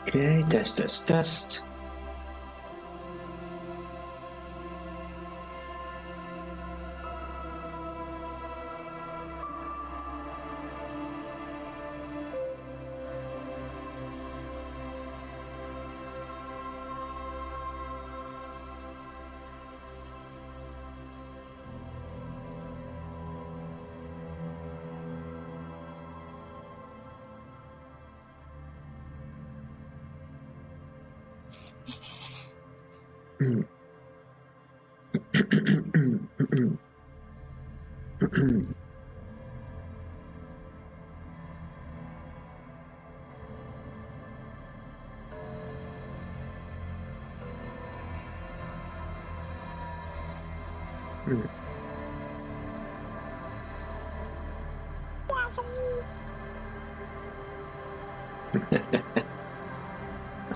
Okay, test.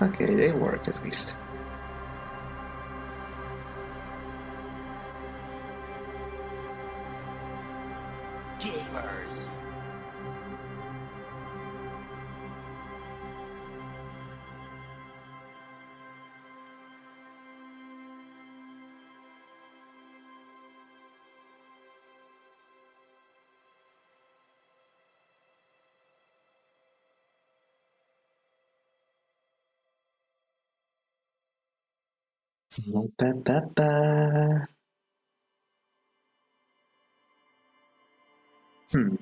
Okay, they work at least. Gamers. Ba-ba-ba-ba. Hmm.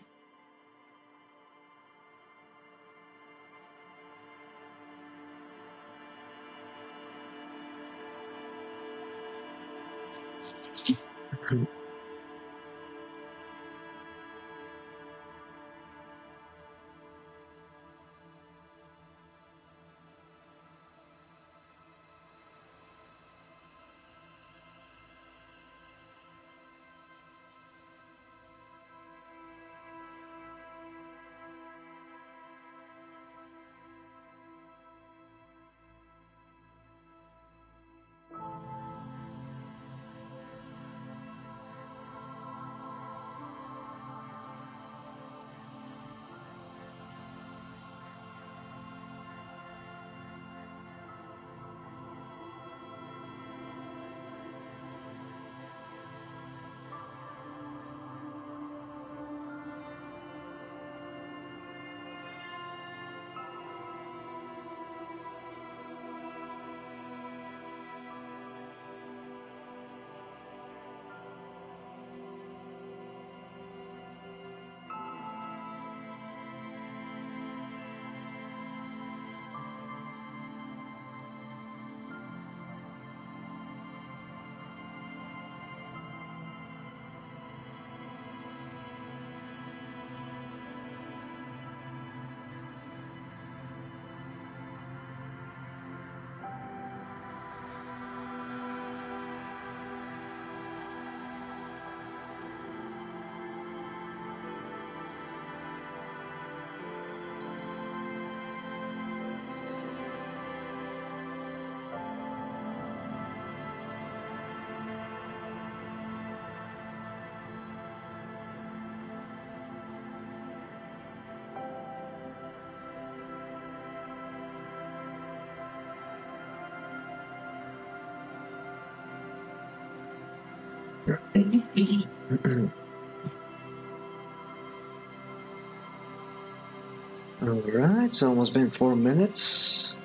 Alright, it's almost been 4 minutes.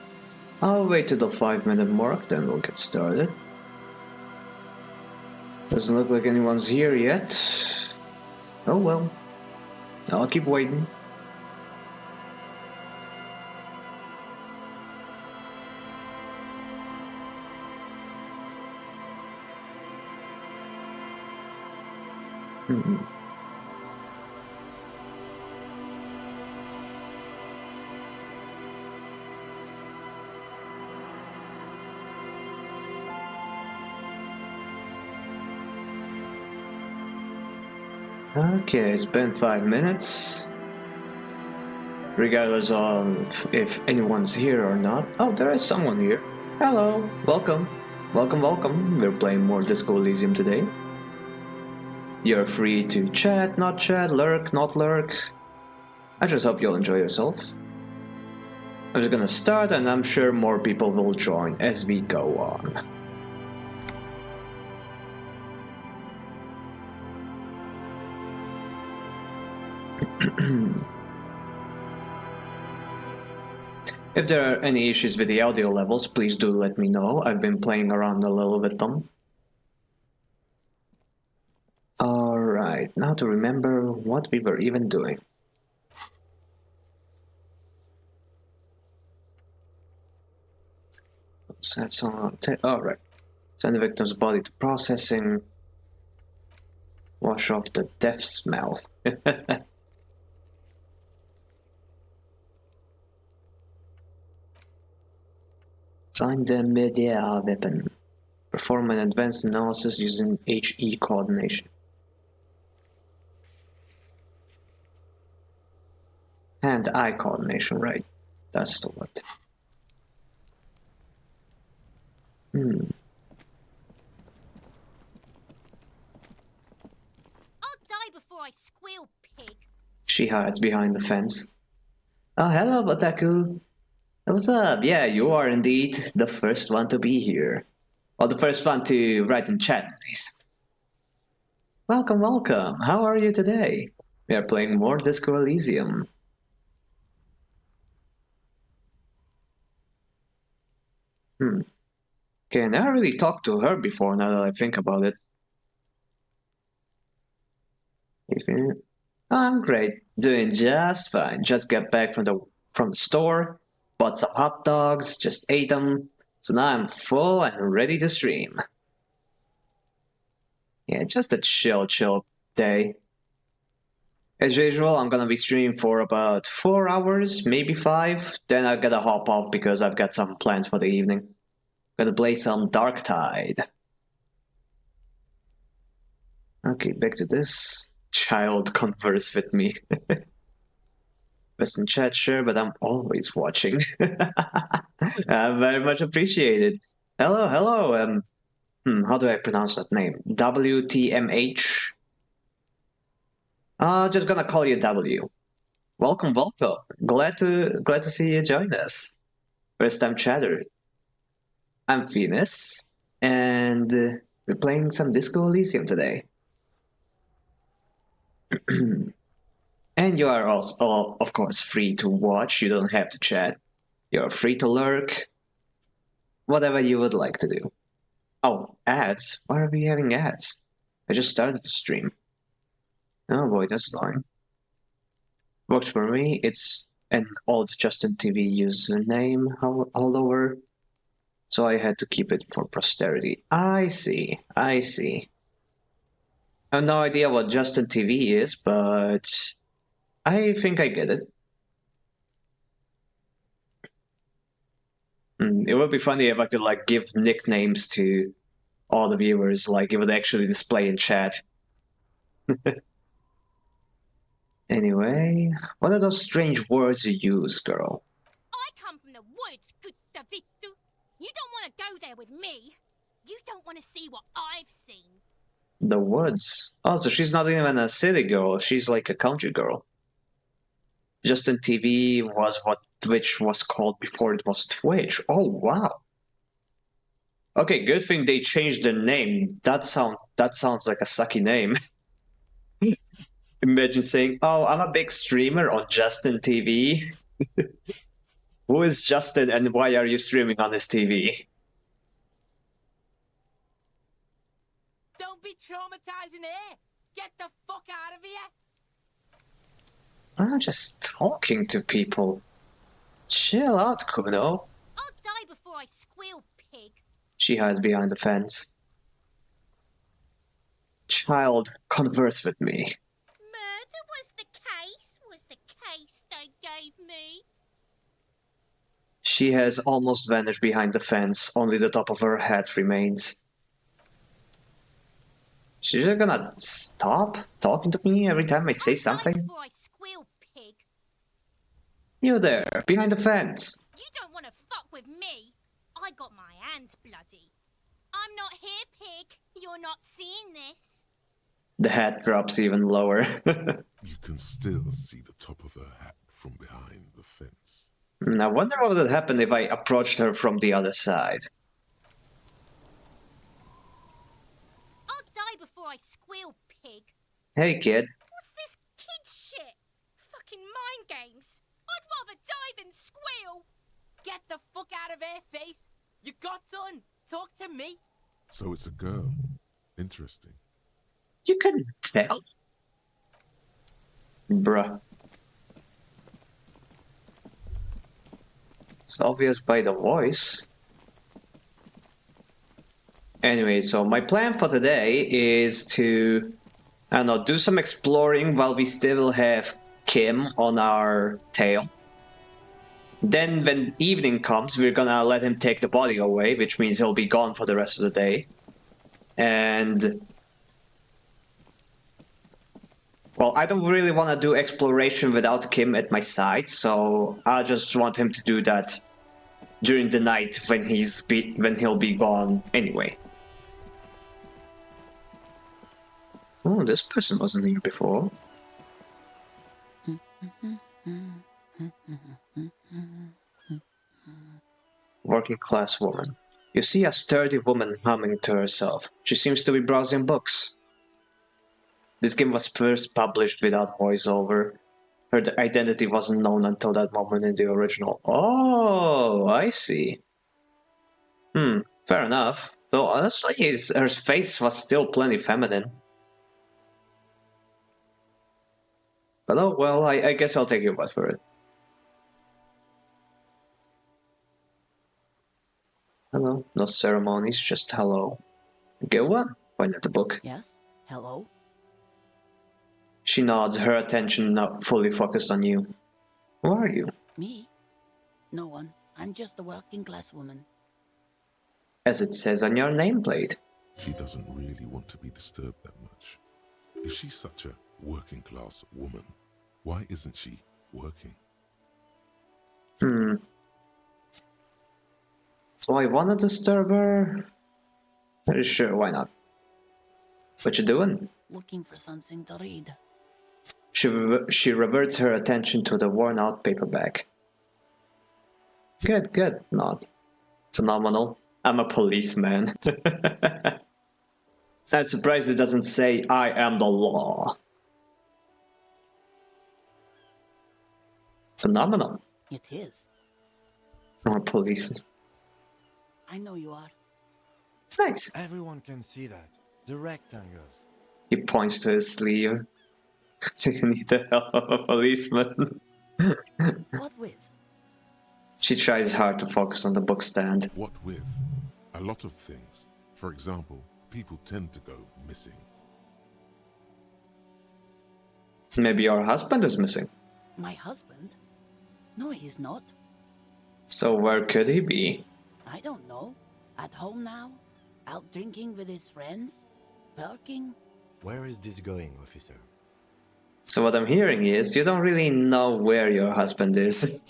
I'll wait to the 5-minute mark, then we'll get started. Doesn't look like anyone's here yet. Oh well. I'll keep waiting. Okay, it's been 5 minutes. Regardless of if anyone's here or not. Oh, there is someone here. Hello, welcome. Welcome. We're playing more Disco Elysium today. You're free to chat, not chat, lurk, not lurk. I just hope you'll enjoy yourself. I'm just gonna start, and I'm sure more people will join as we go on. If there are any issues with the audio levels, please do let me know. I've been playing around a little with them. Alright, now to remember what we were even doing. So that's on. Alright. Send the victim's body to processing. Wash off the death smell. Find the media weapon. Perform an advanced analysis using HE coordination. Hand-eye coordination, right? That's the word. I'll die before I squeal, pig. She hides behind the fence. Oh, hello, Otaku. What's up? Yeah, you are indeed the first one to be here. Or the first one to write in chat, at least. Welcome, welcome. How are you today? We are playing more Disco Elysium. Okay, I never really talked to her before, now that I think about it. I'm great. Doing just fine. Just got back from the store, bought some hot dogs, just ate them. So now I'm full and ready to stream. Yeah, just a chill day. As usual, I'm gonna be streaming for about 4 hours, maybe 5. Then I gotta hop off because I've got some plans for the evening. Gonna play some Dark Tide. Okay, back to this. Child converse with me. Western chat, sure, but I'm always watching. Very much appreciated. Hello, hello. How do I pronounce that name? WTMH. Just gonna call you W. Welcome, welcome. Glad to see you join us. First time chatter. I'm Finis, and we're playing some Disco Elysium today. And you are also, of course, free to watch. You don't have to chat. You're free to lurk. Whatever you would like to do. Oh, ads? Why are we having ads? I just started the stream. Oh boy, that's annoying. Works for me. It's an old Justin TV username all over. So I had to keep it for posterity. I see. I have no idea what Justin TV is, but I think I get it. It would be funny if I could like give nicknames to all the viewers, like it would actually display in chat. Anyway, what are those strange words you use, girl? I come from the woods, Kuttavitu. You don't want to go there with me. You don't want to see what I've seen. The woods? Oh, so she's not even a city girl, she's like a country girl. Justin TV was what Twitch was called before it was Twitch. Oh, wow. Okay, good thing they changed the name. That sounds like a sucky name. Imagine saying, "Oh, I'm a big streamer on Justin TV." Who is Justin and why are you streaming on his TV? Don't be traumatizing here! Get the fuck out of here! I'm just talking to people. Chill out, Cuno. I'll die before I squeal, pig. She hides behind the fence. Child, converse with me. Murder was the case they gave me. She has almost vanished behind the fence, only the top of her head remains. She's just gonna stop talking to me every time I say something? Before I squeal, pig. You there, behind the fence. You don't want to fuck with me. I got my hands bloody. I'm not here, pig. You're not seeing this. The hat drops even lower. You can still see the top of her hat from behind the fence. I wonder what would happen if I approached her from the other side. I'll die before I squeal, pig. Hey, kid. What's this kid shit? Fucking mind games. I'd rather die than squeal. Get the fuck out of here, face. You got done. Talk to me. So it's a girl. Interesting. You couldn't tell? Bruh. It's obvious by the voice. Anyway, so my plan for today is to, I don't know, do some exploring while we still have Kim on our tail. Then when evening comes, we're gonna let him take the body away, which means he'll be gone for the rest of the day. And... well, I don't really want to do exploration without Kim at my side, so I just want him to do that during the night when he'll be gone anyway. Oh, this person wasn't here before. Working class woman. You see a sturdy woman humming to herself. She seems to be browsing books. This game was first published without voiceover. Her identity wasn't known until that moment in the original. Oh, I see. Fair enough. Though honestly, her face was still plenty feminine. But oh well, I guess I'll take your word for it. Hello. No ceremonies, just hello. Get one? Point at the book. Yes? Hello? She nods, her attention not fully focused on you. Who are you? Me? No one. I'm just a working class woman. As it says on your nameplate. She doesn't really want to be disturbed that much. If she's such a working class woman, why isn't she working? Do I want to disturb her? Sure, why not? What you doing? Looking for something to read. She reverts her attention to the worn-out paperback. Good, good. Not phenomenal. I'm a policeman. I'm surprised it doesn't say, I am the law. Phenomenal. It is. I'm a policeman. I know you are. Nice. Everyone can see that. The rectangles. He points to his sleeve. So you need the help of a policeman. What with? She tries hard to focus on the book stand. What with? A lot of things. For example, people tend to go missing. Maybe your husband is missing. My husband? No, he's not. So where could he be? I don't know. At home now? Out drinking with his friends? Working? Where is this going, officer? So what I'm hearing is you don't really know where your husband is.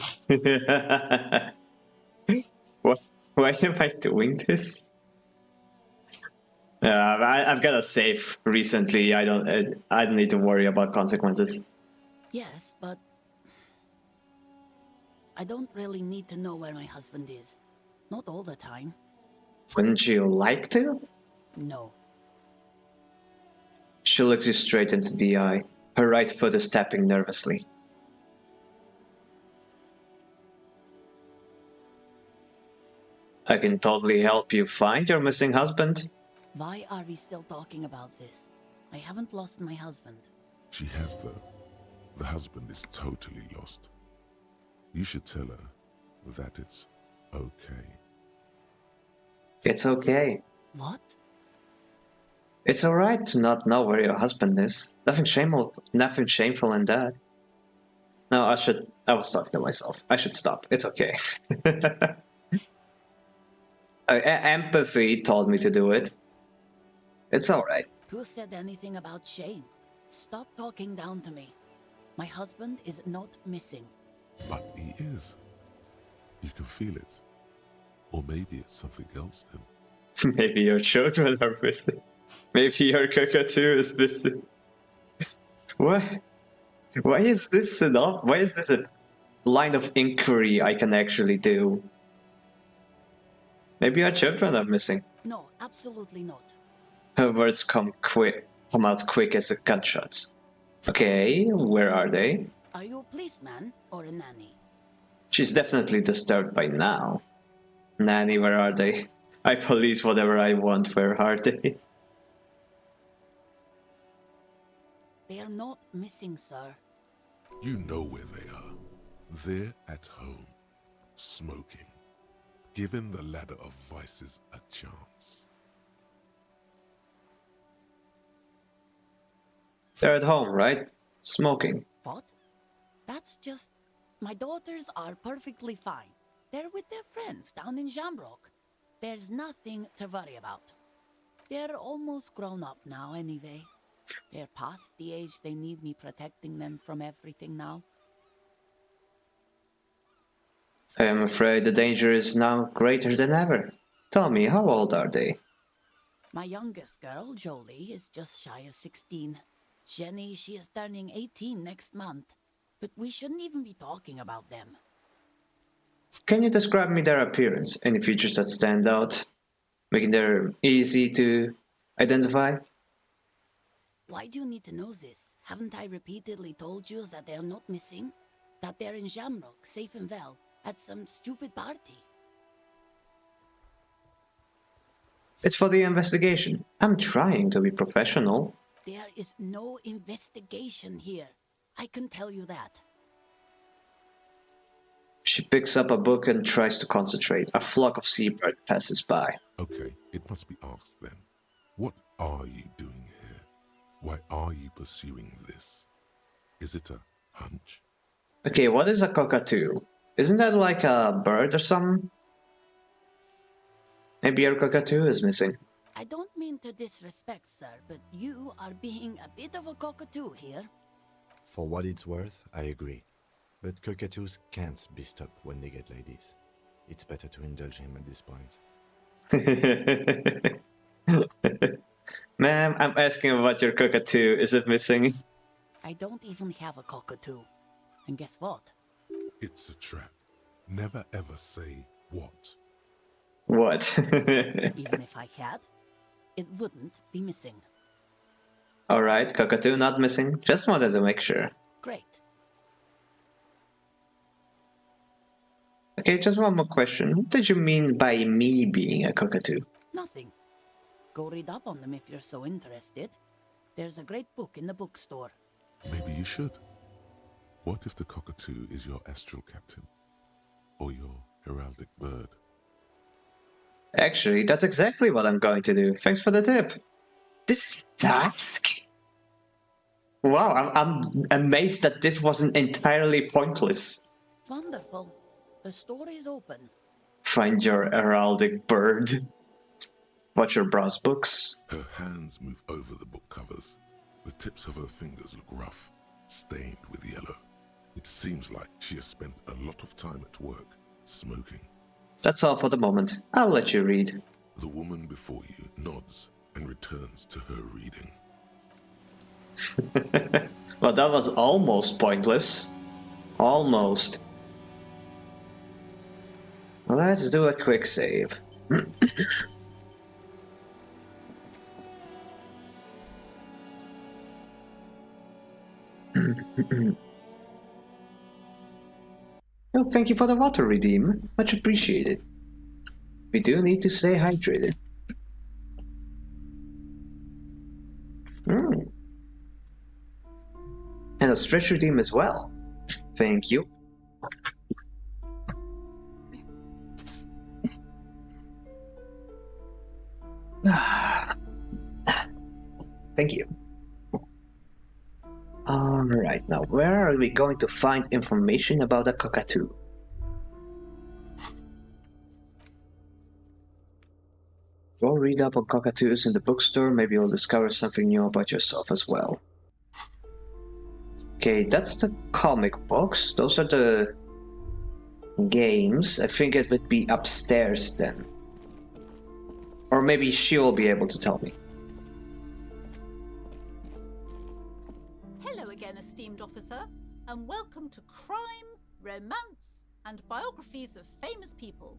What? Why am I doing this? I've got a save recently. I don't need to worry about consequences. Yes, but... I don't really need to know where my husband is. Not all the time. Wouldn't you like to? No. She looks you straight into the eye. Her right foot is tapping nervously. I can totally help you find your missing husband. Why are we still talking about this? I haven't lost my husband. She has, though. The husband is totally lost. You should tell her that it's okay. It's okay. What? It's alright to not know where your husband is. Nothing shameful in that. No, I was talking to myself. I should stop. It's okay. Empathy told me to do it. It's alright. Who said anything about shame? Stop talking down to me. My husband is not missing. But he is. You can feel it. Or maybe it's something else then. Maybe your children are missing. Maybe your cockatoo is missing. Why is this enough? Why is this a line of inquiry I can actually do. Maybe our children are missing. No, absolutely not. Her words come out quick as the gunshots. Okay, where are they? Are you a policeman or a nanny? She's definitely disturbed by now. Nanny, where are they? I police whatever I want, where are they? They are not missing, sir. You know where they are. They're at home, smoking, giving the ladder of vices a chance. They're at home, right? Smoking. What? That's just... My daughters are perfectly fine. They're with their friends down in Shamrock. There's nothing to worry about. They're almost grown up now anyway. They're past the age they need me protecting them from everything now. I am afraid the danger is now greater than ever. Tell me, how old are they? My youngest girl, Jolie, is just shy of 16. Jenny, she is turning 18 next month. But we shouldn't even be talking about them. Can you describe me their appearance? Any features that stand out? Making them easy to identify? Why do you need to know this? Haven't I repeatedly told you that they're not missing? That they're in Shamrock, safe and well, at some stupid party? It's for the investigation. I'm trying to be professional. There is no investigation here. I can tell you that. She picks up a book and tries to concentrate. A flock of seabirds passes by. Okay, it must be asked then. What are you doing here? Why are you pursuing this? Is it a hunch? Okay, what is a cockatoo? Isn't that like a bird or something? Maybe your cockatoo is missing. I don't mean to disrespect, sir, but you are being a bit of a cockatoo here. For what it's worth, I agree. But cockatoos can't be stopped when they get ladies. It's better to indulge him at this point. Ma'am, I'm asking about your cockatoo. Is it missing? I don't even have a cockatoo. And guess what? It's a trap. Never ever say what. What? Even if I had, it wouldn't be missing. Alright, cockatoo not missing. Just wanted to make sure. Great. Okay, just one more question. What did you mean by me being a cockatoo? Nothing. Go read up on them if you're so interested. There's a great book in the bookstore. Maybe you should. What if the cockatoo is your astral captain? Or your heraldic bird? Actually, that's exactly what I'm going to do. Thanks for the tip. This is task. Wow, I'm amazed that this wasn't entirely pointless. Wonderful. The store is open. Find your heraldic bird. Watch your browse books. Her hands move over the book covers. The tips of her fingers look rough, stained with yellow. It seems like she has spent a lot of time at work, smoking. That's all for the moment. I'll let you read. The woman before you nods and returns to her reading. Well, that was almost pointless. Almost. Let's do a quick save. Oh, thank you for the water, Redeem. Much appreciated. We do need to stay hydrated. And a stretch redeem as well. Thank you. Thank you. Alright, now where are we going to find information about a cockatoo? Go read up on cockatoos in the bookstore, maybe you'll discover something new about yourself as well. Okay, that's the comic books. Those are the games. I think it would be upstairs then. Or maybe she'll be able to tell me. Hello again, esteemed officer, and welcome to Crime romance, and biographies of famous people.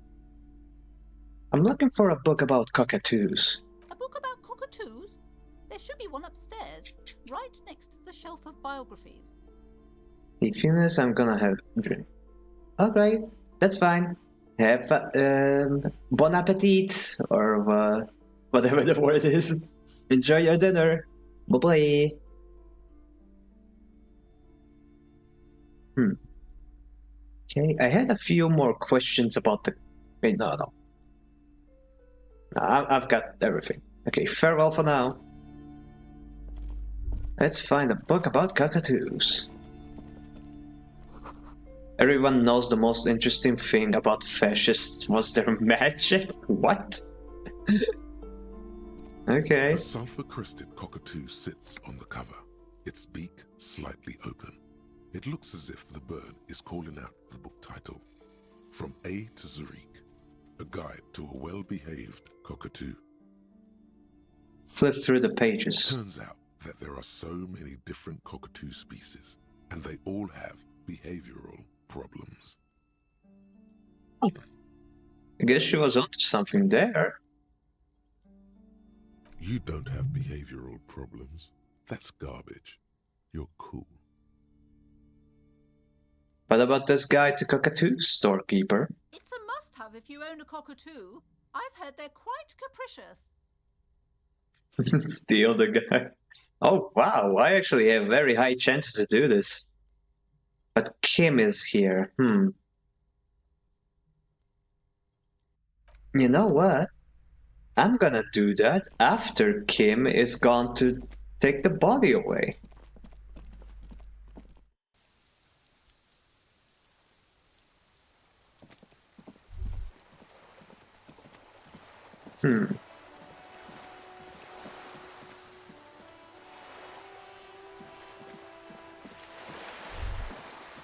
I'm looking for a book about cockatoos. A book about cockatoos? There should be one upstairs, right next to the shelf of biographies. If Finis, I'm gonna have a drink. Alright, that's fine. Have bon appetit, or whatever the word is. Enjoy your dinner. Bye bye. Okay, I had a few more questions about the. Wait, no. I've got everything. Okay, farewell for now. Let's find a book about cockatoos. Everyone knows the most interesting thing about fascists was their magic? What? Okay. A sulfur-crested cockatoo sits on the cover, its beak slightly open. It looks as if the bird is calling out the book title, From A to Zurich, a guide to a well-behaved cockatoo. Flip through the pages. Turns out that there are so many different cockatoo species, and they all have behavioral problems. I guess she was onto something there. You don't have behavioral problems. That's garbage. You're cool. What about this guide to cockatoos, storekeeper? It's a must-have if you own a cockatoo. I've heard they're quite capricious. The other guy. Oh wow, I actually have very high chances to do this. But Kim is here. You know what? I'm gonna do that after Kim is gone to take the body away.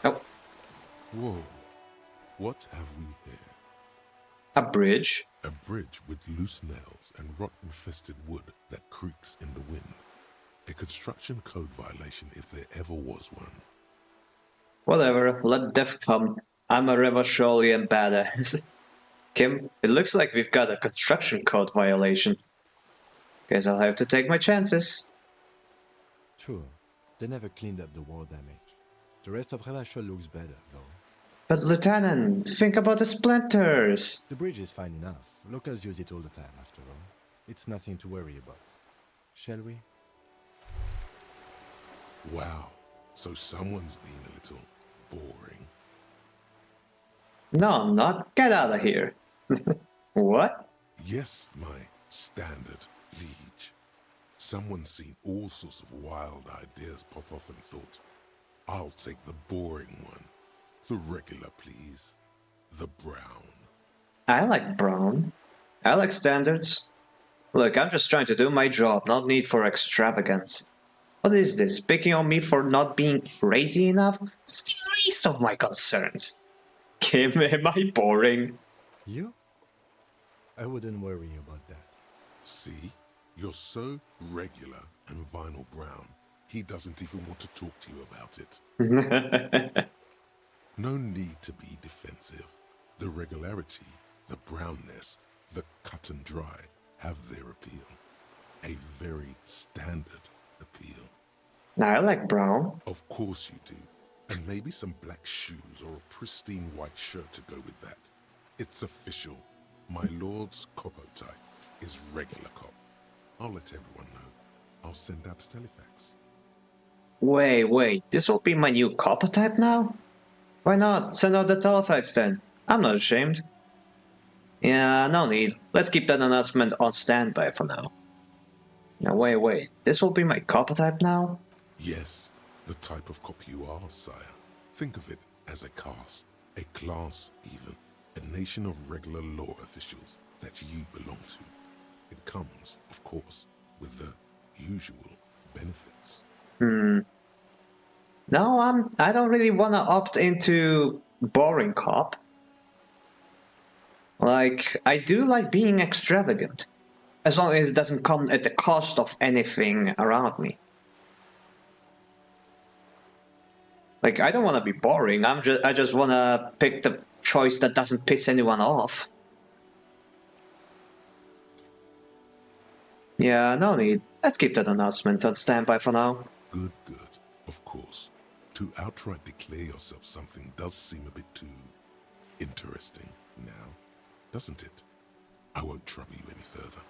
Oh, Whoa. What have we here? a bridge. A bridge with loose nails and rot-infested wood that creaks in the wind. A construction code violation if there ever was one. Whatever, let death come. I'm a Revacholian badass. Kim, it looks like we've got a construction code violation. Guess I'll have to take my chances. True, they never cleaned up the war damage. The rest of Revachol looks better, though. But Lieutenant, think about the splinters! The bridge is fine enough. Locals use it all the time, after all. It's nothing to worry about. Shall we? Wow. So someone's been a little boring. No, I'm not. Get out of here. What? Yes, my standard liege. Someone's seen all sorts of wild ideas pop off and thought, I'll take the boring one. The regular, please. The brown. I like brown. I like standards. Look, I'm just trying to do my job, not need for extravagance. What is this, picking on me for not being crazy enough? It's the least of my concerns. Kim, am I boring? You? I wouldn't worry about that. See? You're so regular and vinyl brown, he doesn't even want to talk to you about it. No need to be defensive. The regularity, the brownness, the cut and dry have their appeal. A very standard appeal. I like brown. Of course you do. And maybe some black shoes or a pristine white shirt to go with that. It's official. My lord's copo type is regular cop. I'll let everyone know. I'll send out a telefax. Wait, this will be my new copper type now? Why not? Send out the telefax then. I'm not ashamed. Yeah, no need. Let's keep that announcement on standby for now. Now wait, this will be my copper type now? Yes, the type of cop you are, sire. Think of it as a caste, a class even, a nation of regular law officials that you belong to. It comes, of course, with the usual benefits. No, I don't really wanna opt into boring cop. Like, I do like being extravagant. As long as it doesn't come at the cost of anything around me. Like, I don't want to be boring. I just want to pick the choice that doesn't piss anyone off. Yeah, no need. Let's keep that announcement on standby for now. Good, good. Of course. To outright declare yourself something does seem a bit too interesting now, doesn't it? I won't trouble you any further.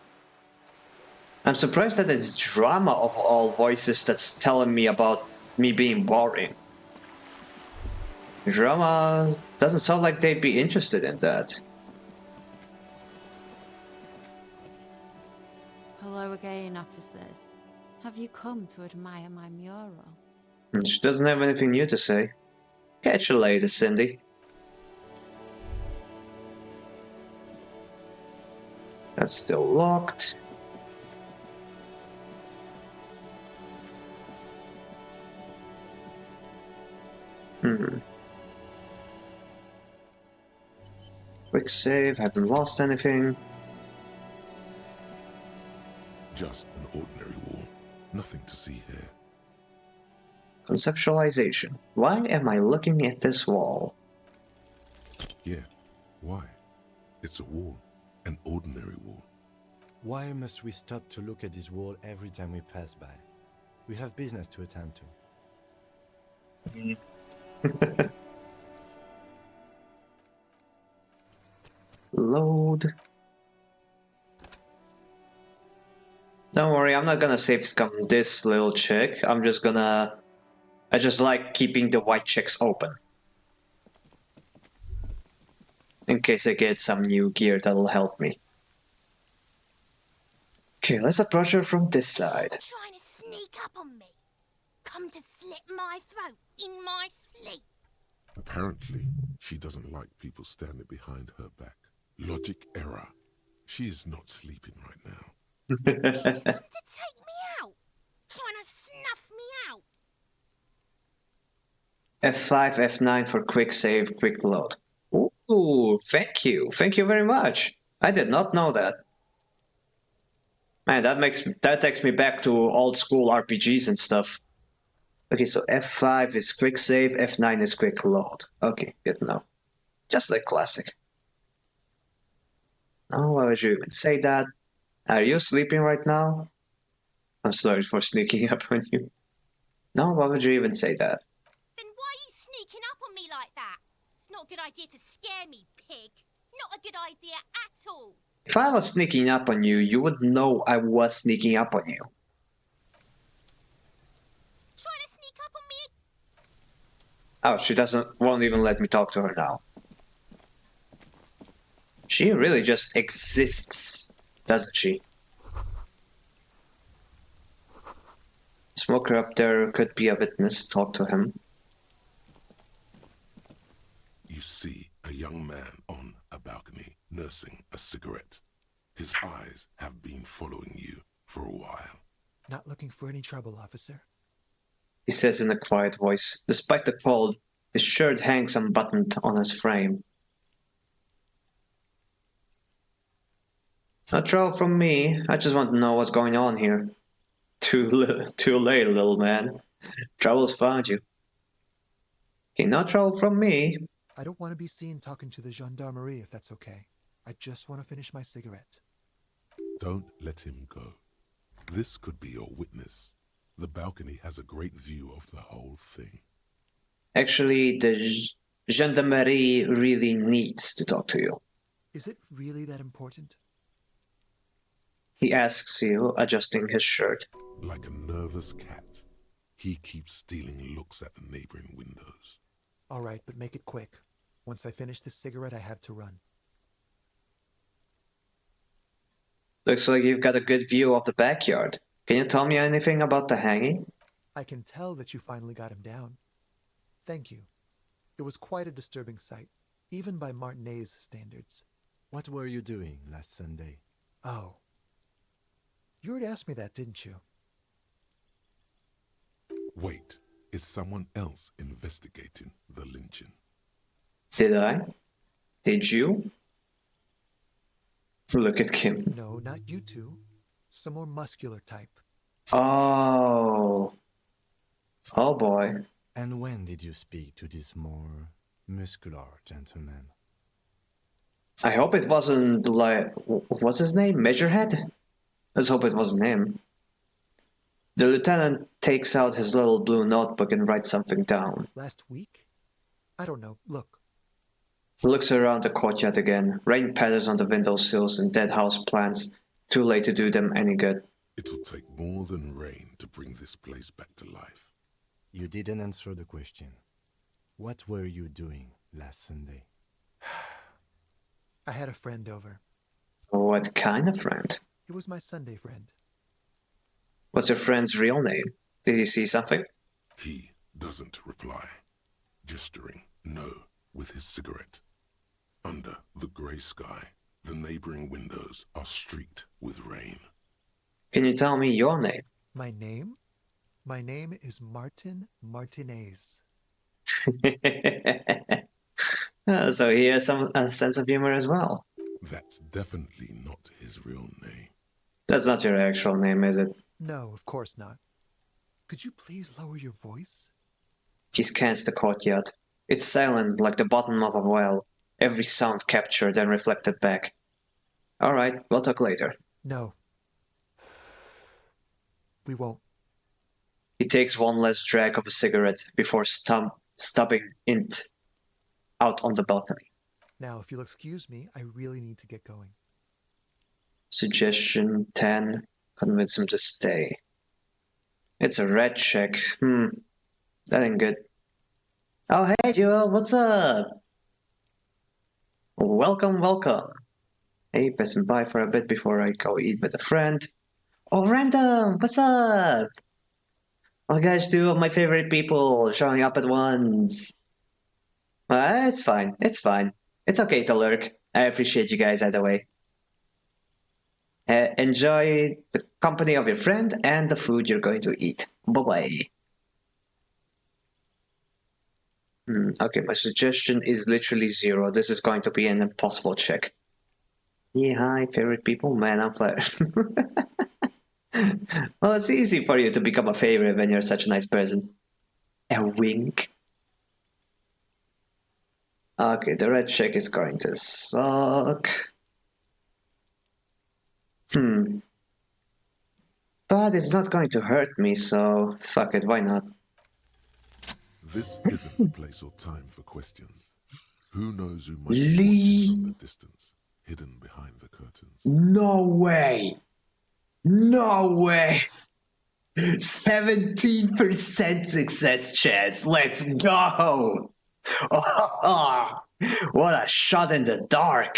I'm surprised that it's drama of all voices that's telling me about me being boring. Drama doesn't sound like they'd be interested in that. Hello again, officers. Have you come to admire my mural? She doesn't have anything new to say. Catch you later, Cindy. That's still locked. Quick save, haven't lost anything. Just an ordinary wall. Nothing to see here. Conceptualization. Why am I looking at this wall? Yeah. Why? It's a wall. An ordinary wall. Why must we stop to look at this wall every time we pass by? We have business to attend to. Load. Don't worry, I'm not gonna save scum this little chick. I just like keeping the white chicks open. In case I get some new gear that'll help me. Okay, let's approach her from this side. Trying to sneak up on me. Come to slit my throat in my sleep. Apparently, she doesn't like people standing behind her back. Logic error. She is not sleeping right now. He's come to take me out. Trying to snuff me out. F5, F9 for quick save, quick load. Ooh, thank you. Thank you very much. I did not know that. Man, that takes me back to old school RPGs and stuff. Okay, so F5 is quick save, F9 is quick load. Okay, good to know. Just like classic. Oh, why would you even say that? Are you sleeping right now? I'm sorry for sneaking up on you. No, why would you even say that? Then why are you sneaking up on me like that? It's not a good idea to scare me, pig. Not a good idea at all. If I was sneaking up on you, you would know I was sneaking up on you. Trying to sneak up on me? Oh, she won't even let me talk to her now. She really just exists, doesn't she? Smoker up there could be a witness. Talk to him. You see a young man on a balcony nursing a cigarette. His eyes have been following you for a while. Not looking for any trouble, officer. He says in a quiet voice. Despite the cold, his shirt hangs unbuttoned on his frame. No trouble from me. I just want to know what's going on here. Too late, little man. Trouble's found you. Okay, no trouble from me. I don't want to be seen talking to the gendarmerie if that's okay. I just want to finish my cigarette. Don't let him go. This could be your witness. The balcony has a great view of the whole thing. Actually, the gendarmerie really needs to talk to you. Is it really that important? He asks you, adjusting his shirt. Like a nervous cat, he keeps stealing looks at the neighboring windows. All right, but make it quick. Once I finish this cigarette, I have to run. Looks like you've got a good view of the backyard. Can you tell me anything about the hanging? I can tell that you finally got him down. Thank you. It was quite a disturbing sight, even by Martinet's standards. What were you doing last Sunday? Oh. You already asked me that, didn't you? Wait, is someone else investigating the lynching? Did I? Did you? Look at Kim. No, not you two. Some more muscular type. Oh. Oh boy. And when did you speak to this more muscular gentleman? I hope it wasn't like... What's his name? Measurehead? Let's hope it wasn't him. The lieutenant takes out his little blue notebook and writes something down. Last week? I don't know. Look. He looks around the courtyard again. Rain patters on the windowsills and dead house plants. Too late to do them any good. It'll take more than rain to bring this place back to life. You didn't answer the question. What were you doing last Sunday? I had a friend over. What kind of friend? It was my Sunday friend. What's your friend's real name? Did he see something? He doesn't reply, gesturing no with his cigarette. Under the grey sky, the neighboring windows are streaked with rain. Can you tell me your name? My name? My name is Martin Martinez. So he has some sense of humor as well. That's definitely not his real name. That's not your actual name, is it? No, of course not. Could you please lower your voice? He scans the courtyard. It's silent like the bottom of a well. Every sound captured and reflected back. Alright, we'll talk later. No. We won't. He takes one last drag of a cigarette before stubbing it out on the balcony. Now, if you'll excuse me, I really need to get going. Suggestion 10. Convince him to stay. It's a red check. That ain't good. Oh, hey, Joel, what's up? Welcome, welcome. Hey, passing by for a bit before I go eat with a friend. Oh, Random, what's up? Oh, gosh, two of my favorite people showing up at once. It's fine, it's fine. It's okay to lurk. I appreciate you guys either way. Enjoy the company of your friend and the food you're going to eat. Bye-bye. Okay, my suggestion is literally 0. This is going to be an impossible check. Yeah, hi, favorite people. Man, I'm flattered. Well, it's easy for you to become a favorite when you're such a nice person. A wink. Okay, the red check is going to suck. But it's not going to hurt me, so fuck it, why not? This isn't the place or time for questions. Who knows who might be watching from the distance, hidden behind the curtains. No way! No way! 17% success chance, let's go! Oh, what a shot in the dark!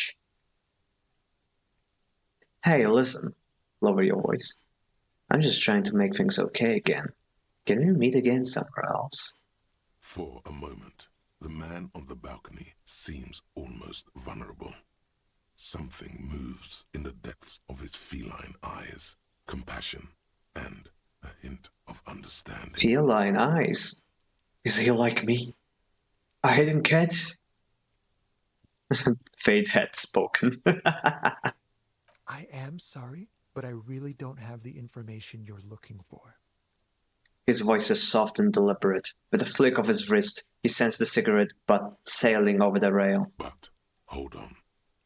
Hey, listen, lower your voice. I'm just trying to make things okay again. Can we meet again somewhere else? For a moment, the man on the balcony seems almost vulnerable. Something moves in the depths of his feline eyes. Compassion and a hint of understanding. Feline eyes? Is he like me? A hidden cat? Fate had spoken. I am sorry, but I really don't have the information you're looking for. His voice is soft and deliberate. With a flick of his wrist, he sends the cigarette butt sailing over the rail. But, hold on,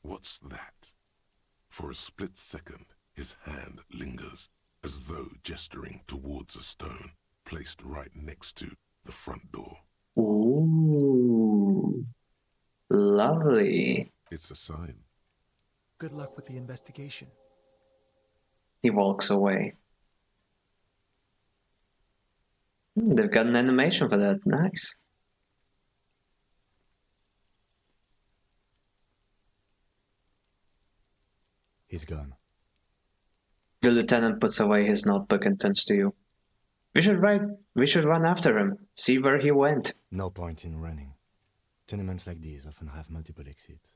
what's that? For a split second, his hand lingers, as though gesturing towards a stone placed right next to the front door. Ooh, lovely. It's a sign. Good luck with the investigation. He walks away. They've got an animation for that. Nice. He's gone. The lieutenant puts away his notebook and turns to you. We should run after him, see where he went. No point in running. Tenements like these often have multiple exits.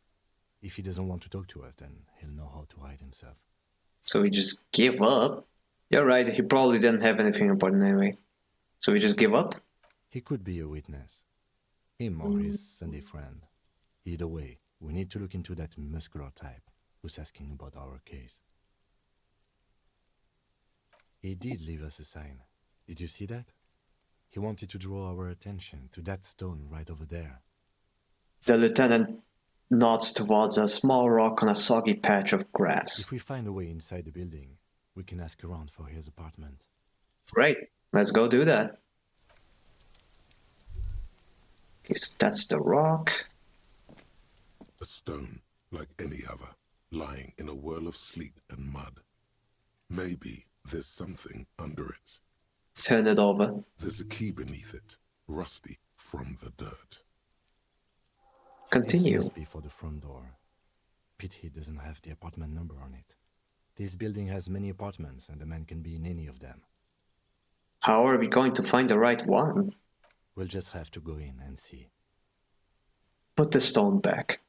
If he doesn't want to talk to us, then he'll know how to hide himself. So we just give up? You're right, he probably didn't have anything important anyway. So we just give up? He could be a witness. Him or his Sunday friend. Either way, we need to look into that muscular type who's asking about our case. He did leave us a sign. Did you see that? He wanted to draw our attention to that stone right over there. The lieutenant nods towards a small rock on a soggy patch of grass. If we find a way inside the building, we can ask around for his apartment. Great, let's go do that. Okay, so that's the rock. A stone, like any other, lying in a whirl of sleet and mud. Maybe there's something under it. Turn it over. There's a key beneath it, rusty from the dirt. Continue. This must be for the front door. Pity he doesn't have the apartment number on it. This building has many apartments, and the man can be in any of them. How are we going to find the right one? We'll just have to go in and see. Put the stone back.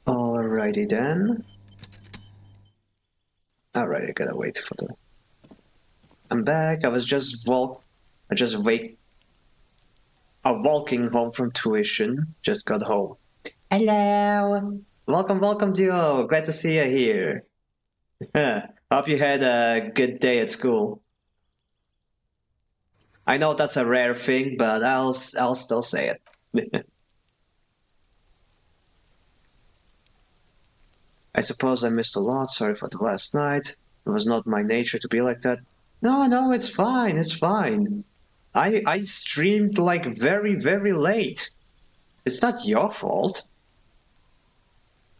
Alrighty then. Alright, I gotta wait for the... I'm back. I was just walking home from tuition. Just got home. Hello! Welcome, duo. Glad to see you here. Hope you had a good day at school. I know that's a rare thing, but I'll still say it. I suppose I missed a lot. Sorry for the last night. It was not my nature to be like that. No, it's fine. It's fine. I streamed like very, very late. It's not your fault.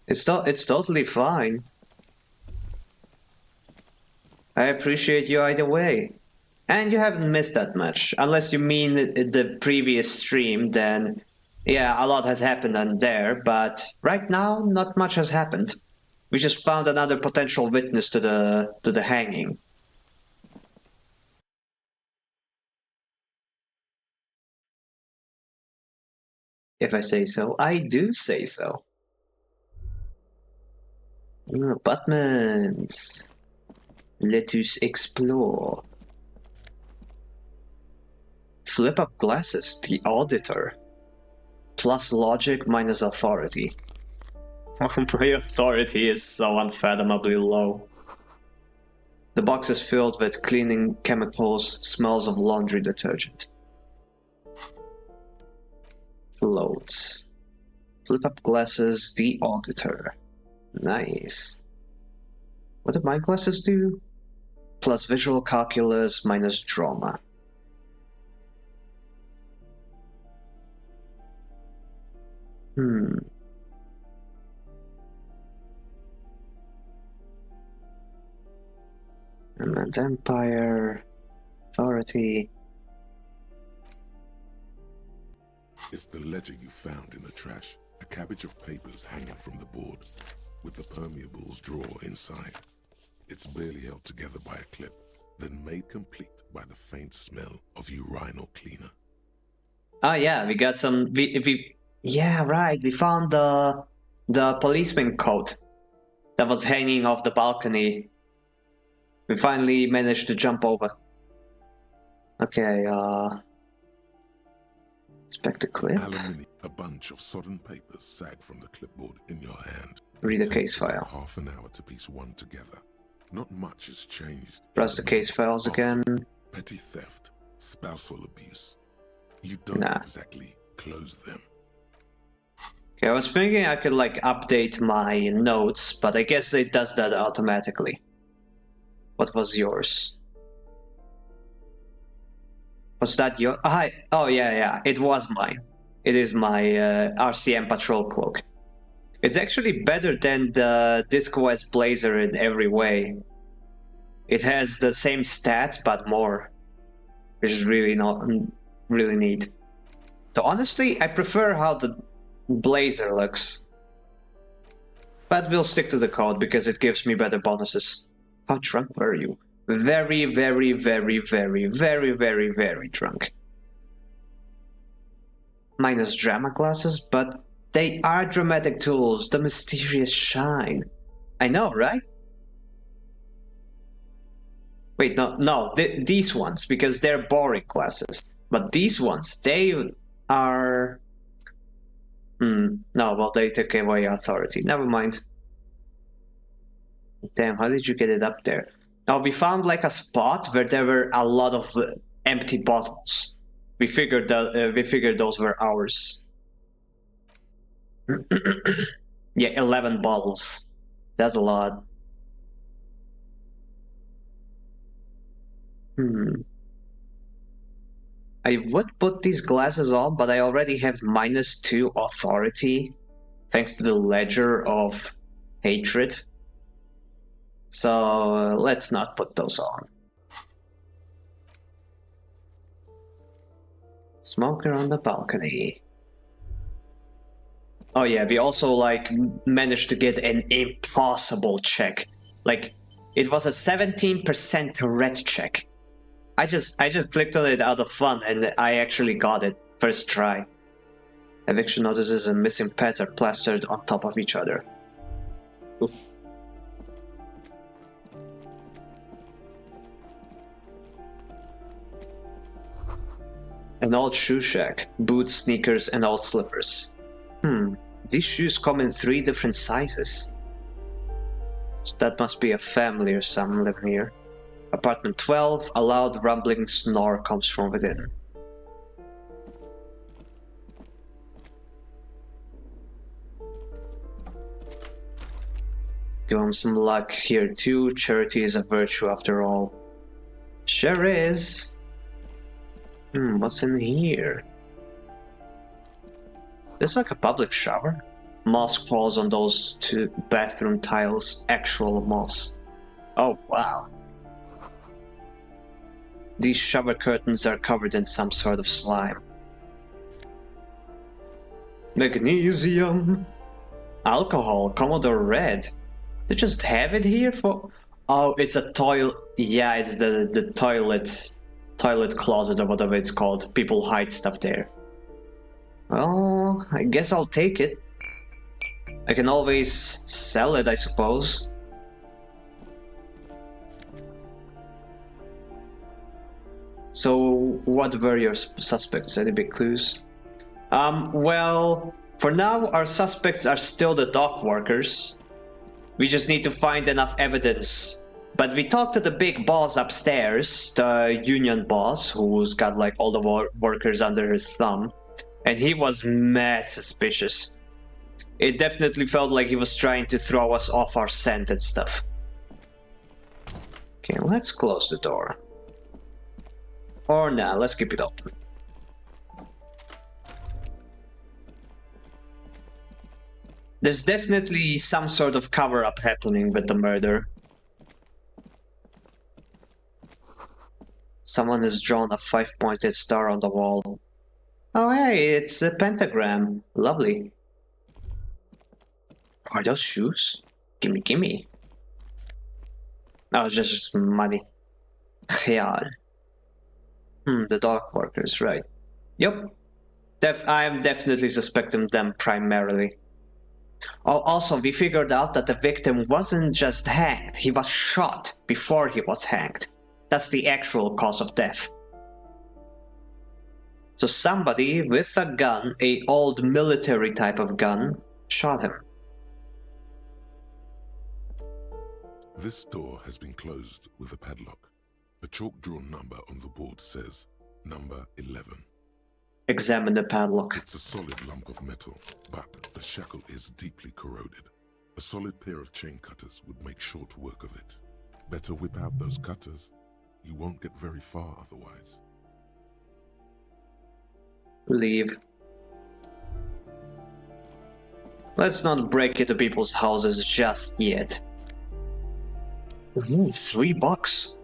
It's totally fine. I appreciate you either way. And you haven't missed that much. Unless you mean the previous stream, then yeah, a lot has happened on there, but right now not much has happened. We just found another potential witness to the hanging. If I say so, I do say so. Apartments. Let us explore. Flip up glasses, the auditor. Plus logic minus authority. My authority is so unfathomably low. The box is filled with cleaning chemicals, smells of laundry detergent. Floats. Flip up glasses, the auditor. Nice. What did my glasses do? Plus visual calculus minus drama. And Empire, Authority. It's the letter you found in the trash. A cabbage of papers hanging from the board, with the permeables drawer inside. It's barely held together by a clip, then made complete by the faint smell of urinal cleaner. Oh yeah, we got some... Yeah, right, we found the policeman coat that was hanging off the balcony. We finally managed to jump over. Okay, inspect the clip. Aluminium. A bunch of sodden papers sag from the clipboard in your hand. Read the It case takes about file. half an hour to piece one together. Not much has changed. Browse the case files again. Petty theft, spousal abuse. You don't Nah. exactly close them. Okay, I was thinking I could like update my notes, but I guess it does that automatically. What was yours? Was that your... Oh yeah, it was mine. It is my RCM patrol cloak. It's actually better than the Disco S Blazer in every way. It has the same stats, but more. Which is really neat. So honestly, I prefer how the Blazer looks. But we'll stick to the code because it gives me better bonuses. How drunk were you? Very, very, very, very, very, very, very drunk. Minus drama glasses, but they are dramatic tools, the mysterious shine. I know, right? Wait, no, these ones, because they're boring glasses. But these ones, they are... No, well, they took away authority. Never mind. Damn, how did you get it up there? Oh, we found like a spot where there were a lot of empty bottles. We figured those were ours. Yeah, 11 bottles. That's a lot. I would put these glasses on, but I already have -2 authority, thanks to the Ledger of Hatred. So let's not put those on. Smoker on the balcony. Oh yeah, we also like managed to get an impossible check. Like, it was a 17% red check. I just clicked on it out of fun and I actually got it first try. Eviction notices and missing pets are plastered on top of each other. Oof. An old shoe shack, boots, sneakers, and old slippers. These shoes come in 3 different sizes. So that must be a family or something living here. Apartment 12, a loud rumbling snore comes from within. Give him some luck here too. Charity is a virtue after all. Sure is. What's in here? There's like a public shower. Moss falls on those 2 bathroom tiles. Actual moss. Oh, wow. These shower curtains are covered in some sort of slime. Magnesium. Alcohol, Commodore Red. They just have it here for... Oh, it's a toilet. Yeah, it's the toilet closet or whatever it's called. People hide stuff there. Well, I guess I'll take it. I can always sell it, I suppose. So, what were your suspects? Any big clues? Well, for now, our suspects are still the dock workers. We just need to find enough evidence. But we talked to the big boss upstairs, the union boss, who's got like all the workers under his thumb. And he was mad suspicious. It definitely felt like he was trying to throw us off our scent and stuff. Okay, let's close the door. Or nah, let's keep it open. There's definitely some sort of cover-up happening with the murder. Someone has drawn a 5-pointed star on the wall. Oh hey, it's a pentagram. Lovely. Are those shoes? Gimme, gimme. Oh, it's just money. Khayal. The dock workers, right. Yep. I am definitely suspecting them primarily. Oh, also, we figured out that the victim wasn't just hanged, he was shot before he was hanged. That's the actual cause of death. So somebody with a gun, a old military type of gun, shot him. This door has been closed with a padlock. A chalk-drawn number on the board says number 11. Examine the padlock. It's a solid lump of metal, but the shackle is deeply corroded. A solid pair of chain cutters would make short work of it. Better whip out those cutters. You won't get very far otherwise. Leave. Let's not break into people's houses just yet. Ooh, $3.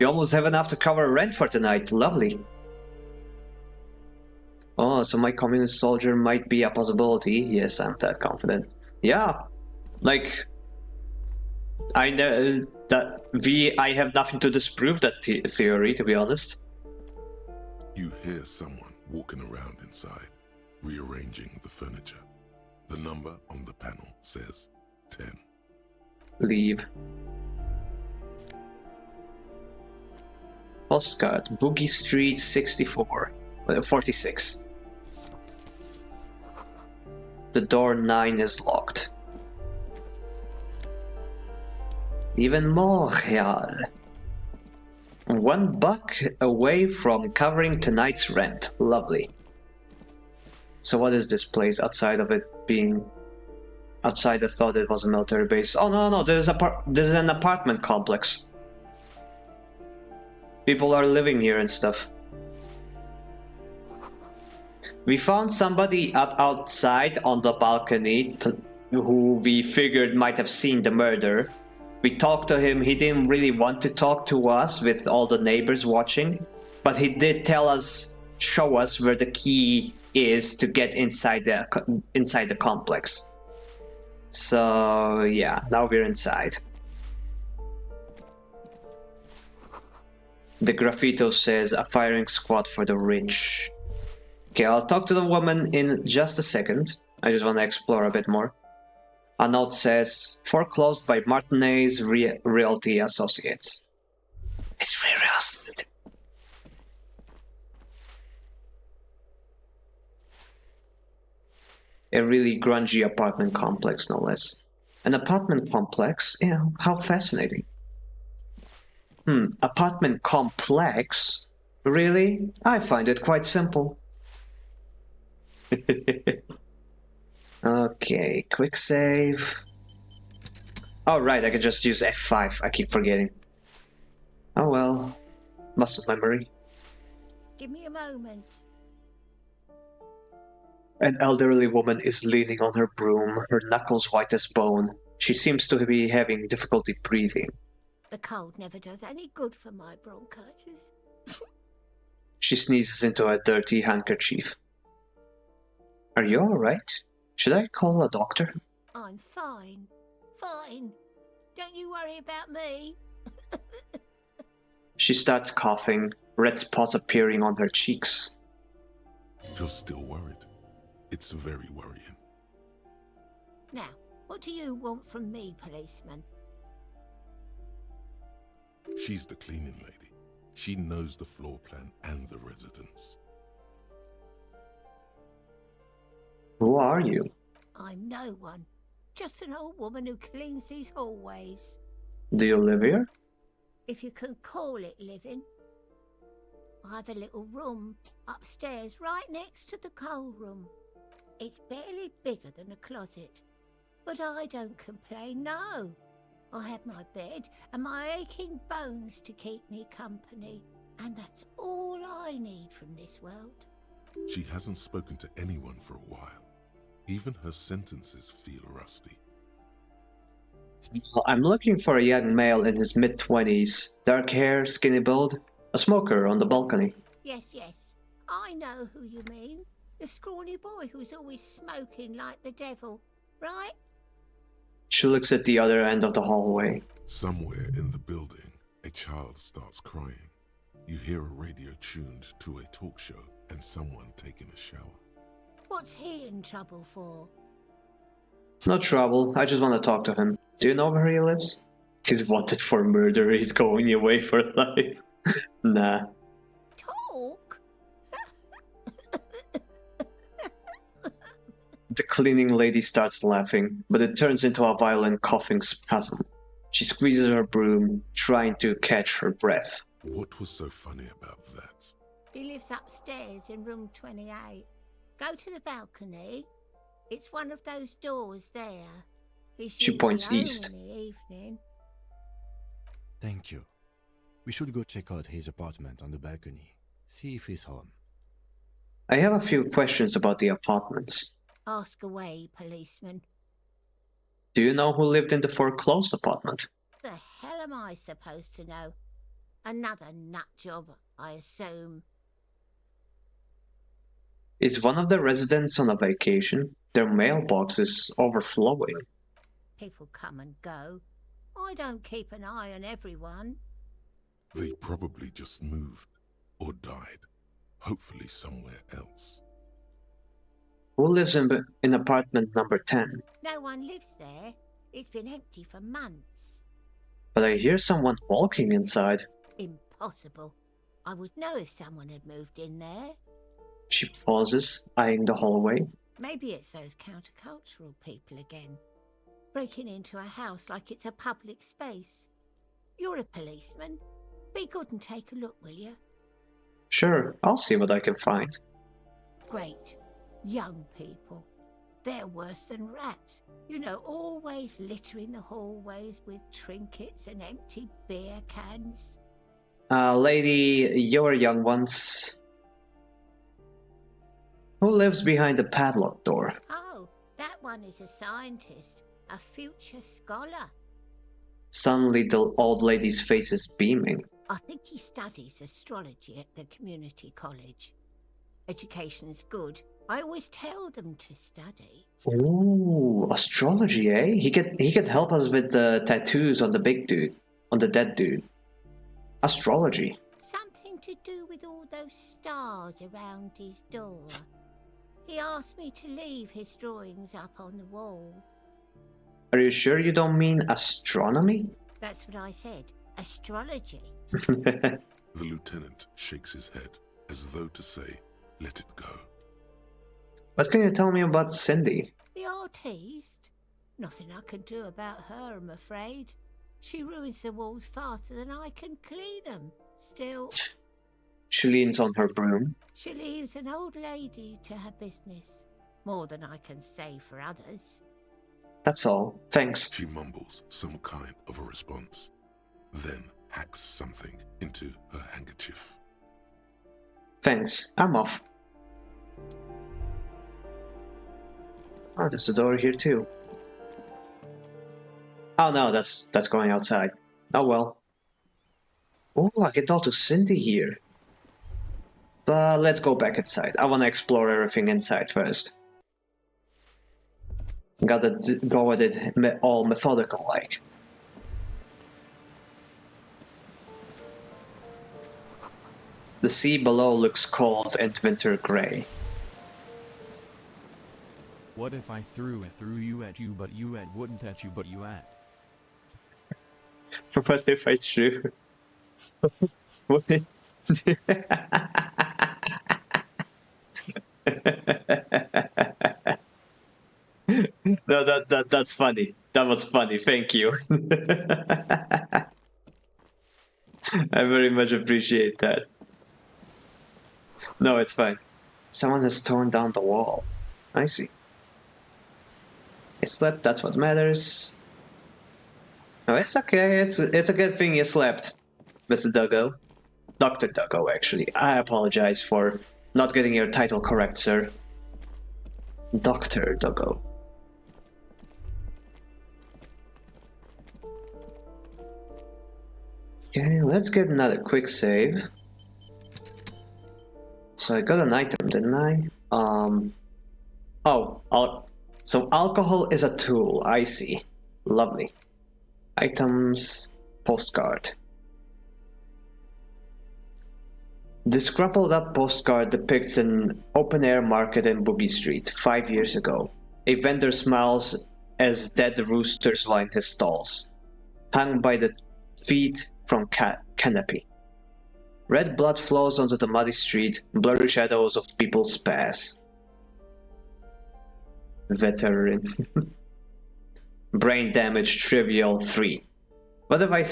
You almost have enough to cover rent for tonight. Lovely. Oh, so my communist soldier might be a possibility. Yes, I'm that confident. Yeah, like I know that I have nothing to disprove that theory, to be honest. You hear someone walking around inside, rearranging the furniture. The number on the panel says 10. Leave. Postcard, Boogie Street 46. The door 9 is locked. Even more real. $1 away from covering tonight's rent. Lovely. So what is this place outside of it being... Outside I thought it was a military base. Oh no, this is an apartment complex. People are living here and stuff. We found somebody up outside on the balcony who we figured might have seen the murder. We talked to him. He didn't really want to talk to us with all the neighbors watching, but he did show us where the key is to get inside the complex. So yeah, now we're inside. The graffito says a firing squad for the rich. Okay, I'll talk to the woman in just a second. I just want to explore a bit more. A note says, foreclosed by Martinez Realty Associates. It's free real estate. A really grungy apartment complex, no less. An apartment complex? Yeah, how fascinating. Apartment complex? Really? I find it quite simple. Okay, quick save. Oh right, I could just use F5, I keep forgetting. Oh well, muscle memory. Give me a moment. An elderly woman is leaning on her broom, her knuckles white as bone. She seems to be having difficulty breathing. The cold never does any good for my bronchitis. She sneezes into a dirty handkerchief. Are you alright? Should I call a doctor? I'm fine. Fine. Don't you worry about me. She starts coughing, red spots appearing on her cheeks. You're still worried. It's very worrying. Now, what do you want from me, policeman? She's the cleaning lady. She knows the floor plan and the residence. Who are you? I'm no one. Just an old woman who cleans these hallways. Do you live here? If you can call it living. I have a little room upstairs right next to the coal room. It's barely bigger than a closet. But I don't complain, no. I have my bed and my aching bones to keep me company. And that's all I need from this world. She hasn't spoken to anyone for a while. Even her sentences feel rusty. I'm looking for a young male in his mid-20s. Dark hair, skinny build, a smoker on the balcony. Yes, I know who you mean. The scrawny boy who's always smoking like the devil, right? She looks at the other end of the hallway. Somewhere in the building, a child starts crying. You hear a radio tuned to a talk show and someone taking a shower. What's he in trouble for? No trouble, I just want to talk to him. Do you know where he lives? He's wanted for murder, he's going away for life. Nah. Talk? The cleaning lady starts laughing, but it turns into a violent coughing spasm. She squeezes her broom, trying to catch her breath. What was so funny about that? He lives upstairs in room 28. Go to the balcony. It's one of those doors there. She points east. In the evening. Thank you. We should go check out his apartment on the balcony. See if he's home. I have a few questions about the apartments. Ask away, policeman. Do you know who lived in the foreclosed apartment? The hell am I supposed to know? Another nut job, I assume. Is one of the residents on a vacation? Their mailbox is overflowing. People come and go. I don't keep an eye on everyone. They probably just moved or died. Hopefully somewhere else. Who lives in apartment number 10? No one lives there. It's been empty for months. But I hear someone walking inside. Impossible. I would know if someone had moved in there. She pauses, eyeing the hallway. Maybe it's those countercultural people again. breaking into a house like it's a public space. You're a policeman. Be good and take a look, will you? Sure, I'll see what I can find. Great. Young people. They're worse than rats. You know, always littering the hallways with trinkets and empty beer cans. Lady, you're young ones. Who lives behind the padlock door? Oh, that one is a scientist, a future scholar. Suddenly the old lady's face is beaming. I think he studies astrology at the community college. Education's good. I always tell them to study. Ooh, astrology, eh? He could help us with the tattoos on the big dude, on the dead dude. Astrology. Something to do with all those stars around his door. He asked me to leave his drawings up on the wall. Are you sure you don't mean astronomy? That's what I said. Astrology. The lieutenant shakes his head, as though to say, let it go. What can you tell me about Cindy? The artiste? Nothing I can do about her, I'm afraid. She ruins the walls faster than I can clean them. Still, She leans on her broom. she leaves an old lady to her business. More than I can say for others. That's all. Thanks. She mumbles some kind of a response, then hacks something into her handkerchief. Thanks. I'm off. Oh, there's a door here too. Oh no, that's going outside. Oh well. Oh, I can talk to Cindy here. But let's go back inside. I want to explore everything inside first. Gotta go with it all methodical like. The sea below looks cold and winter grey. What if I threw you at you, but you at wouldn't at you, but you at? What if I threw? What if... No, that's funny. That was funny. Thank you. I very much appreciate that. No, it's fine. Someone has torn down the wall. I see. I slept. That's what matters. No, it's okay. It's a good thing you slept, Mr. Duggo. Dr. Duggo, actually. I apologize for not getting your title correct, sir. Dr. Duggo. Okay, let's get another quick save. So I got an item, didn't I? So alcohol is a tool, I see. Lovely. Items, postcard. This crumpled up postcard depicts an open-air market in Boogie Street 5 years ago. A vendor smiles as dead roosters line his stalls, hung by the feet from canopy. Red blood flows onto the muddy street, blurry shadows of people's pass. Veteran. Brain damage trivial 3. What if I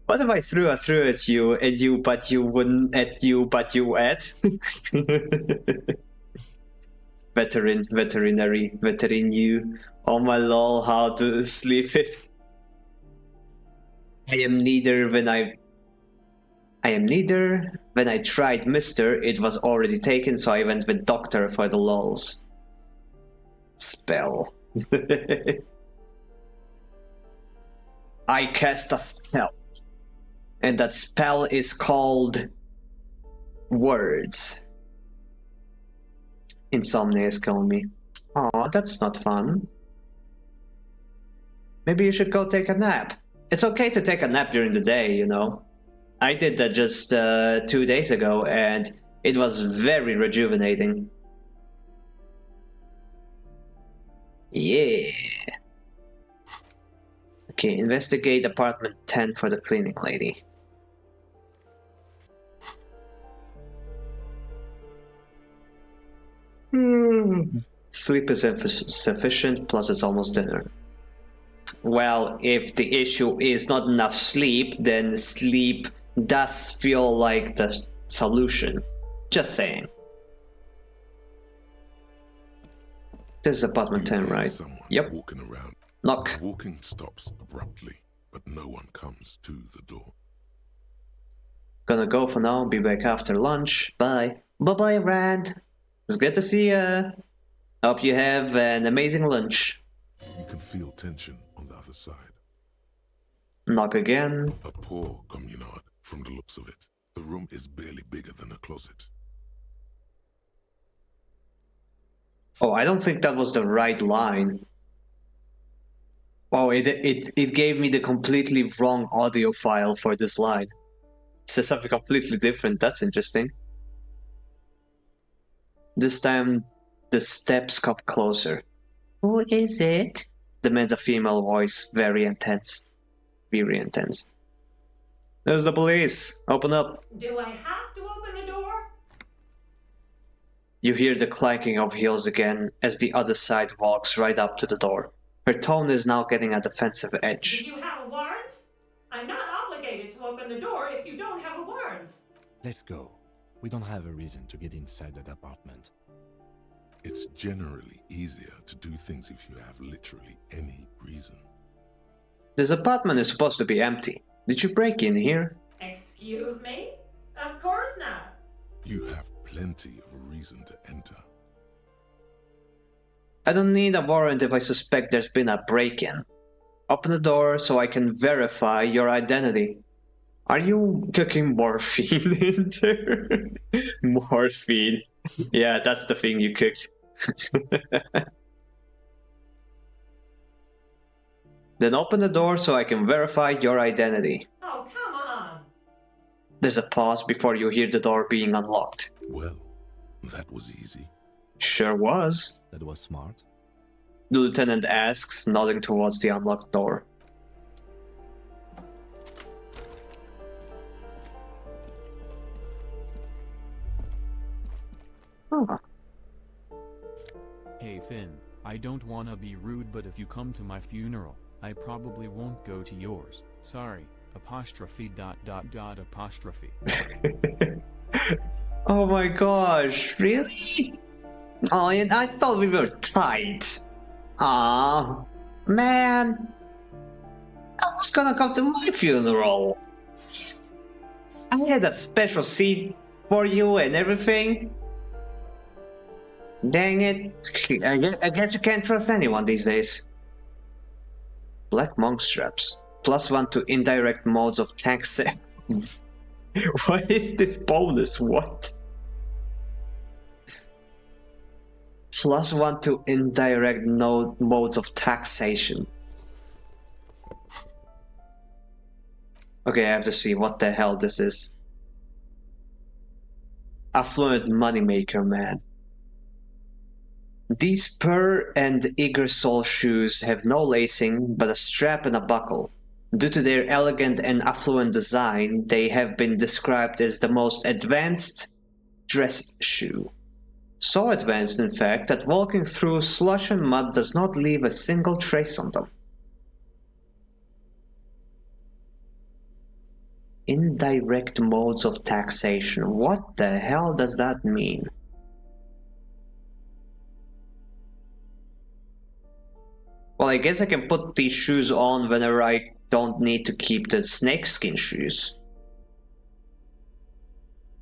What if I threw at you and you but you wouldn't at you but you at? Veterinary, you. Oh my lol, how to sleep it. I am neither when I tried Mr. It was already taken, so I went with Doctor for the lulz. Spell. I cast a spell. And that spell is called Words. Insomnia is killing me. Oh, that's not fun. Maybe you should go take a nap. It's okay to take a nap during the day, you know. I did that just 2 days ago and it was very rejuvenating. Yeah. Okay, investigate apartment 10 for the cleaning lady. Sleep is insufficient, plus it's almost dinner. Well, if the issue is not enough sleep, then sleep does feel like the solution. Just saying. This is apartment 10, right? Someone Yep. walking around. Knock. Walking stops abruptly, but no one comes to the door. Gonna go for now, be back after lunch. Bye. Bye-bye, Rand. It's good to see ya. Hope you have an amazing lunch. You can feel tension on the other side. Knock again. A poor communard, from the looks of it. The room is barely bigger than a closet. Oh, I don't think that was the right line. Oh, it gave me the completely wrong audio file for this line. It says something completely different. That's interesting. This time, the steps come closer. Who is it? Demands a female voice, very intense. Very intense. There's the police. Open up. Do I have to open the door? You hear the clanking of heels again as the other side walks right up to the door. Her tone is now getting a defensive edge. Do you have a warrant? I'm not obligated to open the door if you don't have a warrant. Let's go. We don't have a reason to get inside that apartment. It's generally easier to do things if you have literally any reason. This apartment is supposed to be empty. Did you break in here? Excuse me? Of course not. You have plenty of reason to enter. I don't need a warrant if I suspect there's been a break-in. Open the door so I can verify your identity. Are you cooking morphine in there? Morphine. Yeah, that's the thing you cooked. Then open the door so I can verify your identity. Oh, come on. There's a pause before you hear the door being unlocked. Well, that was easy. Sure was. That was smart. The lieutenant asks, nodding towards the unlocked door. Huh. Hey Finn, I don't wanna be rude, but if you come to my funeral, I probably won't go to yours. Sorry. Apostrophe ... apostrophe. Oh my gosh, really? Oh, I thought we were tight. Ah, man. I was gonna come to my funeral. I had a special seat for you and everything. Dang it. I guess you can't trust anyone these days. Black monk straps. +1 to indirect modes of tax. What is this bonus? What? +1 to indirect modes of taxation. Okay, I have to see what the hell this is. Affluent moneymaker, man. These Purr and Igersol shoes have no lacing, but a strap and a buckle. Due to their elegant and affluent design, they have been described as the most advanced dress shoe. So advanced, in fact, that walking through slush and mud does not leave a single trace on them. Indirect modes of taxation. What the hell does that mean? Well, I guess I can put these shoes on whenever I don't need to keep the snakeskin shoes.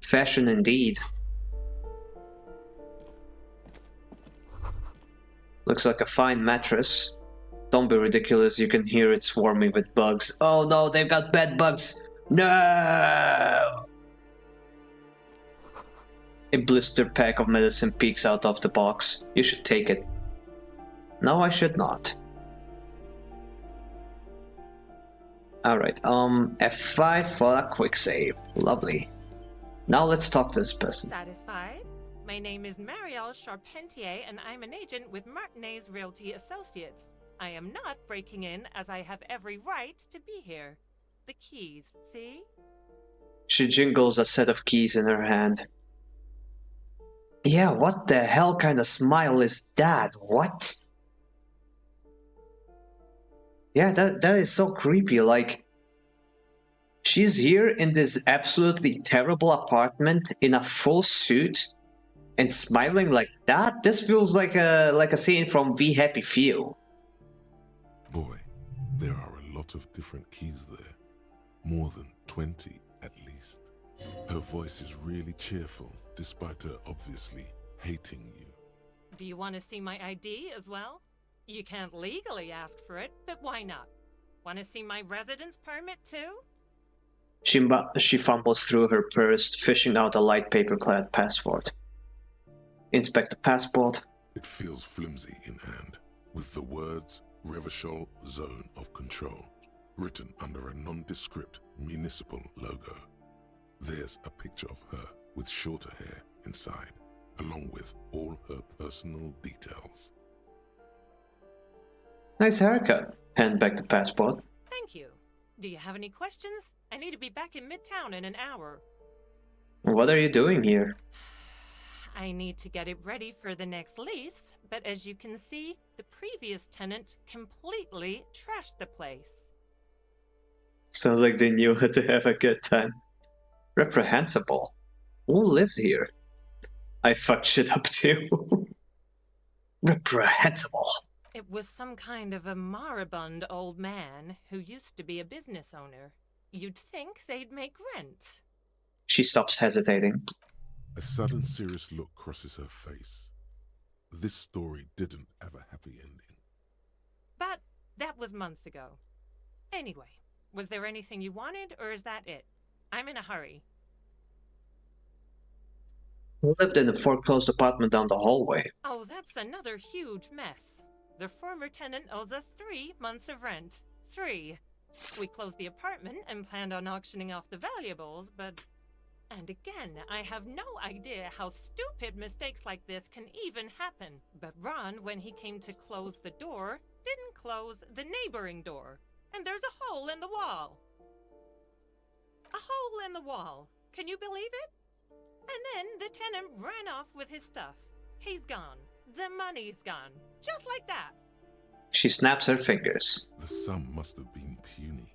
Fashion indeed. Looks like a fine mattress. Don't be ridiculous, you can hear it swarming with bugs. Oh no, they've got bed bugs! No! A blister pack of medicine peeks out of the box. You should take it. No, I should not. Alright, F5 for a quick save. Lovely. Now let's talk to this person. Satisfied? My name is Marielle Charpentier, and I'm an agent with Martinez Realty Associates. I am not breaking in, as I have every right to be here. The keys, see? She jingles a set of keys in her hand. Yeah, what the hell kind of smile is that? What? Yeah, that is so creepy. Like, she's here in this absolutely terrible apartment in a full suit and smiling like that. This feels like a scene from We Happy Few. Boy, there are a lot of different keys there. More than 20 at least. Her voice is really cheerful, despite her obviously hating you. Do you want to see my ID as well? You can't legally ask for it, but why not? Want to see my residence permit too? She fumbles through her purse, fishing out a light paper-clad passport. Inspect the passport. It feels flimsy in hand, with the words Revachol Zone of Control written under a nondescript municipal logo. There's a picture of her with shorter hair inside, along with all her personal details. Nice haircut. Hand back the passport. Thank you. Do you have any questions? I need to be back in Midtown in an hour. What are you doing here? I need to get it ready for the next lease, but as you can see, the previous tenant completely trashed the place. Sounds like they knew how to have a good time. Reprehensible. Who lived here? I fucked shit up too. Reprehensible. It was some kind of a moribund old man who used to be a business owner. You'd think they'd make rent. She stops hesitating. A sudden serious look crosses her face. This story didn't have a happy ending. But that was months ago. Anyway, was there anything you wanted, or is that it? I'm in a hurry. Who lived in the foreclosed apartment down the hallway? Oh, that's another huge mess. The former tenant owes us 3 months of rent. 3. We closed the apartment and planned on auctioning off the valuables, but... And again, I have no idea how stupid mistakes like this can even happen. But Ron, when he came to close the door, didn't close the neighboring door. And there's a hole in the wall. A hole in the wall. Can you believe it? And then the tenant ran off with his stuff. He's gone. The money's gone. Just like that. She snaps her fingers. The sum must have been puny.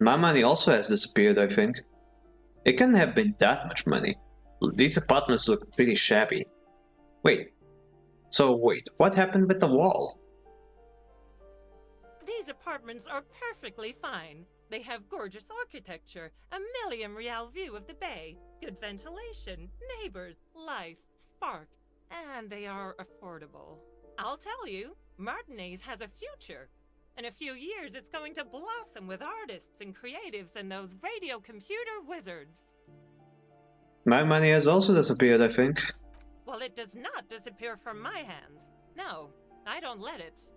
My money also has disappeared, I think. It can't have been that much money. These apartments look pretty shabby. Wait, what happened with the wall? These apartments are perfectly fine. They have gorgeous architecture, a million real view of the bay, good ventilation, neighbors, life, spark, and they are affordable. I'll tell you, Martinez has a future. In a few years, it's going to blossom with artists and creatives and those radio computer wizards. My money has also disappeared, I think. Well, it does not disappear from my hands. No, I don't let it.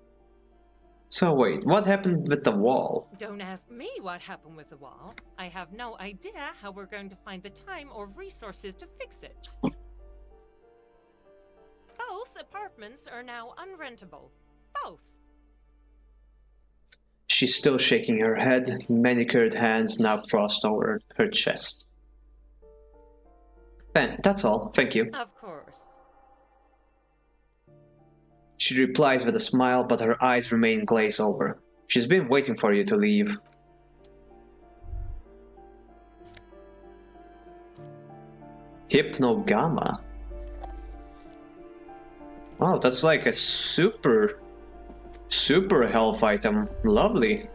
So wait, what happened with the wall? Don't ask me what happened with the wall. I have no idea how we're going to find the time or resources to fix it. Both apartments are now unrentable. Both. She's still shaking her head, manicured hands now crossed over her chest. Ben, that's all, thank you. Of course. She replies with a smile, but her eyes remain glazed over. She's been waiting for you to leave. Hypnogamma. Oh, that's like a super health item. Lovely.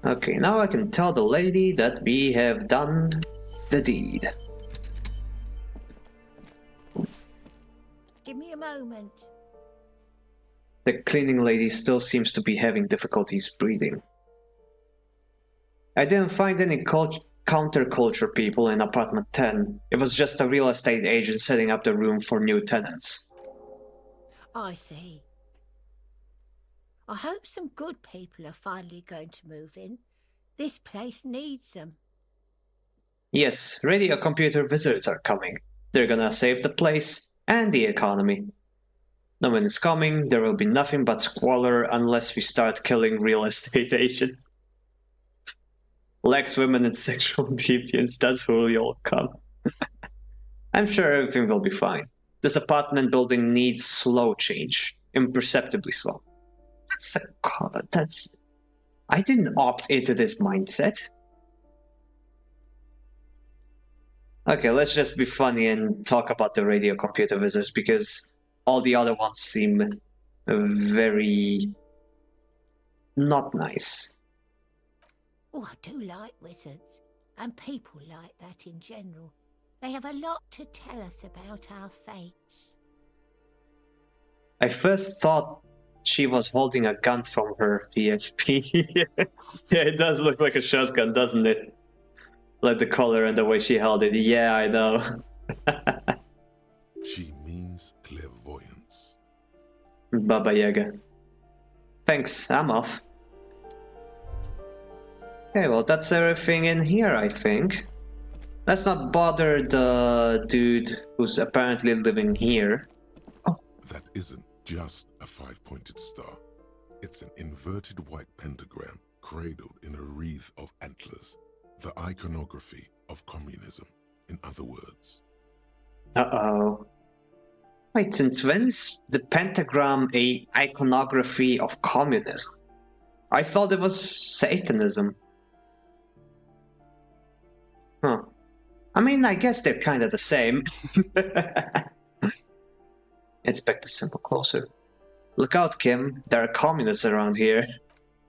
Okay, now I can tell the lady that we have done the deed. Give me a moment. The cleaning lady still seems to be having difficulties breathing. I didn't find any counterculture people in apartment 10. It was just a real estate agent setting up the room for new tenants. I see. I hope some good people are finally going to move in. This place needs them. Yes, radio computer visitors are coming. They're gonna save the place and the economy. No one is coming, there will be nothing but squalor unless we start killing real estate agents. Lacks women and sexual deviance, that's who you'll come. I'm sure everything will be fine. This apartment building needs slow change. Imperceptibly slow. That's... I didn't opt into this mindset. Okay, let's just be funny and talk about the radio computer wizards, because all the other ones seem very... not nice. Oh, I do like wizards, and people like that in general. They have a lot to tell us about our fates. I first thought she was holding a gun from her PFP. Yeah, it does look like a shotgun, doesn't it? Like the color and the way she held it. Yeah, I know. She means clairvoyance. Baba Yaga. Thanks, I'm off. Okay, well, that's everything in here, I think. Let's not bother the dude who's apparently living here. Oh. That isn't just a five-pointed star. It's an inverted white pentagram cradled in a wreath of antlers. The iconography of communism, in other words. Uh-oh. Wait, since when is the pentagram a iconography of communism? I thought it was Satanism. Huh. I mean, I guess they're kind of the same. Inspect the symbol closer. Look out, Kim. There are communists around here.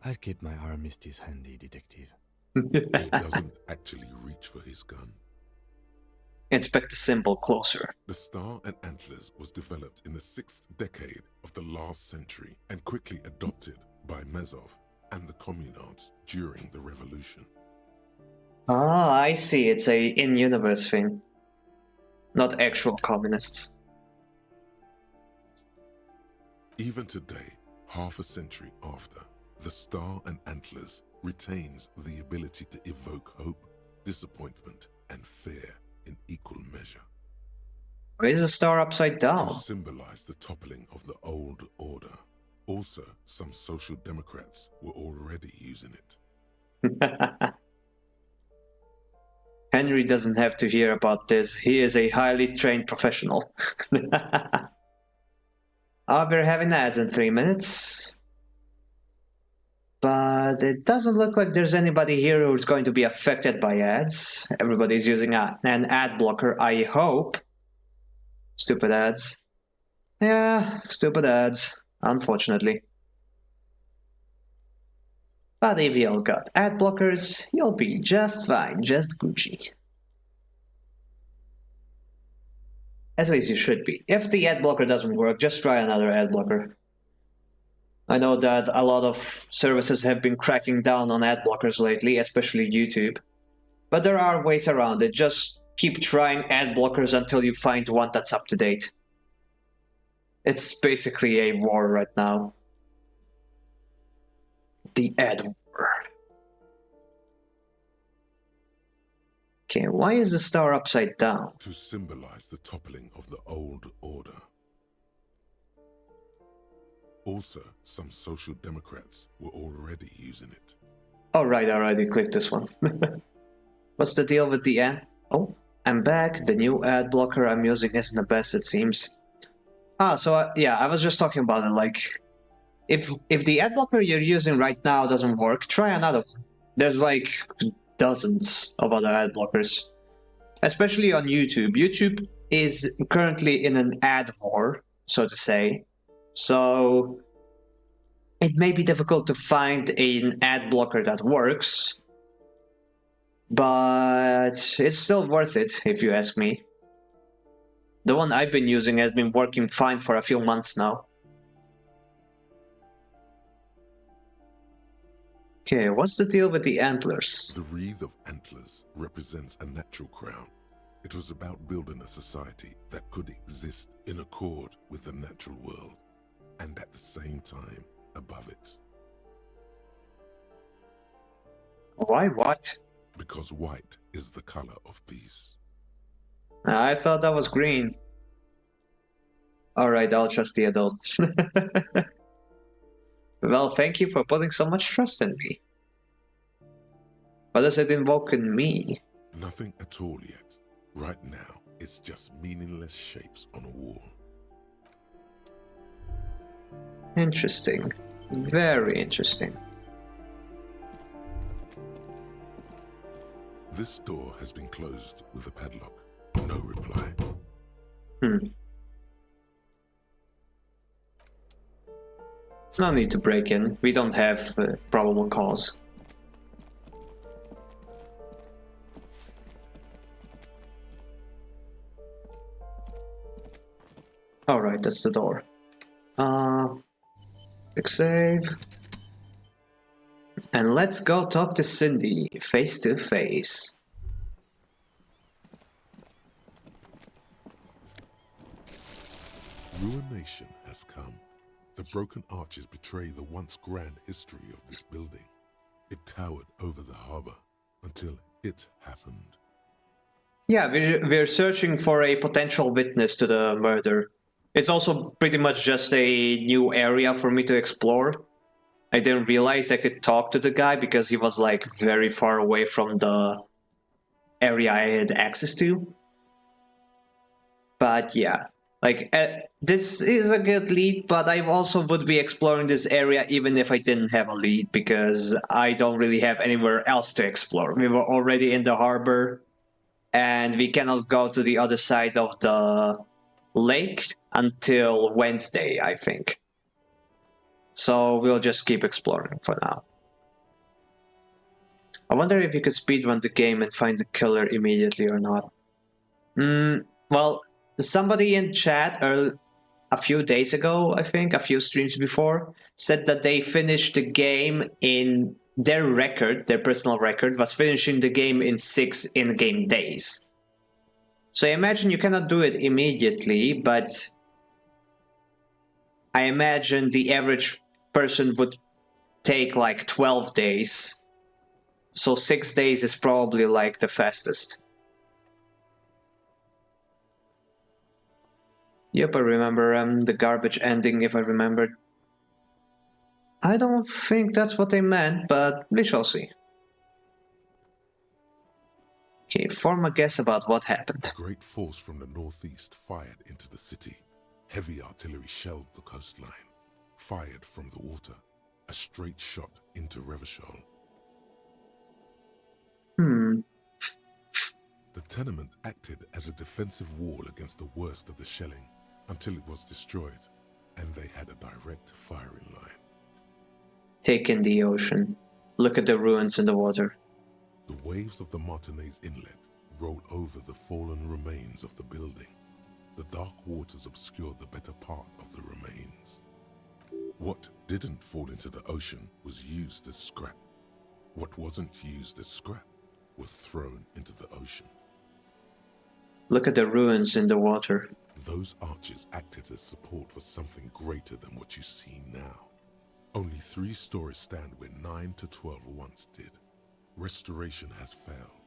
I'll keep my armistice handy, detective. He doesn't actually reach for his gun. Inspect the symbol closer. The Star and Antlers was developed in the 6th decade of the last century and quickly adopted by Mezov and the Communards during the revolution. Ah, I see. It's a in-universe thing. Not actual communists. Even today, half a century after, the Star and Antlers retains the ability to evoke hope, disappointment, and fear in equal measure. Why is the star upside down? To symbolize the toppling of the old order. Also, some social democrats were already using it. Henry doesn't have to hear about this. He is a highly trained professional. We're having ads in 3 minutes. But it doesn't look like there's anybody here who's going to be affected by ads. Everybody's using an ad blocker, I hope. Stupid ads. Yeah, stupid ads, unfortunately. But if you all got ad blockers, you'll be just fine, just Gucci. At least you should be. If the ad blocker doesn't work, just try another ad blocker. I know that a lot of services have been cracking down on ad blockers lately, especially YouTube. But there are ways around it. Just keep trying ad blockers until you find one that's up to date. It's basically a war right now. The ad war. Okay, why is the star upside down? To symbolize the toppling of the old order. Also, some social democrats were already using it. Alright, I already clicked this one. What's the deal with the ad? Oh, I'm back. The new ad blocker I'm using isn't the best, it seems. Yeah, I was just talking about it, like... If the ad blocker you're using right now doesn't work, try another one. There's like dozens of other ad blockers. Especially on YouTube. YouTube is currently in an ad war, so to say. So it may be difficult to find an ad blocker that works, but it's still worth it, if you ask me. The one I've been using has been working fine for a few months now. Okay, what's the deal with the antlers? The wreath of antlers represents a natural crown. It was about building a society that could exist in accord with the natural world, and at the same time above it. Why white? Because white is the color of peace. I thought that was green. Alright, I'll trust the adult. Well, thank you for putting so much trust in me. What does it invoke in me? Nothing at all yet. Right now, it's just meaningless shapes on a wall. Interesting. Very interesting. This door has been closed with a padlock. No reply. No need to break in. We don't have probable cause. Alright, that's the door. Quick save. And let's go talk to Cindy face to face. Ruination has come. The broken arches betray the once grand history of this building. It towered over the harbor until it happened. Yeah, we're searching for a potential witness to the murder. It's also pretty much just a new area for me to explore. I didn't realize I could talk to the guy because he was like very far away from the area I had access to. But yeah, like this is a good lead, but I also would be exploring this area even if I didn't have a lead because I don't really have anywhere else to explore. We were already in the harbor and we cannot go to the other side of the lake until Wednesday, I think. So we'll just keep exploring for now. I wonder if you could speedrun the game and find the killer immediately or not. Well, somebody in chat a few days ago, I think, a few streams before, said that they finished the game in their record, their personal record, was finishing the game in 6 in-game days. So I imagine you cannot do it immediately, but I imagine the average person would take like 12 days. So 6 days is probably like the fastest. Yep, I remember the garbage ending if I remembered. I don't think that's what they meant, but we shall see. Okay, form a guess about what happened. A great force from the northeast fired into the city. Heavy artillery shelled the coastline. Fired from the water. A straight shot into Revachol. The tenement acted as a defensive wall against the worst of the shelling until it was destroyed, and they had a direct firing line. Take in the ocean. Look at the ruins in the water. The waves of the Martinez Inlet roll over the fallen remains of the building. The dark waters obscured the better part of the remains. What didn't fall into the ocean was used as scrap. What wasn't used as scrap was thrown into the ocean. Look at the ruins in the water. Those arches acted as support for something greater than what you see now. Only 3 stories stand where 9 to 12 once did. Restoration has failed.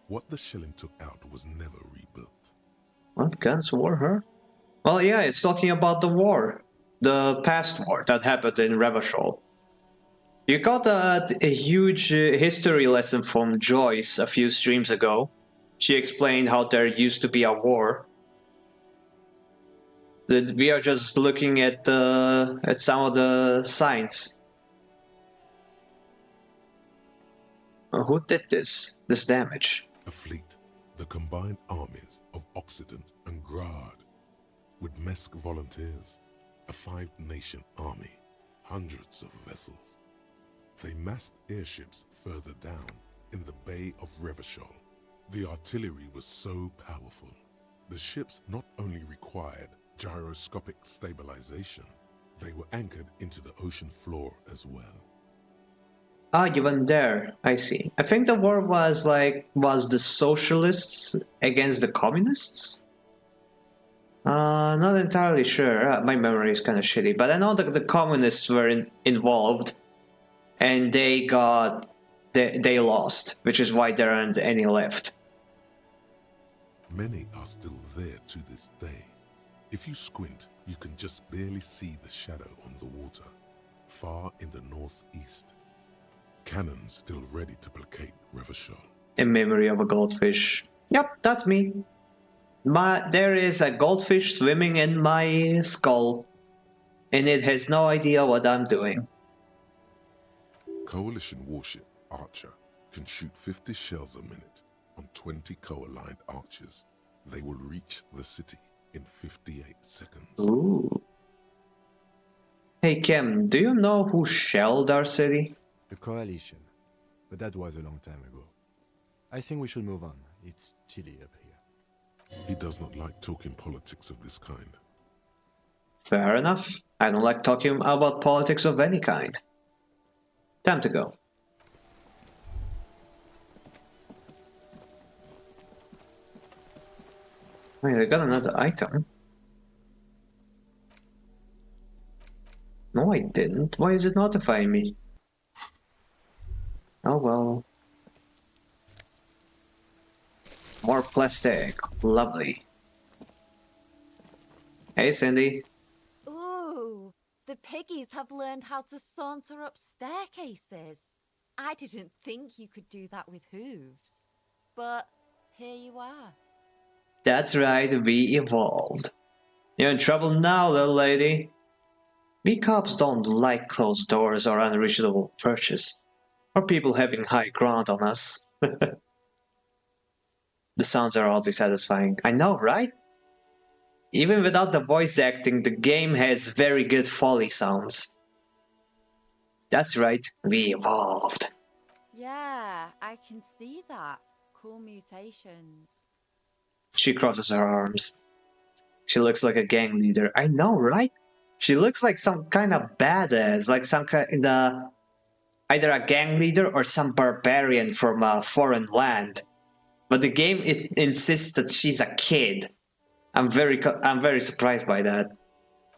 What the shelling took out was never rebuilt. What guns were her? Well, yeah, it's talking about the war. The past war that happened in Revachol. You got a huge history lesson from Joyce a few streams ago. She explained how there used to be a war. That we are just looking at some of the signs. Who did this damage? A fleet, the combined armies of Occident and Grad, with Mesk volunteers, a 5-nation army, hundreds of vessels. They massed airships further down in the Bay of Revachol. The artillery was so powerful. The ships not only required gyroscopic stabilization, they were anchored into the ocean floor as well. Ah, you went there. I see. I think the war was the socialists against the communists? Not entirely sure. My memory is kind of shitty, but I know that the communists were involved, and they lost, which is why there aren't any left. Many are still there to this day. If you squint, you can just barely see the shadow on the water, far in the northeast. Cannon still ready to placate Revachol. In memory of a goldfish. Yep, that's me. There is a goldfish swimming in my skull, and it has no idea what I'm doing. Coalition warship Archer can shoot 50 shells a minute on 20 co-aligned archers. They will reach the city in 58 seconds. Ooh. Hey Kim, do you know who shelled our city? The Coalition. But that was a long time ago. I think we should move on. It's chilly up here. He does not like talking politics of this kind. Fair enough. I don't like talking about politics of any kind. Time to go. Wait, I got another item. No, I didn't. Why is it notifying me? Oh well. More plastic. Lovely. Hey, Cindy. Ooh, the piggies have learned how to saunter up staircases. I didn't think you could do that with hooves. But here you are. That's right, we evolved. You're in trouble now, little lady. We cops don't like closed doors or unreachable perches, or people having high ground on us. The sounds are oddly satisfying. I know, right? Even without the voice acting, the game has very good Foley sounds. That's right, we evolved. Yeah, I can see that. Cool mutations. She crosses her arms. She looks like a gang leader. I know, right? She looks like some kind of badass, like some kind of either a gang leader or some barbarian from a foreign land. But the game insists that she's a kid. I'm very surprised by that.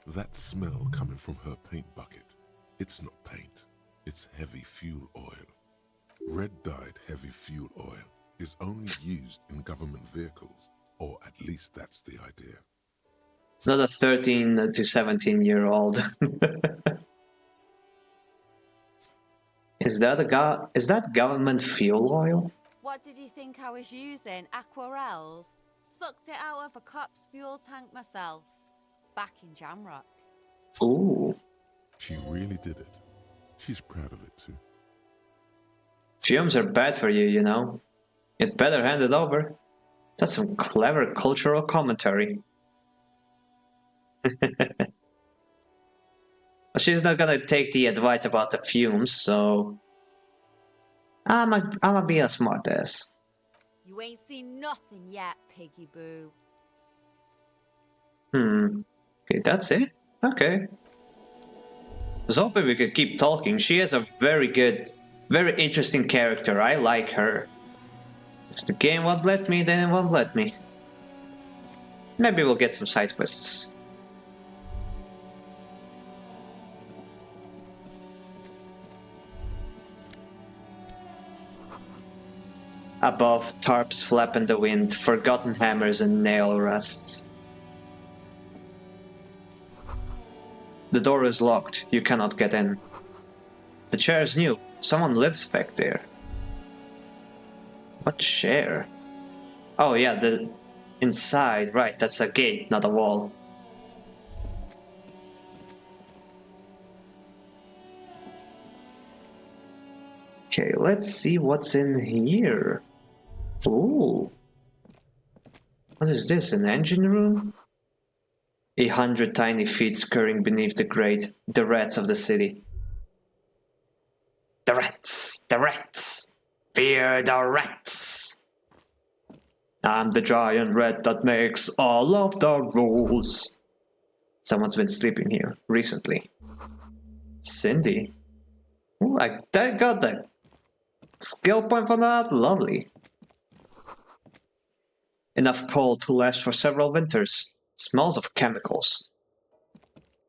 That smell coming from her paint bucket. It's not paint. It's heavy fuel oil. Red-dyed heavy fuel oil is only used in government vehicles, or at least that's the idea. Not a 13 to 17-year-old. Is that government fuel oil? What did you think I was using? Aquarels? Sucked it out of a cop's fuel tank myself. Back in Jamrock. Ooh. She really did it. She's proud of it too. Fumes are bad for you, you know. You'd better hand it over. That's some clever cultural commentary. Well, she's not gonna take the advice about the fumes, so I'ma be a smartass. You ain't seen nothing yet, Piggy Boo. Okay, that's it? Okay. I was hoping we could keep talking. She has a very interesting character. I like her. If the game won't let me, then it won't let me. Maybe we'll get some side quests. Above, tarps flap in the wind, forgotten hammers and nail rusts. The door is locked, you cannot get in. The chair is new, someone lives back there. What chair? Oh yeah, the inside, right, that's a gate, not a wall. Okay, let's see what's in here. Ooh. What is this, an engine room? 100 tiny feet scurrying beneath the grate, the rats of the city. The rats! The rats! Fear the rats! I'm the giant rat that makes all of the rules. Someone's been sleeping here recently. Cindy? Ooh, I got the skill point for that? Lovely. Enough coal to last for several winters. Smells of chemicals.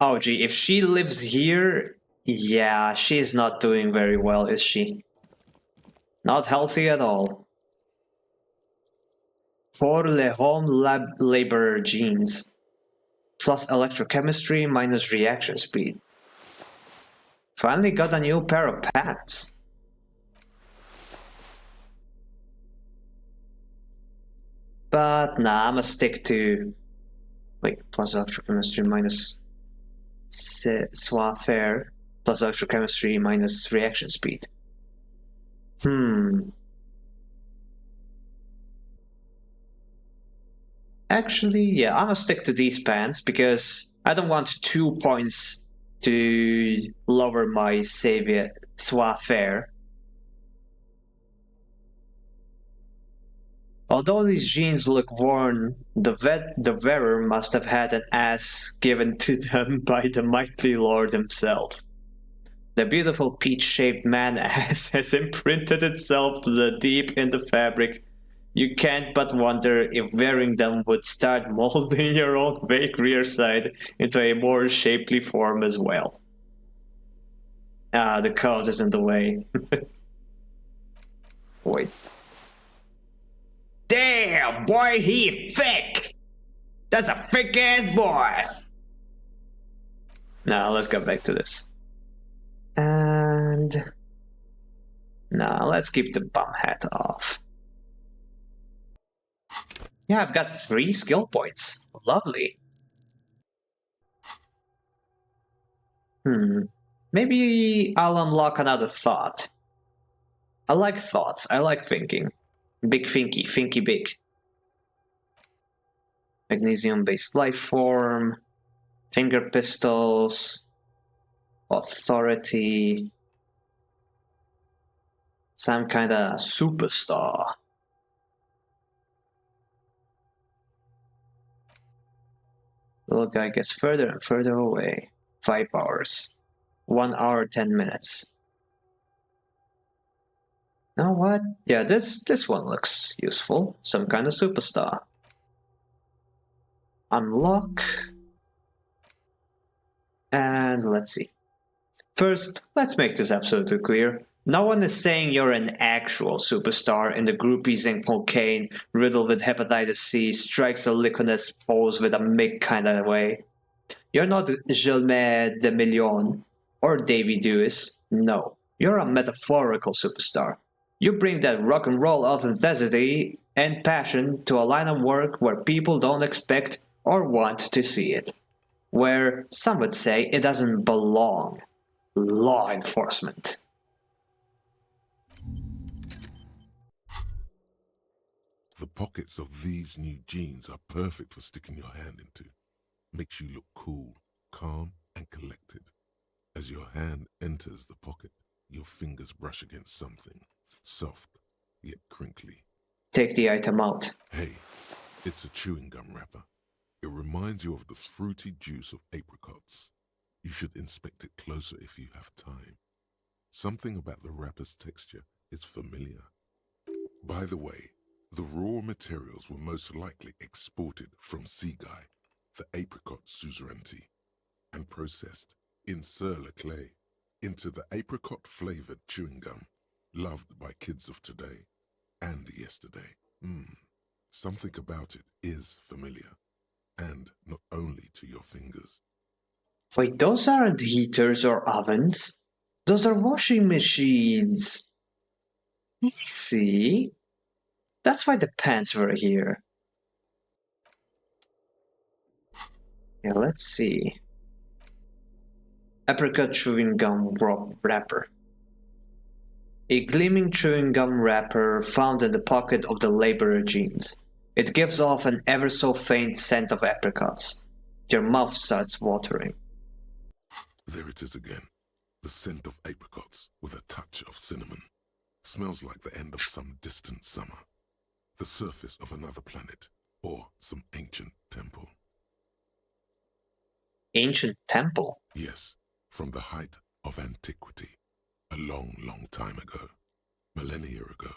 Oh gee, if she lives here, yeah, she's not doing very well, is she? Not healthy at all. For le home laborer genes. Plus electrochemistry minus reaction speed. Finally got a new pair of pants. But nah, I'm gonna stick to like plus electrochemistry minus savoir-faire plus electrochemistry minus reaction speed. Actually, yeah, I'm gonna stick to these pants because I don't want 2 points to lower my savoir-faire. Although these jeans look worn, the wearer must have had an ass given to them by the mighty lord himself. The beautiful peach-shaped man ass has imprinted itself to the deep in the fabric. You can't but wonder if wearing them would start molding your own vague rear side into a more shapely form as well. Ah, the coat is in the way. Wait. Damn, boy, he thick! That's a thick-ass boy! Now, let's go back to this. And... now, let's keep the bum hat off. Yeah, I've got 3 skill points. Lovely. Maybe I'll unlock another thought. I like thoughts. I like thinking. Big thinky. Thinky big. Magnesium-based life form. Finger pistols. Authority. Some kind of superstar. The little guy gets further and further away. 5 hours. 1 hour, 10 minutes. Now what? Yeah, this one looks useful. Some kind of superstar. Unlock. And let's see. First, let's make this absolutely clear. No one is saying you're an actual superstar in the groupies and cocaine, riddled with hepatitis C, strikes a liquidness pose with a Mick kind of way. You're not Gilmet de Million or Davy Dewis. No, you're a metaphorical superstar. You bring that rock and roll authenticity and passion to a line of work where people don't expect or want to see it. Where some would say it doesn't belong. Law enforcement. The pockets of these new jeans are perfect for sticking your hand into. Makes you look cool, calm, and collected. As your hand enters the pocket, your fingers brush against something. Soft, yet crinkly. Take the item out. Hey, it's a chewing gum wrapper. It reminds you of the fruity juice of apricots. You should inspect it closer if you have time. Something about the wrapper's texture is familiar. By the way, the raw materials were most likely exported from Seaguy, the apricot suzerainty, and processed in sur-le-clay into the apricot-flavored chewing gum, loved by kids of today and yesterday. Something about it is familiar, and not only to your fingers. Wait, those aren't heaters or ovens. Those are washing machines. See? That's why the pants were here. Yeah, let's see. Apricot chewing gum wrapper. A gleaming chewing gum wrapper found in the pocket of the laborer jeans. It gives off an ever so faint scent of apricots. Your mouth starts watering. There it is again. The scent of apricots with a touch of cinnamon. Smells like the end of some distant summer. The surface of another planet, or some ancient temple. Ancient temple? Yes, from the height of antiquity. A long, long time ago. Millennia ago.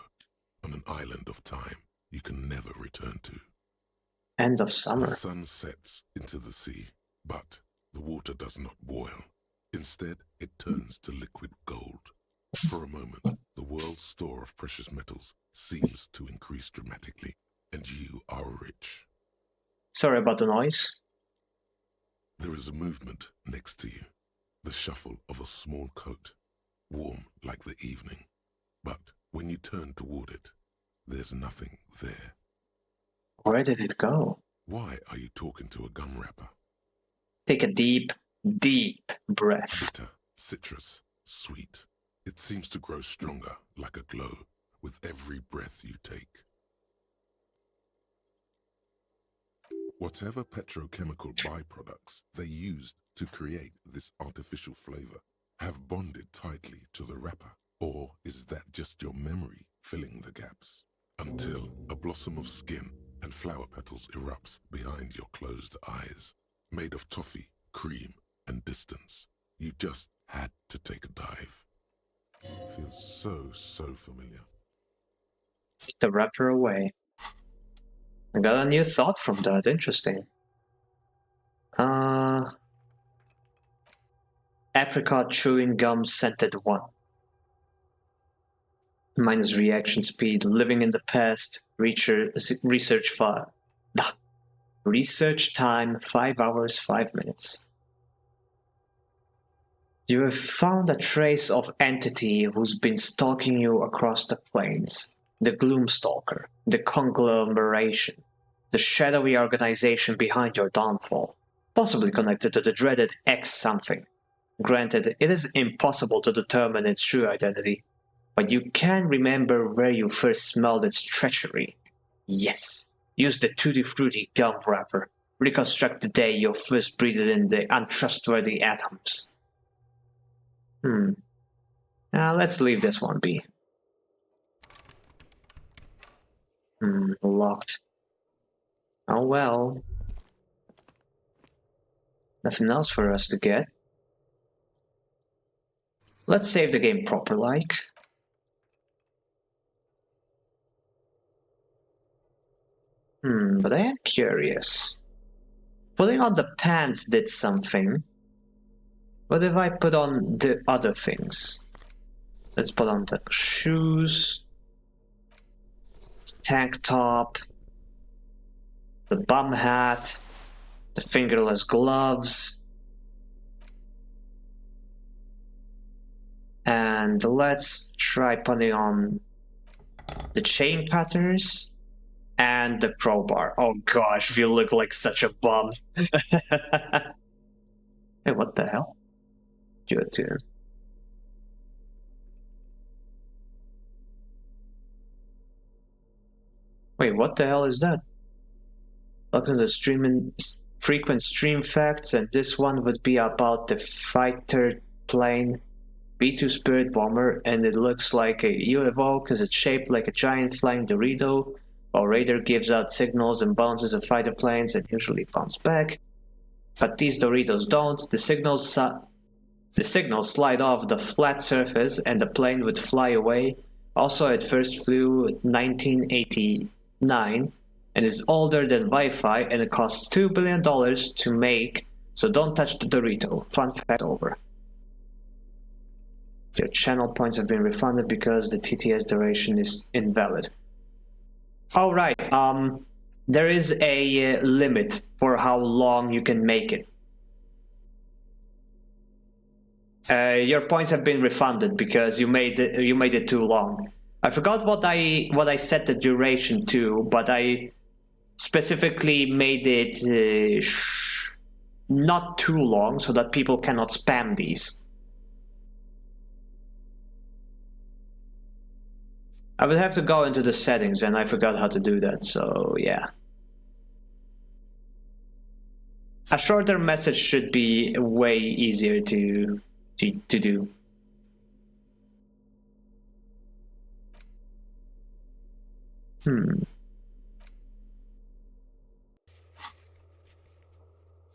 On an island of time you can never return to. End of summer. The sun sets into the sea, but the water does not boil. Instead, it turns to liquid gold. For a moment, the world's store of precious metals seems to increase dramatically, and you are rich. Sorry about the noise. There is a movement next to you, the shuffle of a small coat, warm like the evening. But when you turn toward it, there's nothing there. Where did it go? Why are you talking to a gum wrapper? Take a deep, deep breath. Bitter, citrus, sweet. It seems to grow stronger, like a glow, with every breath you take. Whatever petrochemical byproducts they used to create this artificial flavor have bonded tightly to the wrapper. Or is that just your memory filling the gaps? Until a blossom of skin and flower petals erupts behind your closed eyes. Made of toffee, cream, and distance. You just had to take a dive. Feels so familiar. Put the wrapper away. I got a new thought from that. Interesting. Apricot chewing gum scented one. Minus reaction speed. Living in the past. Research file. Research time 5 hours 5 minutes. You have found a trace of entity who's been stalking you across the plains. The Gloomstalker, the conglomeration, the shadowy organization behind your downfall, possibly connected to the dreaded X something. Granted, it is impossible to determine its true identity, but you can remember where you first smelled its treachery. Yes, use the Tutti Frutti gum wrapper. Reconstruct the day you first breathed in the untrustworthy atoms. Now let's leave this one be. Locked. Oh well. Nothing else for us to get. Let's save the game proper like. But I am curious. Putting on the pants did something. What if I put on the other things? Let's put on the shoes, tank top, the bum hat, the fingerless gloves, and let's try putting on the chain cutters and the crowbar. Oh gosh, you look like such a bum. Hey, what the hell? Jotun. Wait, what the hell is that? Welcome to streaming frequent stream facts, and this one would be about the fighter plane B-2 Spirit Bomber, and it looks like a UFO because it's shaped like a giant flying Dorito. While radar gives out signals and bounces at fighter planes and usually bounce back. But these Doritos don't. The signals slide off the flat surface and the plane would fly away. Also, it first flew in 1989 and is older than Wi-Fi, and it costs $2 billion to make, so don't touch the Dorito. Fun fact over. Your channel points have been refunded because the TTS duration is invalid. Oh right, there is a limit for how long you can make it. Your points have been refunded because you made it too long. I forgot what I set the duration to, but I specifically made it not too long so that people cannot spam these. I would have to go into the settings, and I forgot how to do that, so yeah. A shorter message should be way easier to do.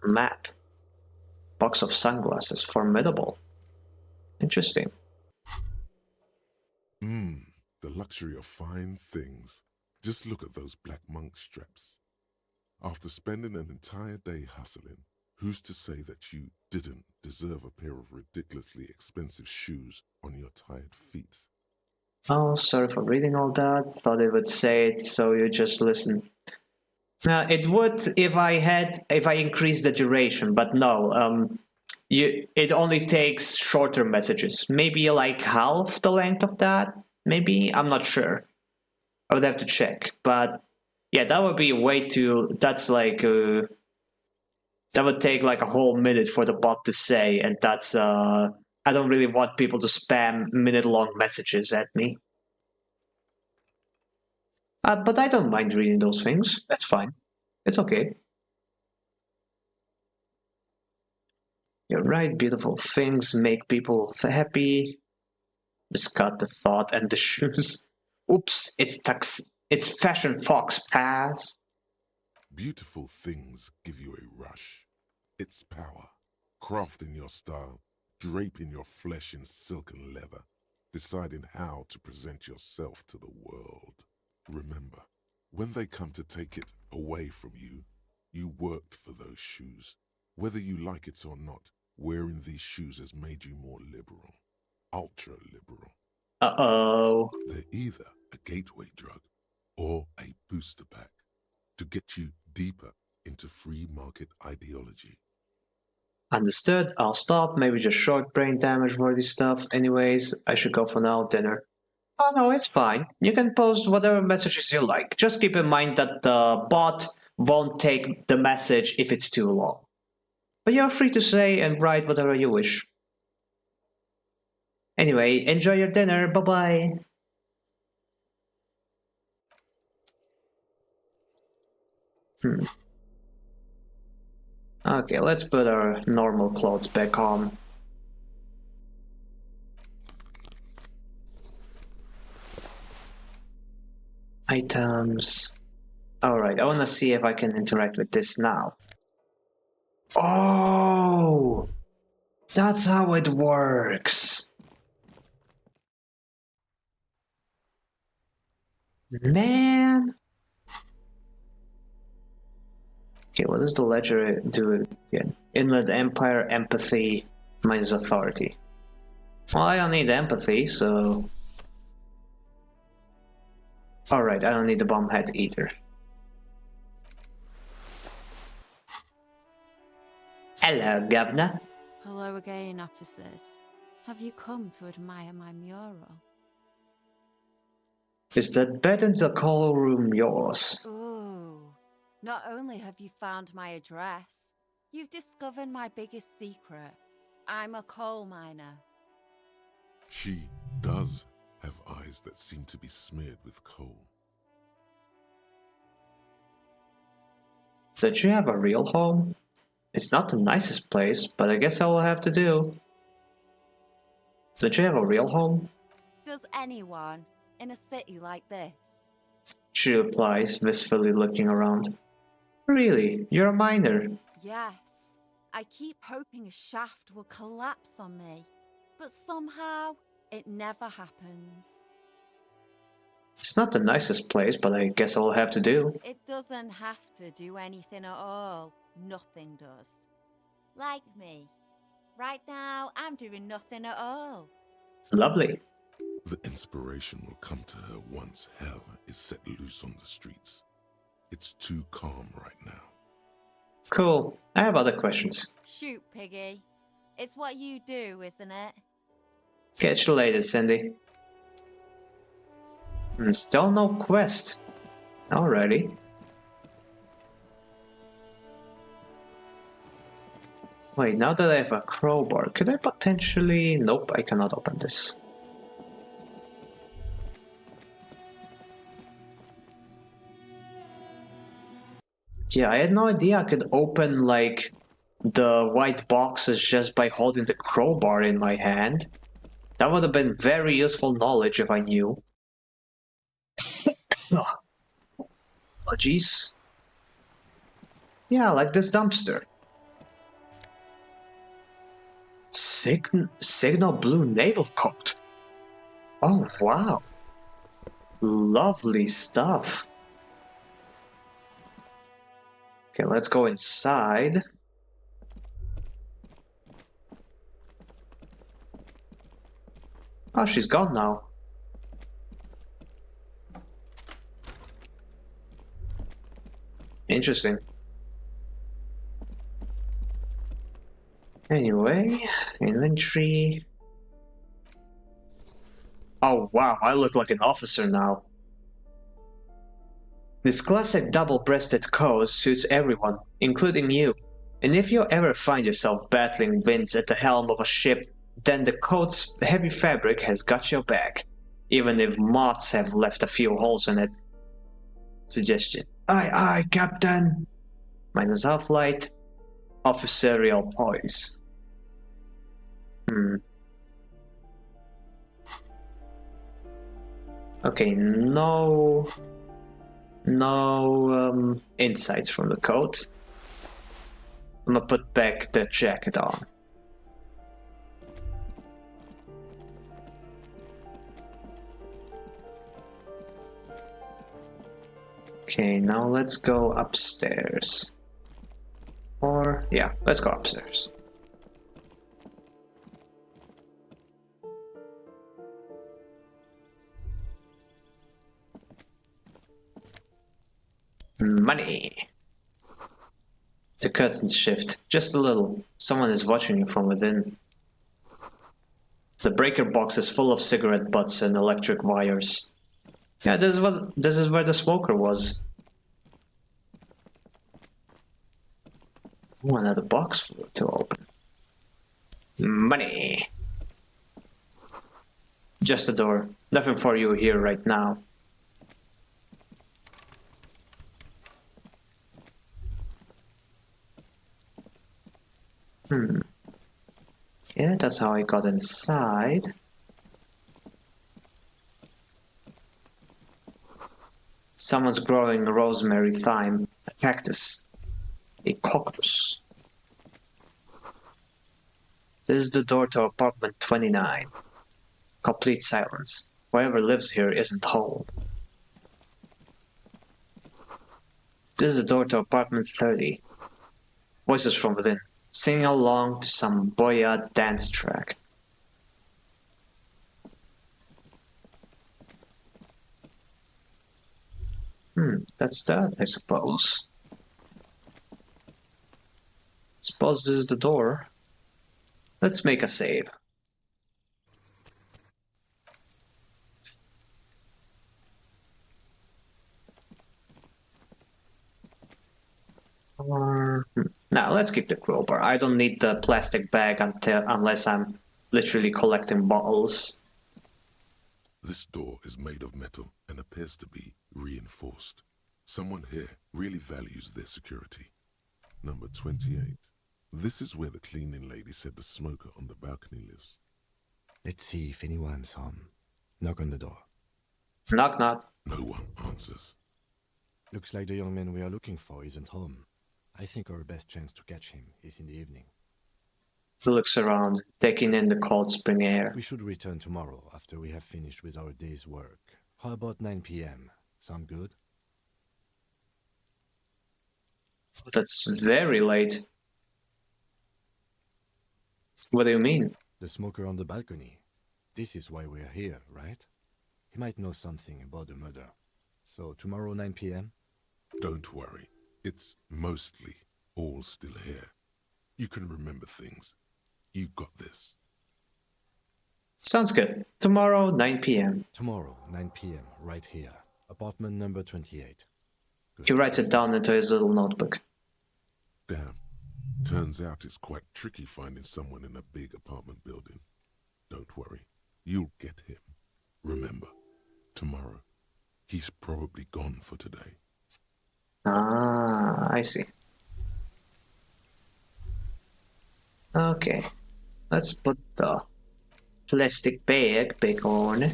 Map. Box of sunglasses. Formidable. Interesting. The luxury of fine things. Just look at those black monk straps. After spending an entire day hustling, who's to say that you didn't deserve a pair of ridiculously expensive shoes on your tired feet? Oh, sorry for reading all that. Thought it would say it, so you just listen. It would if I increased the duration, but no. It only takes shorter messages. Maybe like half the length of that. Maybe, I'm not sure. I would have to check, but Yeah, that would be way too... That's like... that would take like a whole minute for the bot to say, and that's... I don't really want people to spam minute-long messages at me. But I don't mind reading those things. That's fine. It's okay. You're right, beautiful things make people happy. Just got the thought and the shoes. Oops, it's Fashion Fox Pass. Beautiful things give you a rush. It's power. Crafting your style, draping your flesh in silk and leather, deciding how to present yourself to the world. Remember, when they come to take it away from you, you worked for those shoes. Whether you like it or not, wearing these shoes has made you more liberal. Ultra liberal. Uh-oh. They're either a gateway drug or a booster pack to get you deeper into free market ideology. Understood. I'll stop. Maybe just short brain damage for this stuff. Anyways, I should go for now. Dinner. Oh no, it's fine. You can post whatever messages you like. Just keep in mind that the bot won't take the message if it's too long. But you're free to say and write whatever you wish. Anyway, enjoy your dinner. Bye-bye. Okay, let's put our normal clothes back on. Items. Alright, I wanna see if I can interact with this now. Oh! That's how it works! Man! Okay, what does the ledger do again? Inland Empire, empathy, minus authority. Well, I don't need empathy, so... Alright, I don't need the bomb head either. Hello, Governor. Hello again, officers. Have you come to admire my mural? Is that bed in the coal room yours? Ooh. Not only have you found my address, you've discovered my biggest secret. I'm a coal miner. She does have eyes that seem to be smeared with coal. Did you have a real home? It's not the nicest place, but I guess I will have to do. Did you have a real home? Does anyone in a city like this? She replies, wistfully looking around. Really? You're a miner? Yes. I keep hoping a shaft will collapse on me, but somehow it never happens. It's not the nicest place, but I guess I'll have to do. It doesn't have to do anything at all. Nothing does. Like me. Right now, I'm doing nothing at all. Lovely. The inspiration will come to her once hell is set loose on the streets. It's too calm right now. Cool. I have other questions. Shoot, Piggy. It's what you do, isn't it? Catch you later, Cindy. Still no quest. Alrighty. Wait, now that I have a crowbar, could I potentially... Nope, I cannot open this. Yeah, I had no idea I could open, like, the white boxes just by holding the crowbar in my hand. That would have been very useful knowledge if I knew. Oh, jeez. Yeah, like this dumpster. Signal blue naval coat. Oh, wow. Lovely stuff. Okay, let's go inside. Oh, she's gone now. Interesting. Anyway, inventory. Oh wow, I look like an officer now. This classic double-breasted coat suits everyone, including you. And if you ever find yourself battling winds at the helm of a ship, then the coat's heavy fabric has got your back, even if moths have left a few holes in it. Suggestion. Aye aye, Captain! Minus half-light. Officerial poise. Okay, no insights from the coat. I'm gonna put back the jacket on. Okay, now let's go upstairs. Or, yeah, let's go upstairs. Money! The curtains shift, just a little. Someone is watching you from within. The breaker box is full of cigarette butts and electric wires. Yeah, this is where the smoker was. Oh, another box to open. Money! Just a door. Nothing for you here right now. Yeah, that's how I got inside. Someone's growing rosemary thyme, a cactus, a cactus. This is the door to apartment 29. Complete silence. Whoever lives here isn't home. This is the door to apartment 30. Voices from within, singing along to some boya dance track. That's that, I suppose. Suppose this is the door. Let's make a save. Now let's keep the crowbar. I don't need the plastic bag unless I'm literally collecting bottles. This door is made of metal and appears to be reinforced. Someone here really values their security. Number 28. This is where the cleaning lady said the smoker on the balcony lives. Let's see if anyone's home. Knock on the door. Knock knock. No one answers. Looks like the young man we are looking for isn't home. I think our best chance to catch him is in the evening. He looks around, taking in the cold spring air. We should return tomorrow after we have finished with our day's work. How about 9 p.m.? Sound good? That's very late. What do you mean? The smoker on the balcony. This is why we're here, right? He might know something about the murder. So tomorrow 9 p.m.? Don't worry. It's mostly all still here. You can remember things. You got this. Sounds good. Tomorrow, 9 p.m. Tomorrow, 9 p.m., right here. Apartment number 28. Good. He writes it down into his little notebook. Damn. Turns out it's quite tricky finding someone in a big apartment building. Don't worry. You'll get him. Remember, tomorrow. He's probably gone for today. Ah, I see. Okay. Let's put the plastic bag back on.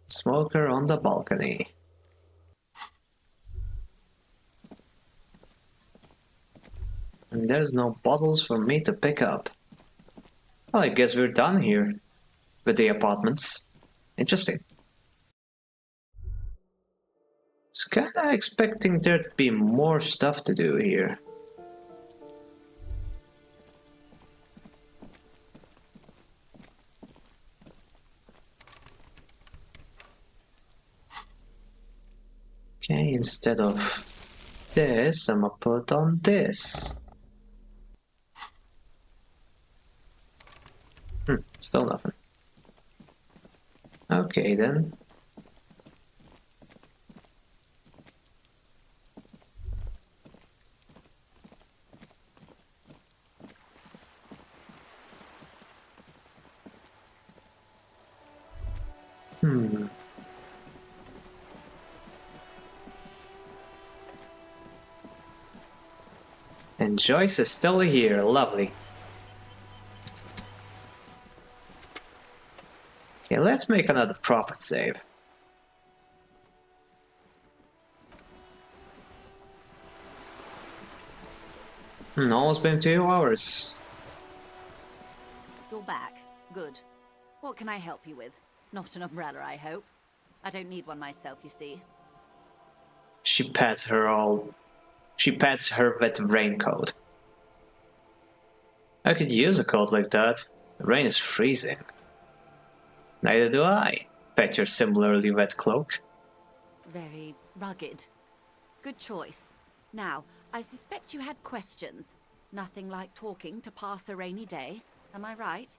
Smoker on the balcony. And there's no bottles for me to pick up. Well, I guess we're done here with the apartments. Interesting. I was kinda expecting there to be more stuff to do here. Okay, instead of this, I'm gonna put on this. Still nothing. Okay then. And Joyce is still here, lovely. Okay, let's make another proper save. Almost been 2 hours. You're back. Good. What can I help you with? Not an umbrella, I hope. I don't need one myself, you see. She pats her wet raincoat. I could use a coat like that. The rain is freezing. Neither do I. Pat your similarly wet cloak. Very rugged. Good choice. Now, I suspect you had questions. Nothing like talking to pass a rainy day. Am I right?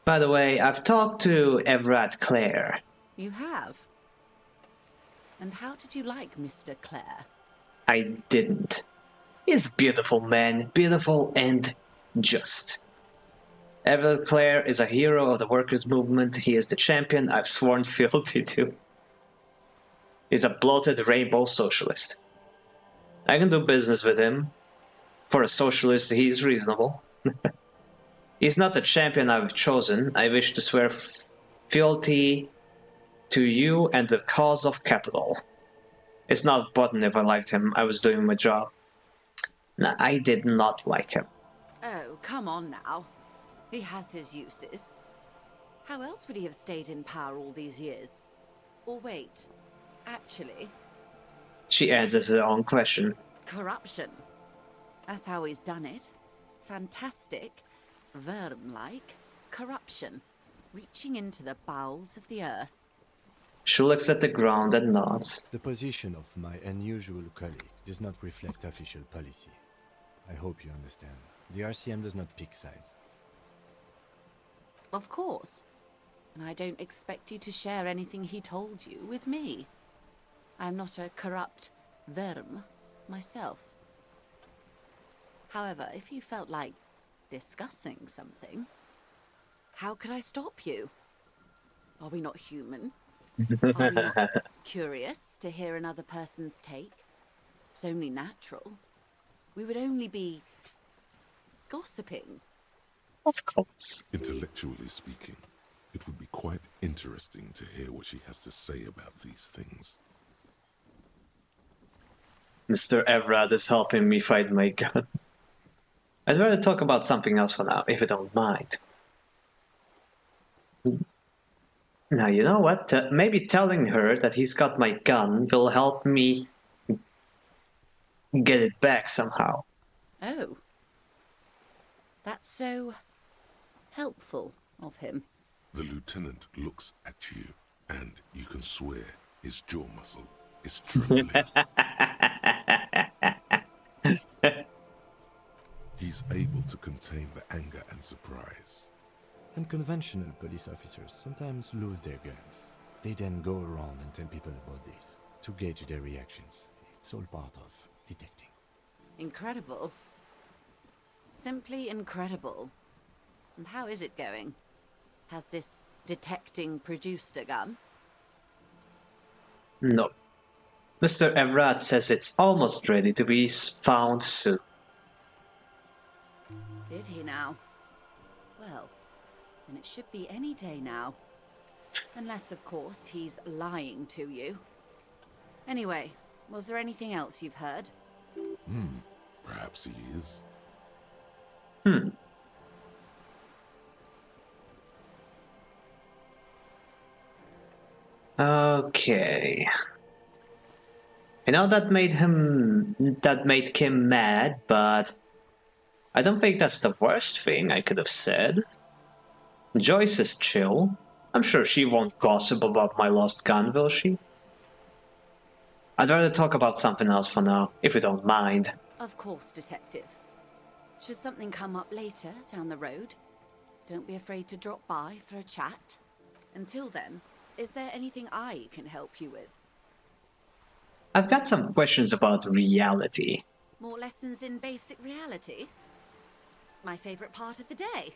By the way, I've talked to Everett Clare. You have? And how did you like Mr. Clare? I didn't. He's a beautiful man, beautiful and just. Everett Clare is a hero of the workers' movement. He is the champion I've sworn fealty to. He's a bloated rainbow socialist. I can do business with him. For a socialist, he's reasonable. He's not the champion I've chosen. I wish to swear fealty to you and the cause of capital. It's not important if I liked him. I was doing my job. No, I did not like him. Oh, come on now. He has his uses. How else would he have stayed in power all these years? Or wait, actually... She answers her own question. Corruption. That's how he's done it. Fantastic, worm-like corruption, reaching into the bowels of the earth. She looks at the ground and nods. The position of my unusual colleague does not reflect official policy. I hope you understand. The RCM does not pick sides. Of course. And I don't expect you to share anything he told you with me. I'm not a corrupt worm myself. However, if you felt like discussing something, how could I stop you? Are we not human? Are we not curious to hear another person's take? It's only natural. We would only be gossiping. Of course. Intellectually speaking, it would be quite interesting to hear what she has to say about these things. Mr. Everett is helping me find my gun. I'd rather talk about something else for now, if you don't mind. Now, you know what? Maybe telling her that he's got my gun will help me get it back somehow. Oh. That's so helpful of him. The lieutenant looks at you, and you can swear his jaw muscle is trembling. He's able to contain the anger and surprise. Unconventional police officers sometimes lose their guns. They then go around and tell people about this, to gauge their reactions. It's all part of detecting. Incredible. Simply incredible. And how is it going? Has this detecting produced a gun? No. Mr. Everett says it's almost ready to be found soon. Did he now? Well, then it should be any day now. Unless, of course, he's lying to you. Anyway, was there anything else you've heard? Perhaps he is. Okay. I know that made Kim mad, but I don't think that's the worst thing I could have said. Joyce is chill. I'm sure she won't gossip about my lost gun, will she? I'd rather talk about something else for now, if you don't mind. Of course, Detective. Should something come up later down the road, don't be afraid to drop by for a chat. Until then, is there anything I can help you with? I've got some questions about reality. More lessons in basic reality? My favorite part of the day.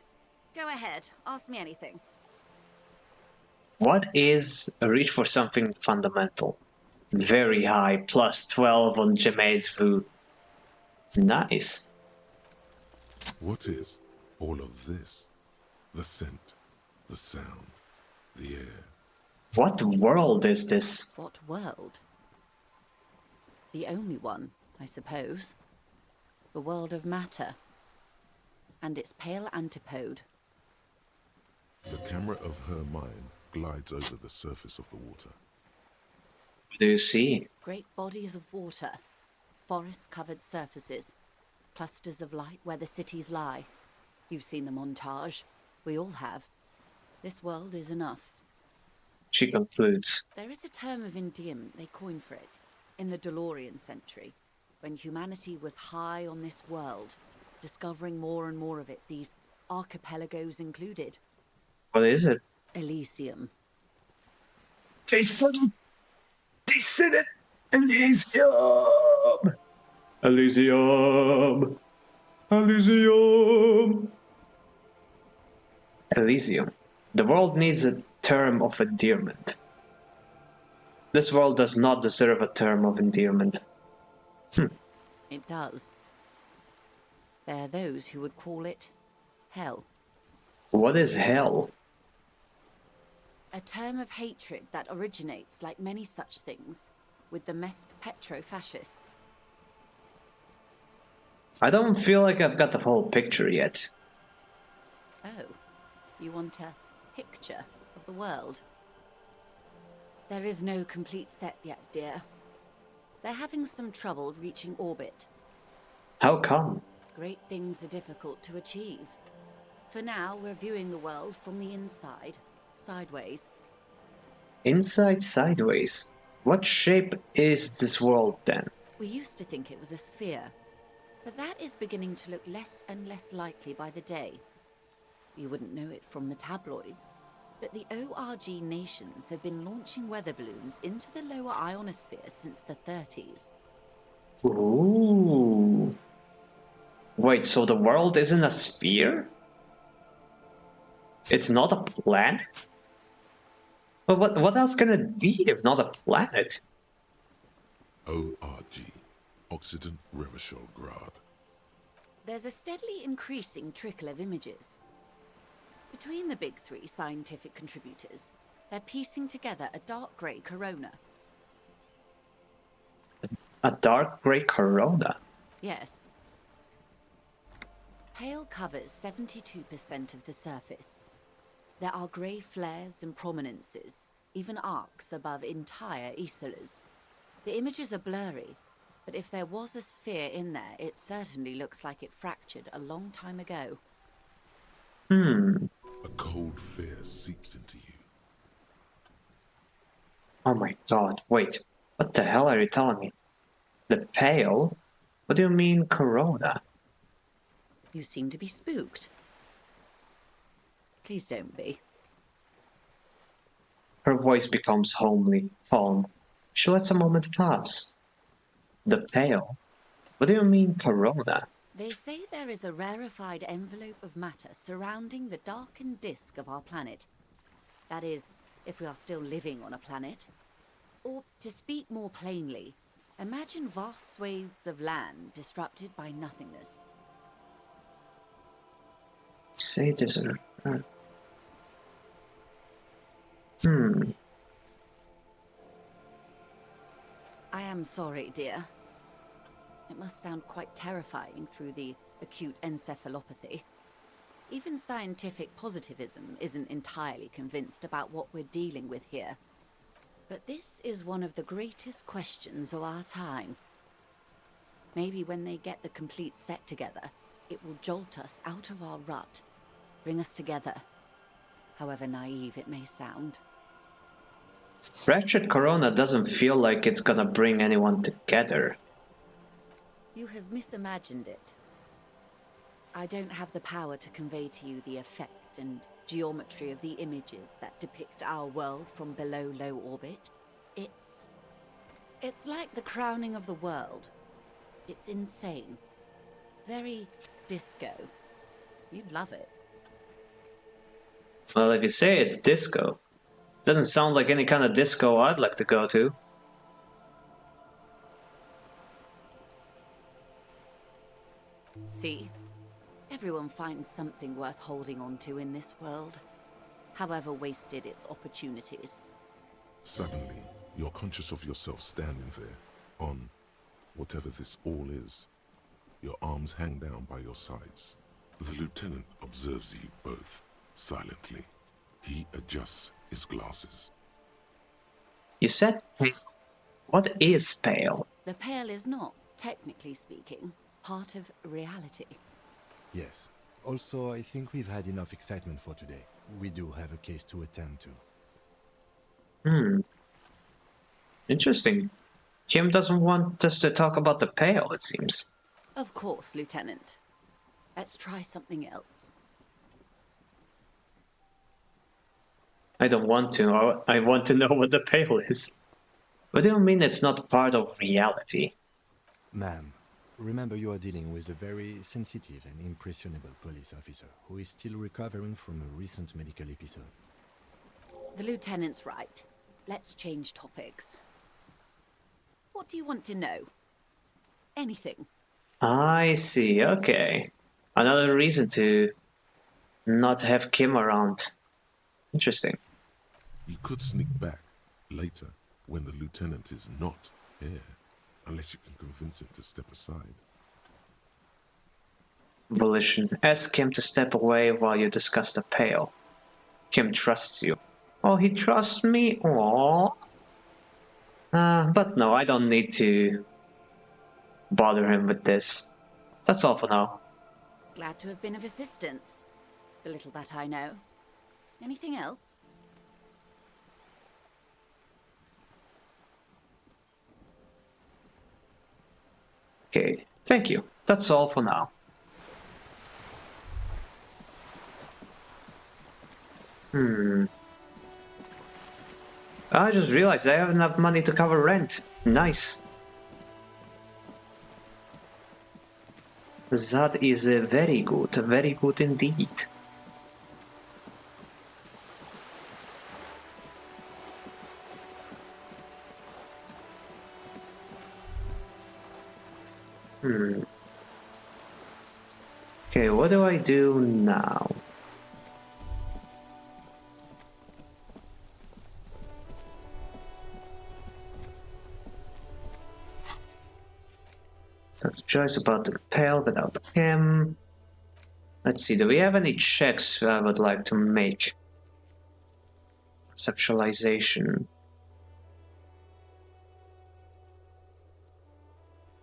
Go ahead, ask me anything. What is a reach for something fundamental? Very high, plus 12 on FinisVT. Nice. What is all of this? The scent, the sound, the air. What world is this? What world? The only one, I suppose. The world of matter. And its pale antipode. The camera of her mind glides over the surface of the water. What do you see? Great bodies of water. Forest-covered surfaces. Clusters of light where the cities lie. You've seen the montage. We all have. This world is enough. She concludes. There is a term of endearment they coined for it in the DeLorean century, when humanity was high on this world, discovering more and more of it, these archipelagos included. What is it? Elysium. They said it! Elysium! Elysium! Elysium! Elysium. The world needs a term of endearment. This world does not deserve a term of endearment. It does. There are those who would call it hell. What is hell? A term of hatred that originates, like many such things, with the petro-fascists. I don't feel like I've got the whole picture yet. Oh, you want a picture of the world? There is no complete set yet, dear. They're having some trouble reaching orbit. How come? Great things are difficult to achieve. For now, we're viewing the world from the inside, sideways. Inside sideways? What shape is this world then? We used to think it was a sphere, but that is beginning to look less and less likely by the day. You wouldn't know it from the tabloids, but the ORG nations have been launching weather balloons into the lower ionosphere since the 30s. Ooh. Wait, so the world isn't a sphere? It's not a planet? But what else can it be if not a planet? ORG, Occident Revichol-Grad. There's a steadily increasing trickle of images. Between the big three scientific contributors, they're piecing together a dark grey corona. A dark grey corona? Yes. Pale covers 72% of the surface. There are grey flares and prominences, even arcs above entire isolas. The images are blurry, but if there was a sphere in there, it certainly looks like it fractured a long time ago. A cold fear seeps into you. Oh my god, wait. What the hell are you telling me? The pale? What do you mean corona? You seem to be spooked. Please don't be. Her voice becomes homely, calm. She lets a moment pass. The pale? What do you mean corona? They say there is a rarefied envelope of matter surrounding the darkened disk of our planet. That is, if we are still living on a planet. Or, to speak more plainly, imagine vast swathes of land disrupted by nothingness. Say this. I am sorry, dear. It must sound quite terrifying through the acute encephalopathy. Even scientific positivism isn't entirely convinced about what we're dealing with here. But this is one of the greatest questions of our time. Maybe when they get the complete set together, it will jolt us out of our rut, bring us together, however naive it may sound. Fractured corona doesn't feel like it's gonna bring anyone together. You have misimagined it. I don't have the power to convey to you the effect and geometry of the images that depict our world from below low orbit. It's like the crowning of the world. It's insane. Very disco. You'd love it. Well, if you say it's disco, doesn't sound like any kind of disco I'd like to go to. See? Everyone finds something worth holding on to in this world, however wasted its opportunities. Suddenly, you're conscious of yourself standing there, on whatever this all is. Your arms hang down by your sides. The lieutenant observes you both, silently. He adjusts his glasses. You said pale. What is pale? The Pale is not, technically speaking, part of reality. Yes. Also, I think we've had enough excitement for today. We do have a case to attend to. Interesting. Kim doesn't want us to talk about the Pale, it seems. Of course, Lieutenant. Let's try something else. I don't want to. I want to know what the Pale is. But I don't mean it's not part of reality. Ma'am, remember you are dealing with a very sensitive and impressionable police officer who is still recovering from a recent medical episode. The Lieutenant's right. Let's change topics. What do you want to know? Anything. I see, okay. Another reason to not have Kim around. Interesting. You could sneak back later when the lieutenant is not here, unless you can convince him to step aside. Volition. Ask Kim to step away while you discuss the Pale. Kim trusts you. Oh, he trusts me? Aww. But no, I don't need to bother him with this. That's all for now. Glad to have been of assistance. The little that I know. Anything else? Okay, thank you. That's all for now. I just realized I have enough money to cover rent. Nice. That is very good indeed. Okay, what do I do now? That's a choice about the Pale without him. Let's see, do we have any checks I would like to make? Conceptualization.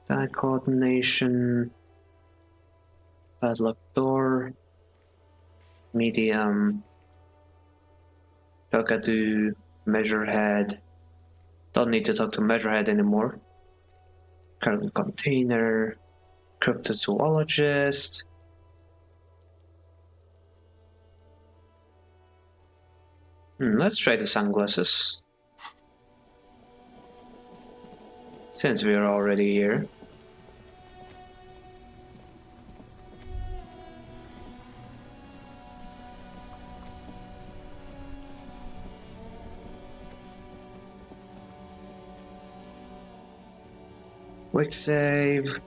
Die coordination. Padlock door. Medium. Cockatoo. Measurehead. Don't need to talk to Measurehead anymore. Cargo container. Cryptozoologist. Let's try the sunglasses. Since we're already here. Quick save. The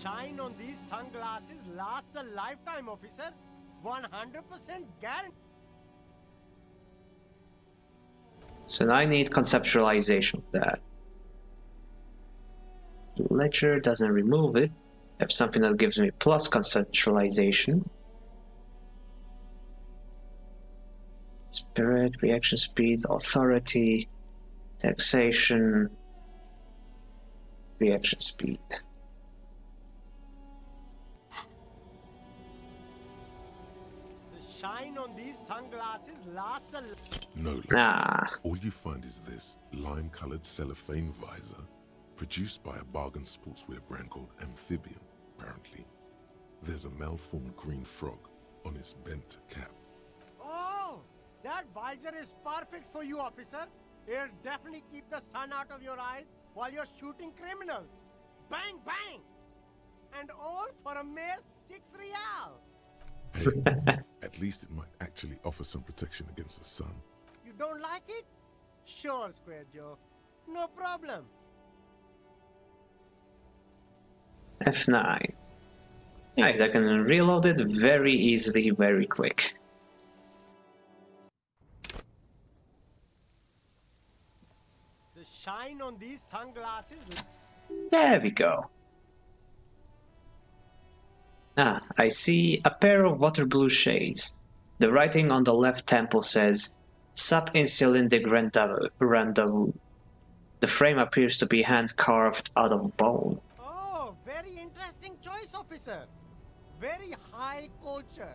shine on these sunglasses lasts a lifetime, officer. 100% guarantee. So now I need conceptualization of that. The ledger doesn't remove it. I have something that gives me plus conceptualization. Spirit, reaction speed, authority, taxation, reaction speed. Shine on these sunglasses lasts a No, Ah. all you find is this lime-colored cellophane visor Produced by a bargain sportswear brand called Amphibian, apparently. There's a malformed green frog on its bent cap. Oh, that visor is perfect for you, officer. It'll definitely keep the sun out of your eyes while you're shooting criminals. Bang, bang! And all for a mere 6 real. Hey, at least it might actually offer some protection against the sun. You don't like it? Sure, Square Joe. No problem. F9. Nice, I can reload it very easily, very quick. The shine on these sunglasses. There we go. Ah, I see a pair of water blue shades. The writing on the left temple says, Sub Insulindic Rendezvous. The frame appears to be hand-carved out of bone. Oh, very interesting choice, officer. Very high culture.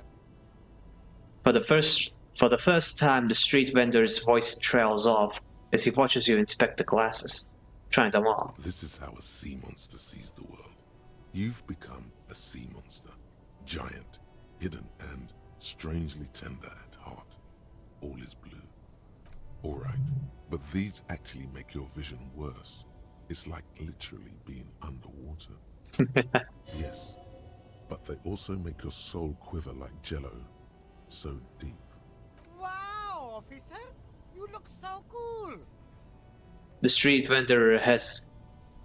For the first time, the street vendor's voice trails off as he watches you inspect the glasses, trying them on. This is how a sea monster sees the world. You've become a sea monster. Giant, hidden, and strangely tender at heart. All is blue. Alright, but these actually make your vision worse. It's like literally being underwater. Yes, but they also make your soul quiver like jello. So deep. Wow, officer! You look so cool! The street vendor has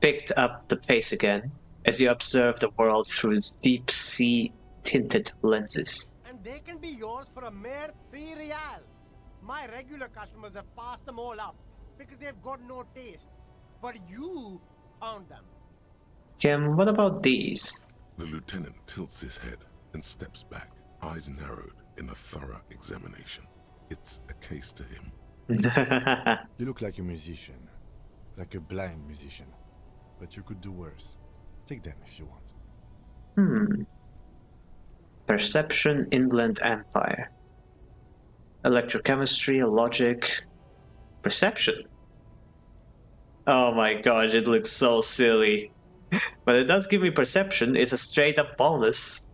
picked up the pace again as you observe the world through its deep sea tinted lenses. And they can be yours for a mere 3 real. My regular customers have passed them all up because they've got no taste. But you found them. Kim, what about these? The lieutenant tilts his head and steps back, eyes narrowed in a thorough examination. It's a case to him. You look like a musician. Like a blind musician. But you could do worse. Take them if you want. Perception, Inland Empire. Electrochemistry, logic, perception. Oh my gosh, it looks so silly. But it does give me perception. It's a straight up bonus.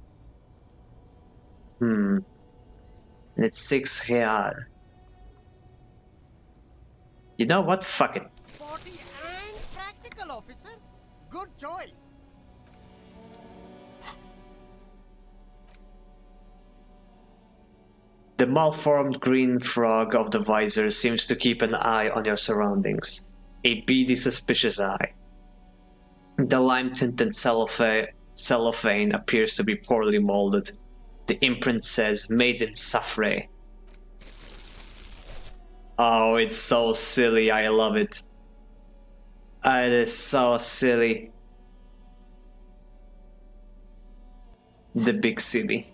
And it's 6 real. You know what? Fuck it. 40 and practical, officer. Good choice. The malformed green frog of the visor seems to keep an eye on your surroundings. A beady, suspicious eye. The lime-tinted cellophane appears to be poorly molded. The imprint says, made in Safre. Oh, it's so silly, I love it. It is so silly. The big city.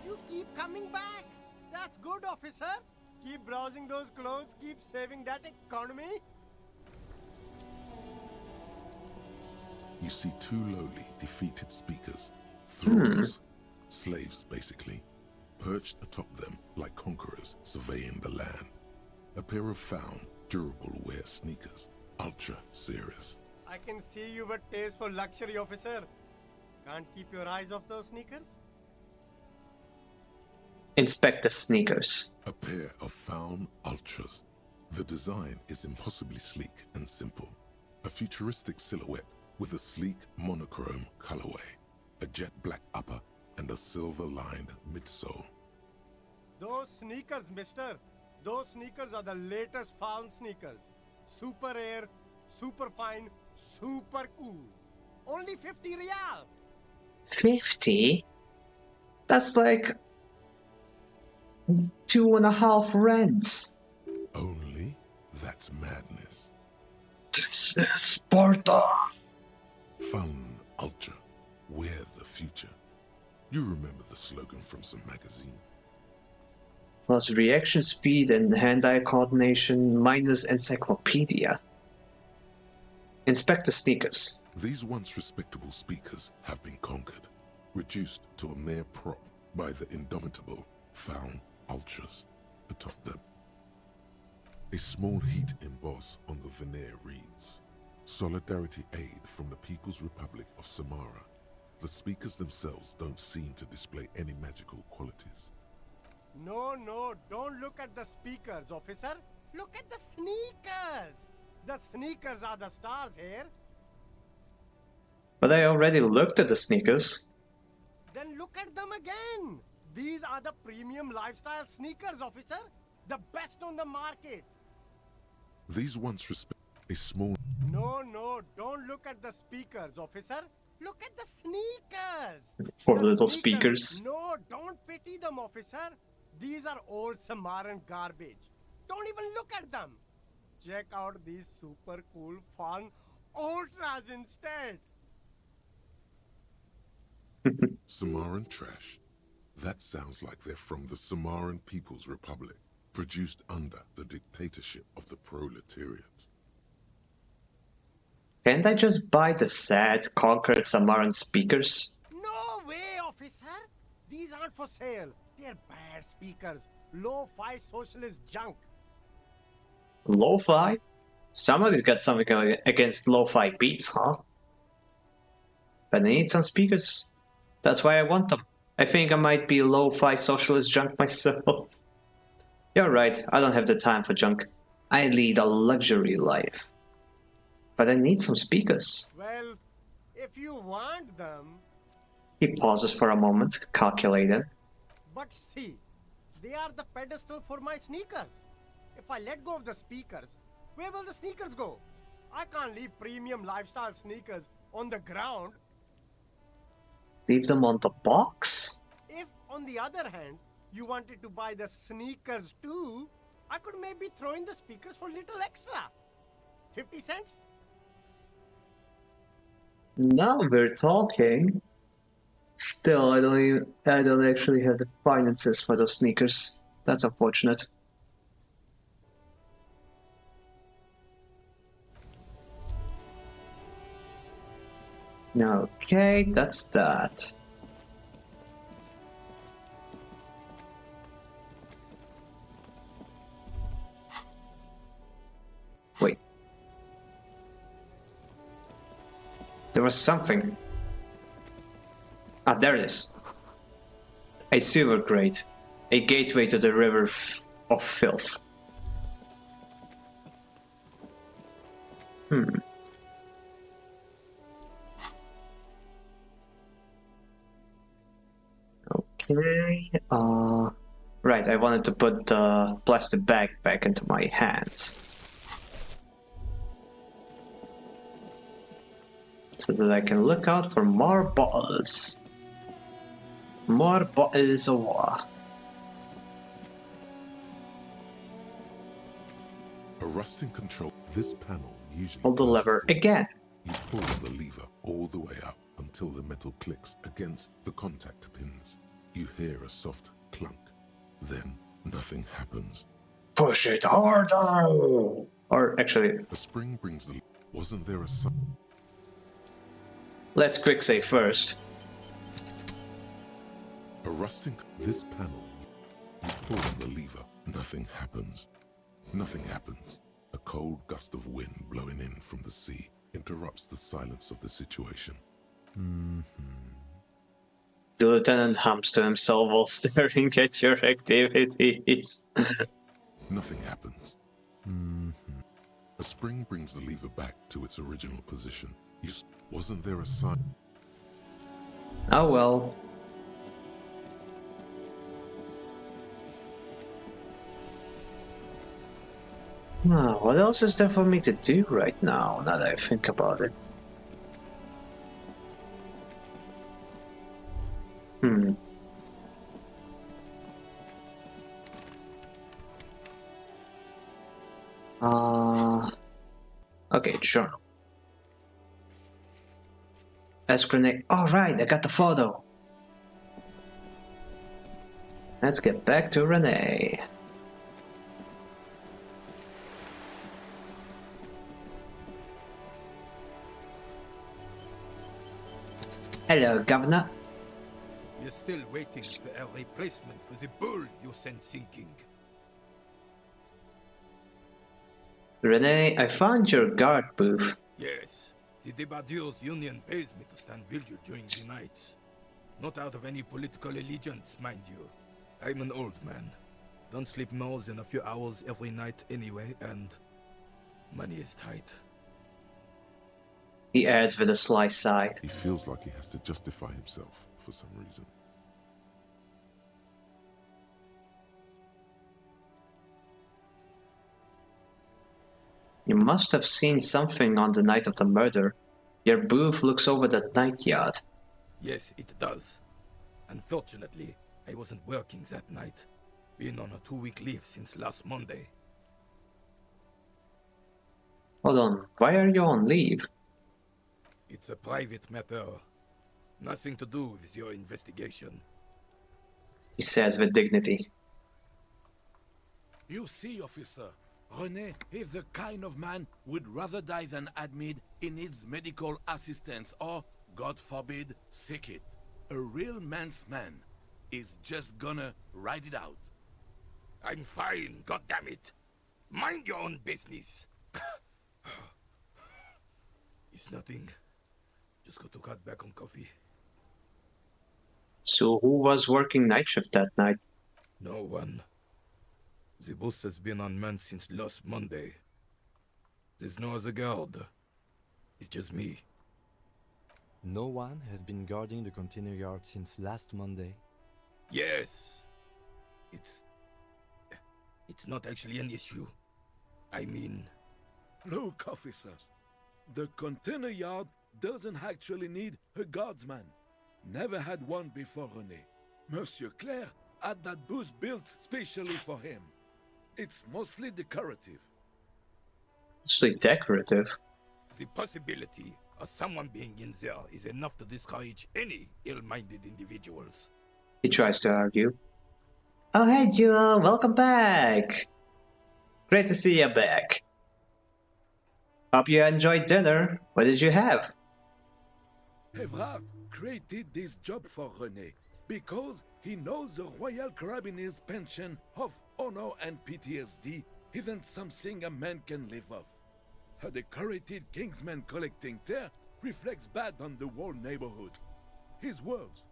You keep coming back. That's good, officer. Keep browsing those clothes. Keep saving that economy. You see 2 lowly, defeated speakers. Thralls. Slaves, basically. Perched atop them like conquerors surveying the land. A pair of found, durable wear sneakers. Ultra serious. I can see you've a taste for luxury, officer. Can't keep your eyes off those sneakers? Inspect the sneakers. A pair of found ultras. The design is impossibly sleek and simple. A futuristic silhouette with a sleek monochrome colorway, a jet black upper, and a silver-lined midsole. Those sneakers, mister. Those sneakers are the latest found sneakers. Super air, super fine, super cool. Only 50 real. 50? That's like 2.5 rents. Only? That's madness. This is Sparta! Fun Ultra. We're the future. You remember the slogan from some magazine? Plus reaction speed and hand-eye coordination minus encyclopedia. Inspect the sneakers. These once respectable speakers have been conquered, reduced to a mere prop by the indomitable found ultras atop them. A small heat emboss on the veneer reads, Solidarity Aid from the People's Republic of Samara. The speakers themselves don't seem to display any magical qualities. No, don't look at the speakers, officer. Look at the sneakers. The sneakers are the stars here. But I already looked at the sneakers. Then look at them again. These are the premium lifestyle sneakers, officer. The best on the market. These once respect a small... No, don't look at the speakers, officer. Look at the sneakers. Poor The little sneakers. speakers. No, don't pity them, officer. These are old Samaran garbage. Don't even look at them. Check out these super cool, fun ultras instead. Samaran trash. That sounds like they're from the Samaran People's Republic, produced under the dictatorship of the proletariat. Can't I just buy the sad, conquered Samaran speakers? No way, officer. These aren't for sale. They're bad speakers. Lo-fi socialist junk. Lo-fi? Somebody's got something against lo-fi beats, huh? But I need some speakers. That's why I want them. I think I might be lo-fi socialist junk myself. You're right, I don't have the time for junk. I lead a luxury life. But I need some speakers. Well, if you want them... He pauses for a moment, calculating. But see, they are the pedestal for my sneakers. If I let go of the speakers, where will the sneakers go? I can't leave premium lifestyle sneakers on the ground. Leave them on the box? If, on the other hand, you wanted to buy the sneakers too, I could maybe throw in the speakers for little extra. 50 cents? Now we're talking. Still, I don't actually have the finances for those sneakers. That's unfortunate. Okay, that's that. Wait. There was something. Ah, there it is. A silver grate. A gateway to the river of filth. Okay, right, I wanted to put the plastic bag back into my hands. So that I can look out for more bottles. More bottles of water. A rusting control. This panel usually... Hold the lever again. You pull the lever all the way up until the metal clicks against the contact pins. You hear a soft clunk. Then nothing happens. Push it harder! Or actually... A spring brings the... Wasn't there a sign? Let's quick save first. A rusting... This panel... You pull the lever. Nothing happens. Nothing happens. A cold gust of wind blowing in from the sea interrupts the silence of the situation. The lieutenant hums to himself while staring at your activities. Nothing happens. A spring brings the lever back to its original position. Wasn't there a sign? Oh well. What else is there for me to do right now that I think about it? Okay, journal. S-grenade. All right, I got the photo. Let's get back to Renee. Hello, Governor. You're still waiting for a replacement for the bull you sent sinking. Renee, I found your guard booth. Yes, the Debardeurs Union pays me to stand vigil during the nights. Not out of any political allegiance, mind you. I'm an old man. Don't sleep more than a few hours every night anyway, and money is tight. He adds with a sly sigh. He feels like he has to justify himself for some reason. You must have seen something on the night of the murder. Your booth looks over the night yard. Yes, it does. Unfortunately, I wasn't working that night. Been on a 2-week leave since last Monday. Hold on, why are you on leave? It's a private matter. Nothing to do with your investigation. He says with dignity. You see, officer, René is the kind of man would rather die than admit he needs medical assistance or, God forbid, sick it. A real man's man is just gonna ride it out. I'm fine, goddammit. Mind your own business. It's nothing. Just got to cut back on coffee. So who was working night shift that night? No one. The bus has been unmanned since last Monday. There's no other guard. It's just me. No one has been guarding the container yard since last Monday? Yes. It's not actually an issue. I mean... Look, officers. The container yard doesn't actually need a guardsman. Never had one before René. Monsieur Claire had that booth built specially for him. It's mostly decorative. Mostly decorative? The possibility of someone being in there is enough to discourage any ill-minded individuals. He tries to argue. Oh hey Jewel, welcome back! Great to see you back. Hope you enjoyed dinner. What did you have? Evrard created this job for René because he knows the Royal Carabiniers' pension of honor and PTSD isn't something a man can live off. A decorated Kingsman collecting tear reflects bad on the whole neighborhood. His words.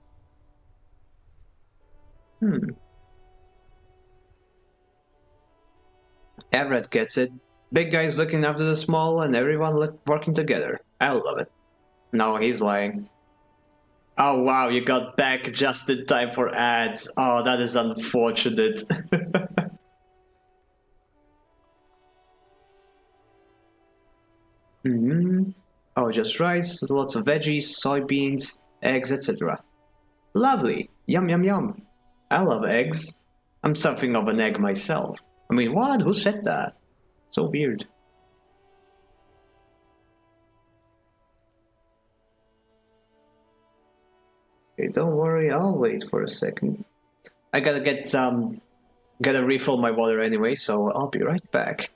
Everett gets it. Big guys looking after the small and everyone working together. I love it. No, he's lying. Oh wow, you got back just in time for ads. Oh, that is unfortunate. Oh, just rice, lots of veggies, soybeans, eggs, etc. Lovely. Yum yum yum. I love eggs. I'm something of an egg myself. I mean, what? Who said that? So weird. Okay, don't worry, I'll wait for a second. I gotta get some... Gotta refill my water anyway, so I'll be right back.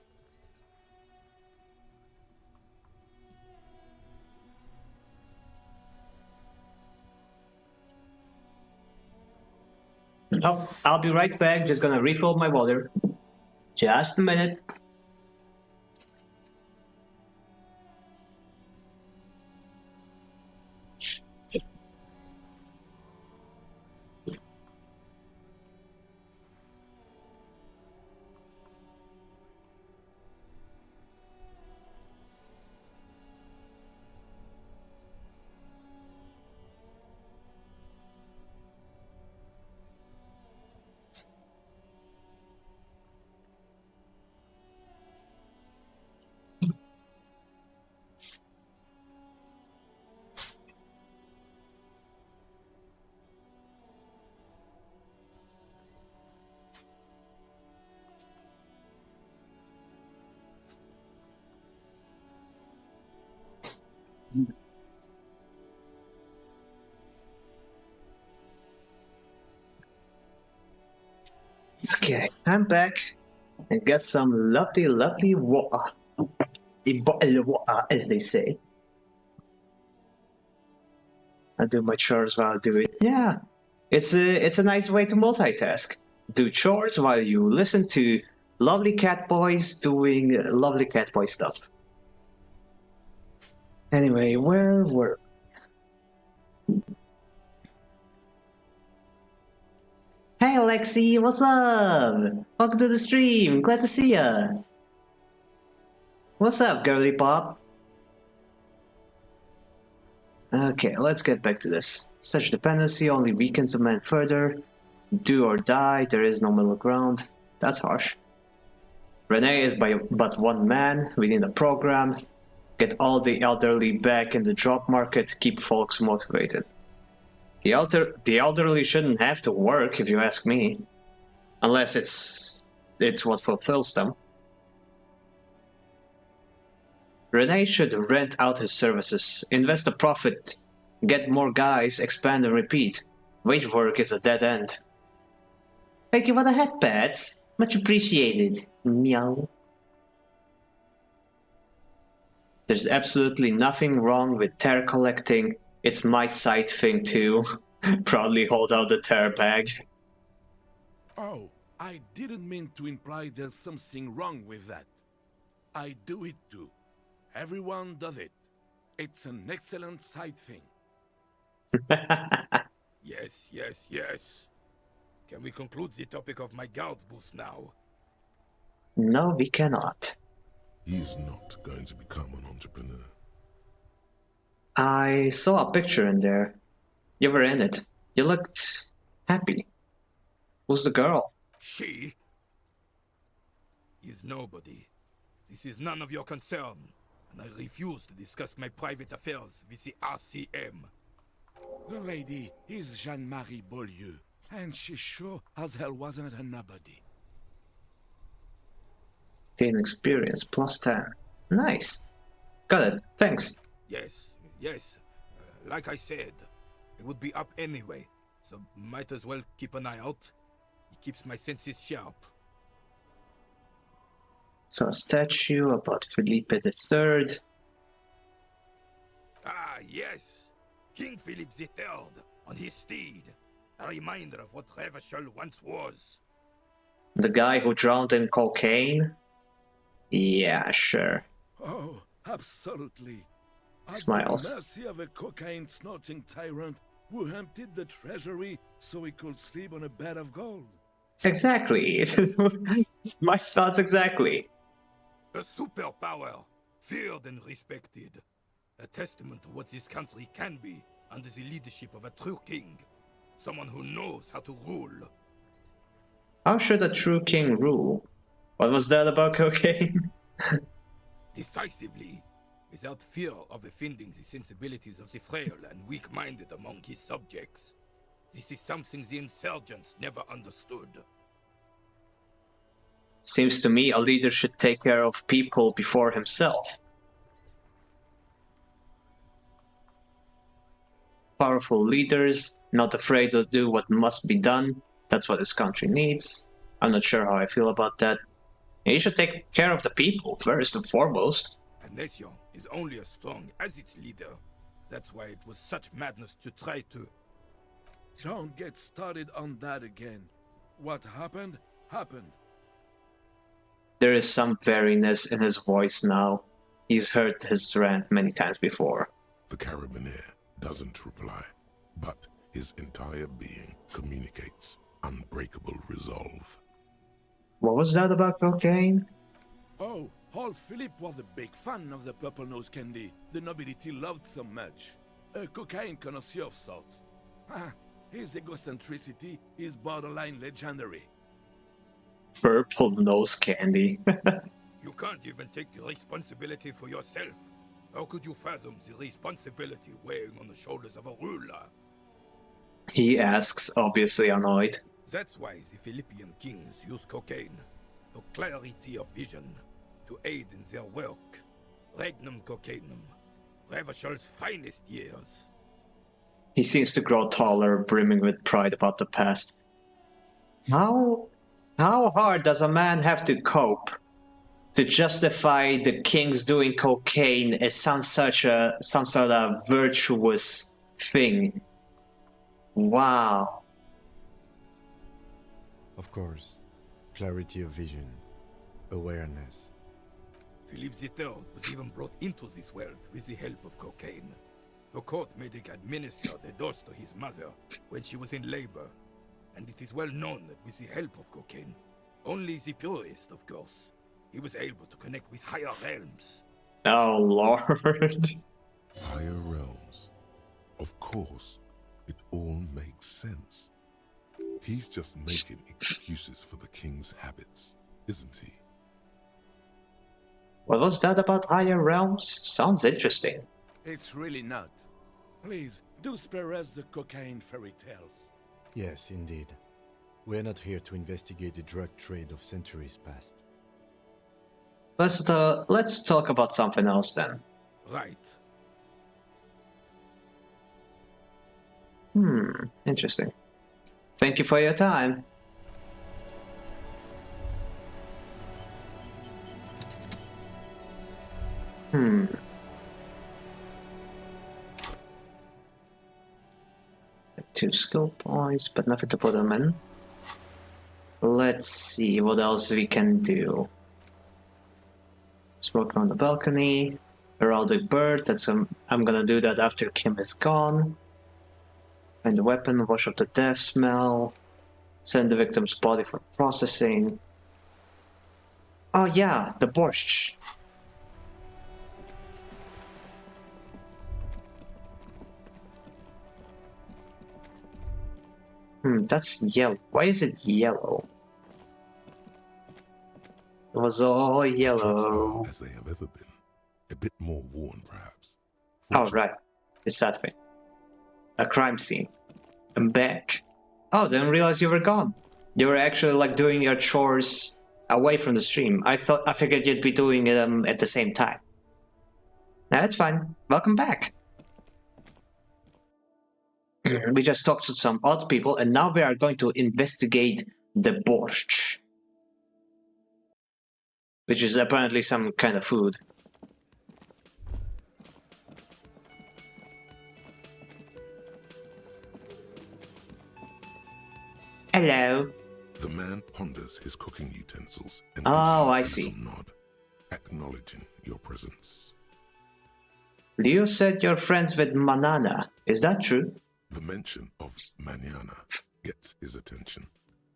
Oh, I'll be right back, just gonna refill my water. Just a minute. Okay, I'm back and got some lovely water. A bottle of water, as they say. I do my chores while I do it. Yeah, it's a nice way to multitask. Do chores while you listen to Lovely cat boys doing lovely cat boy stuff. Anyway, where were... Hey Alexi, what's up? Welcome to the stream, glad to see ya. What's up, girly pop? Okay, let's get back to this. Such dependency only weakens a man further. Do or die, there is no middle ground. That's harsh. Renee is but one man within the program. Get all the elderly back in the job market, keep folks motivated. The elderly shouldn't have to work, if you ask me. Unless it's what fulfills them. Renee should rent out his services, invest the profit, get more guys, expand and repeat. Wage work is a dead end. Thank you for the hat pats. Much appreciated. Meow. There's absolutely nothing wrong with tear collecting. It's my side thing too. Proudly hold out the tear bag. Oh, I didn't mean to imply there's something wrong with that. I do it too. Everyone does it. It's an excellent side thing. Yes, yes, yes. Can we conclude the topic of my guard boost now? No, we cannot. He's not going to become an entrepreneur. I saw a picture in there. You were in it. You looked happy. Who's the girl? She is nobody. This is none of your concern, and I refuse to discuss my private affairs with the RCM. The lady is Jeanne-Marie Beaulieu, and she sure as hell wasn't a nobody. Gain experience, plus 10. Nice. Got it, thanks. Yes, yes. Like I said, it would be up anyway, so might as well keep an eye out. It keeps my senses sharp. So a statue about Felipe III. Ah, yes! King Philip III, on his steed. A reminder of what Revachol once was. The guy who drowned in cocaine? Yeah, sure. Oh, absolutely. Smiles. At the mercy of a cocaine-snorting tyrant who emptied the treasury so he could sleep on a bed of gold. Exactly. My thoughts exactly. A superpower, feared and respected. A testament to what this country can be under the leadership of a true king. Someone who knows how to rule. How should a true king rule? What was that about cocaine? Decisively, without fear of offending the sensibilities of the frail and weak-minded among his subjects. This is something the insurgents never understood. Seems to me a leader should take care of people before himself. Powerful leaders, not afraid to do what must be done. That's what this country needs. I'm not sure how I feel about that. He should take care of the people first and foremost. A nation is only as strong as its leader. That's why it was such madness to try to... Don't get started on that again. What happened, happened. There is some weariness in his voice now. He's heard his rant many times before. The Carabiner doesn't reply, but his entire being communicates unbreakable resolve. What was that about cocaine? Oh, old Philip was a big fan of the purple nose candy the nobility loved so much. A cocaine connoisseur of sorts. His egocentricity is borderline legendary. Purple nose candy. You can't even take the responsibility for yourself. How could you fathom the responsibility weighing on the shoulders of a ruler? He asks, obviously annoyed. That's why the Philippian kings use cocaine. For clarity of vision. To aid in their work. Regnum cocainum. Revachol's finest years. He seems to grow taller, brimming with pride about the past. How hard does a man have to cope to justify the kings doing cocaine as some sort of virtuous thing? Wow. Of course, clarity of vision. Awareness. Philippe III was even brought into this world with the help of cocaine. The court made him administer the dose to his mother when she was in labor. And it is well known that with the help of cocaine, only the purest, of course, he was able to connect with higher realms. Oh, Lord. Higher realms. Of course, it all makes sense. He's just making excuses for the king's habits, isn't he? What was that about higher realms? Sounds interesting. It's really not. Please, do spare us the cocaine fairy tales. Yes, indeed. We're not here to investigate the drug trade of centuries past. Let's talk about something else then. Right. Interesting. Thank you for your time. Two skill points, but nothing to put them in. Let's see what else we can do. Smoke on the balcony. Heraldic bird. That's I'm gonna do that after Kim is gone. Find the weapon. Wash off the death smell. Send the victim's body for processing. Oh yeah, the borscht. That's yellow. Why is it yellow? It was all yellow. As they have ever been. A bit more worn, perhaps. Oh, right. It's that thing. A crime scene. I'm back. Oh, didn't realize you were gone. You were actually like doing your chores away from the stream. I figured you'd be doing them at the same time. Now that's fine. Welcome back. We just talked to some odd people, and now we are going to investigate the borscht, which is apparently some kind of food. Hello. The man ponders his cooking utensils and I see. nod, acknowledging your presence. Leo said you're friends with Manana. Is that true? The mention of Manana gets his attention.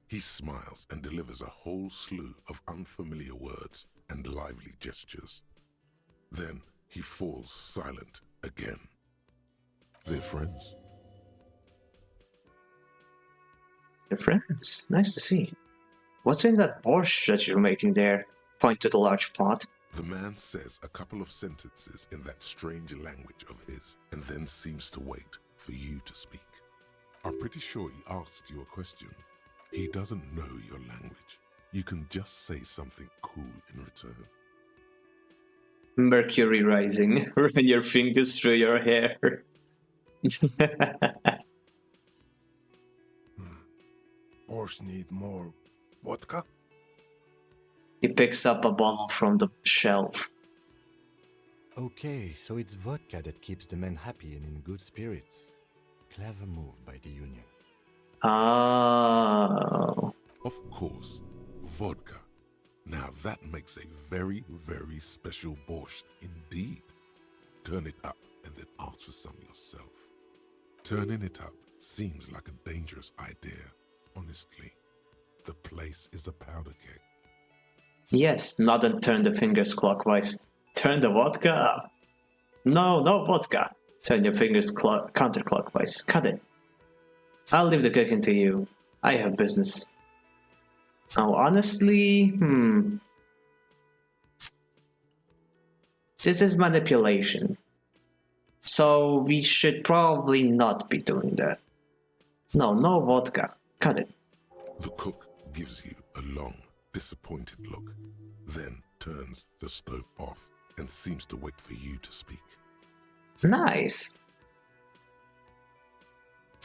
He smiles and delivers a whole slew of unfamiliar words and lively gestures. Then he falls silent again. They're friends. You're friends. Nice to see. What's in that borscht that you're making there? Point to the large pot. The man says a couple of sentences in that strange language of his, and then seems to wait for you to speak. I'm pretty sure he asked you a question. He doesn't know your language. You can just say something cool in return. Mercury rising. Run your fingers through your hair. Borscht need more vodka? He picks up a bottle from the shelf. Okay, so it's vodka that keeps the men happy and in good spirits. Clever move by the Union. Oh. Of course, vodka. Now that makes a very, very special borscht indeed. Turn it up and then ask for some yourself. Turning it up seems like a dangerous idea, honestly. The place is a powder keg. Yes, not and turn the fingers clockwise. Turn the vodka up. No vodka. Turn your fingers counterclockwise. Cut it. I'll leave the cooking to you. I have business. Now, honestly, this is manipulation. So we should probably not be doing that. No vodka. Cut it. The cook gives you a long, disappointed look, then turns the stove off and seems to wait for you to speak. Nice.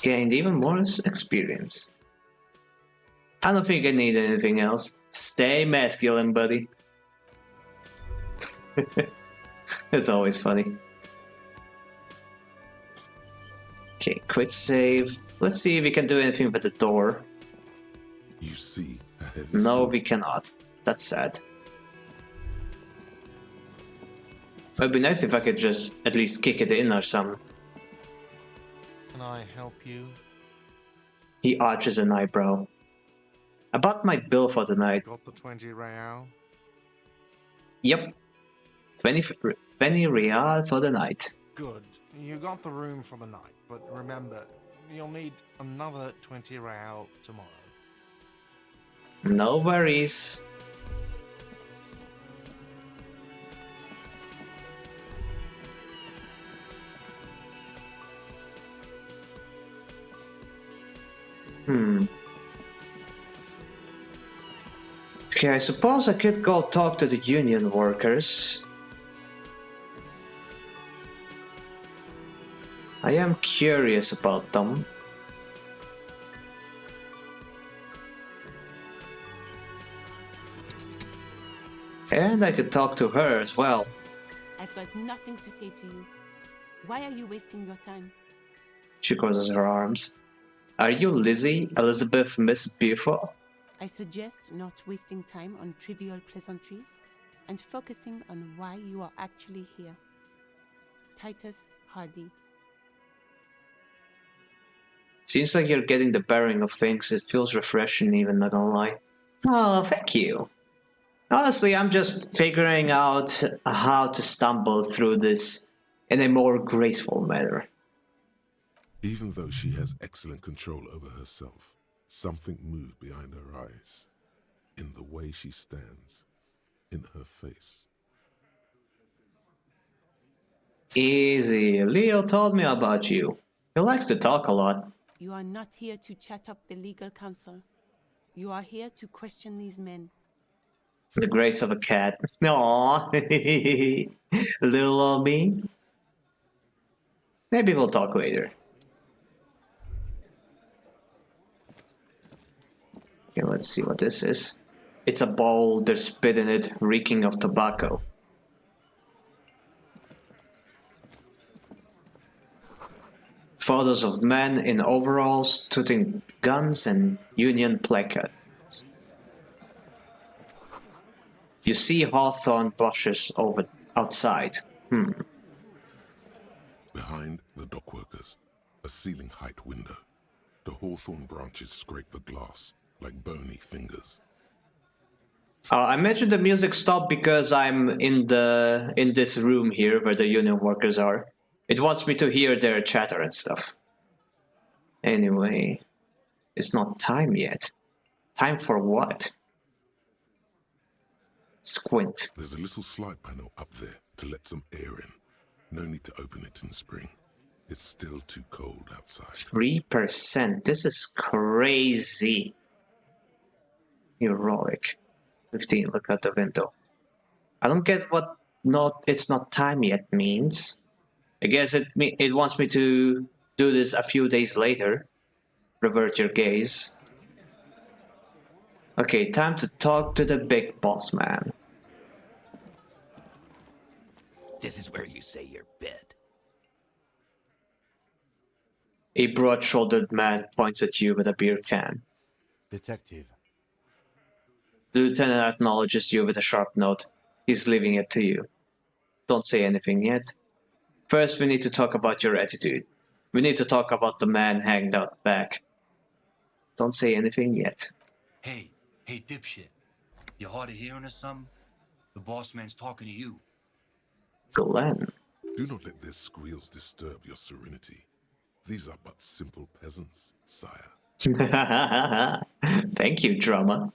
Gained even more experience. I don't think I need anything else. Stay masculine, buddy. It's always funny. Okay, quick save. Let's see if we can do anything with the door. You see a heavy No, stone. we cannot. That's sad. It'd be nice if I could just at least kick it in or something. Can I help you? He arches an eyebrow. About my bill for the night. Got the 20 real? Yep. 20 real for the night. Good. You got the room for the night, but remember, you'll need another 20 real tomorrow. No worries. Okay, I suppose I could go talk to the union workers. I am curious about them. And I could talk to her as well. I've got nothing to say to you. Why are you wasting your time? She crosses her arms. Are you Lizzie, Elizabeth, Miss Beaufort? I suggest not wasting time on trivial pleasantries and focusing on why you are actually here. Titus Hardy. Seems like you're getting the bearing of things. It feels refreshing, even, not gonna lie. Oh, thank you. Honestly, I'm just figuring out how to stumble through this in a more graceful manner. Even though she has excellent control over herself, something moved behind her eyes, in the way she stands, in her face. Easy. Leo told me about you. He likes to talk a lot. You are not here to chat up the legal counsel. You are here to question these men. The grace of a cat. Aww. Little old me. Maybe we'll talk later. Okay, let's see what this is. It's a bowl, there's spit in it, reeking of tobacco. Photos of men in overalls, tooting guns and Union placards. You see hawthorn bushes outside. Behind the dockworkers, a ceiling-height window. The hawthorn branches scrape the glass like bony fingers. I imagine the music stopped because I'm in this room here where the union workers are. It wants me to hear their chatter and stuff. Anyway, it's not time yet. Time for what? Squint. There's a little slide panel up there to let some air in. No need to open it in spring. It's still too cold outside. 3%. This is crazy. Heroic. 15. Look out the window. I don't get what it's not time yet means. I guess it wants me to do this a few days later. Revert your gaze. Okay, time to talk to the big boss man. This is where you say your bid. A broad-shouldered man points at you with a beer can. Detective. The lieutenant acknowledges you with a sharp note. He's leaving it to you. Don't say anything yet. First, we need to talk about your attitude. We need to talk about the man hanged out back. Don't say anything yet. Hey, dipshit. You hard of hearing or something? The boss man's talking to you. Glenn. Do not let their squeals disturb your serenity. These are but simple peasants, sire. Thank you, drama.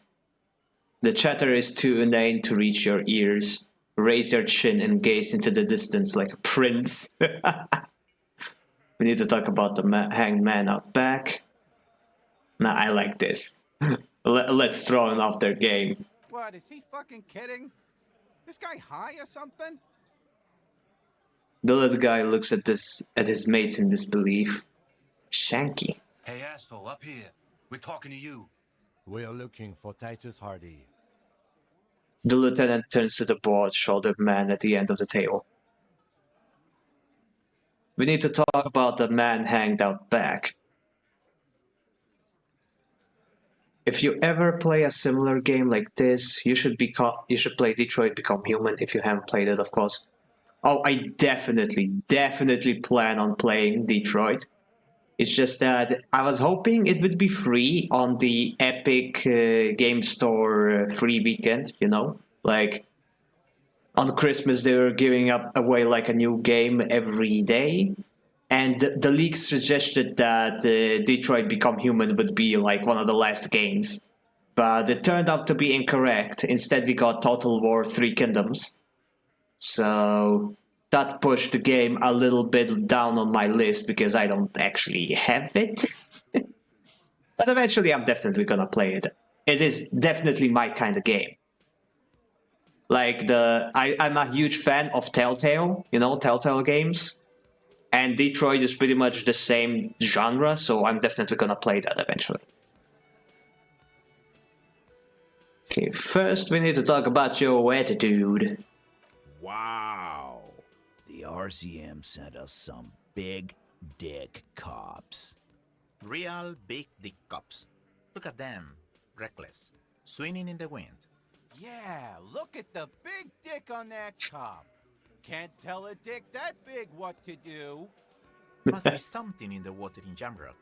The chatter is too inane to reach your ears. Raise your chin and gaze into the distance like a prince. We need to talk about the hanged man out back. Nah, I like this. Let's throw him off their game. What, is he fucking kidding? This guy high or something? The little guy looks at his mates in disbelief. Shanky. Hey, asshole, up here. We're talking to you. We are looking for Titus Hardy. The lieutenant turns to the broad-shouldered man at the end of the table. We need to talk about the man hanged out back. If you ever play a similar game like this, you should play Detroit Become Human if you haven't played it, of course. Oh, I definitely plan on playing Detroit. It's just that I was hoping it would be free on the Epic Game Store free weekend, you know? Like, on Christmas they were giving away like a new game every day. And the leaks suggested that Detroit Become Human would be like one of the last games. But it turned out to be incorrect. Instead we got Total War 3 Kingdoms. So that pushed the game a little bit down on my list because I don't actually have it. But eventually I'm definitely gonna play it. It is definitely my kind of game. Like I'm a huge fan of Telltale, you know, Telltale games. And Detroit is pretty much the same genre, so I'm definitely gonna play that eventually. Okay, first we need to talk about your attitude. Wow. The RCM sent us some big dick cops. Real big dick cops. Look at them. Reckless. Swinging in the wind. Yeah, look at the big dick on that cop. Can't tell a dick that big what to do. Must be something in the water in Jamrock.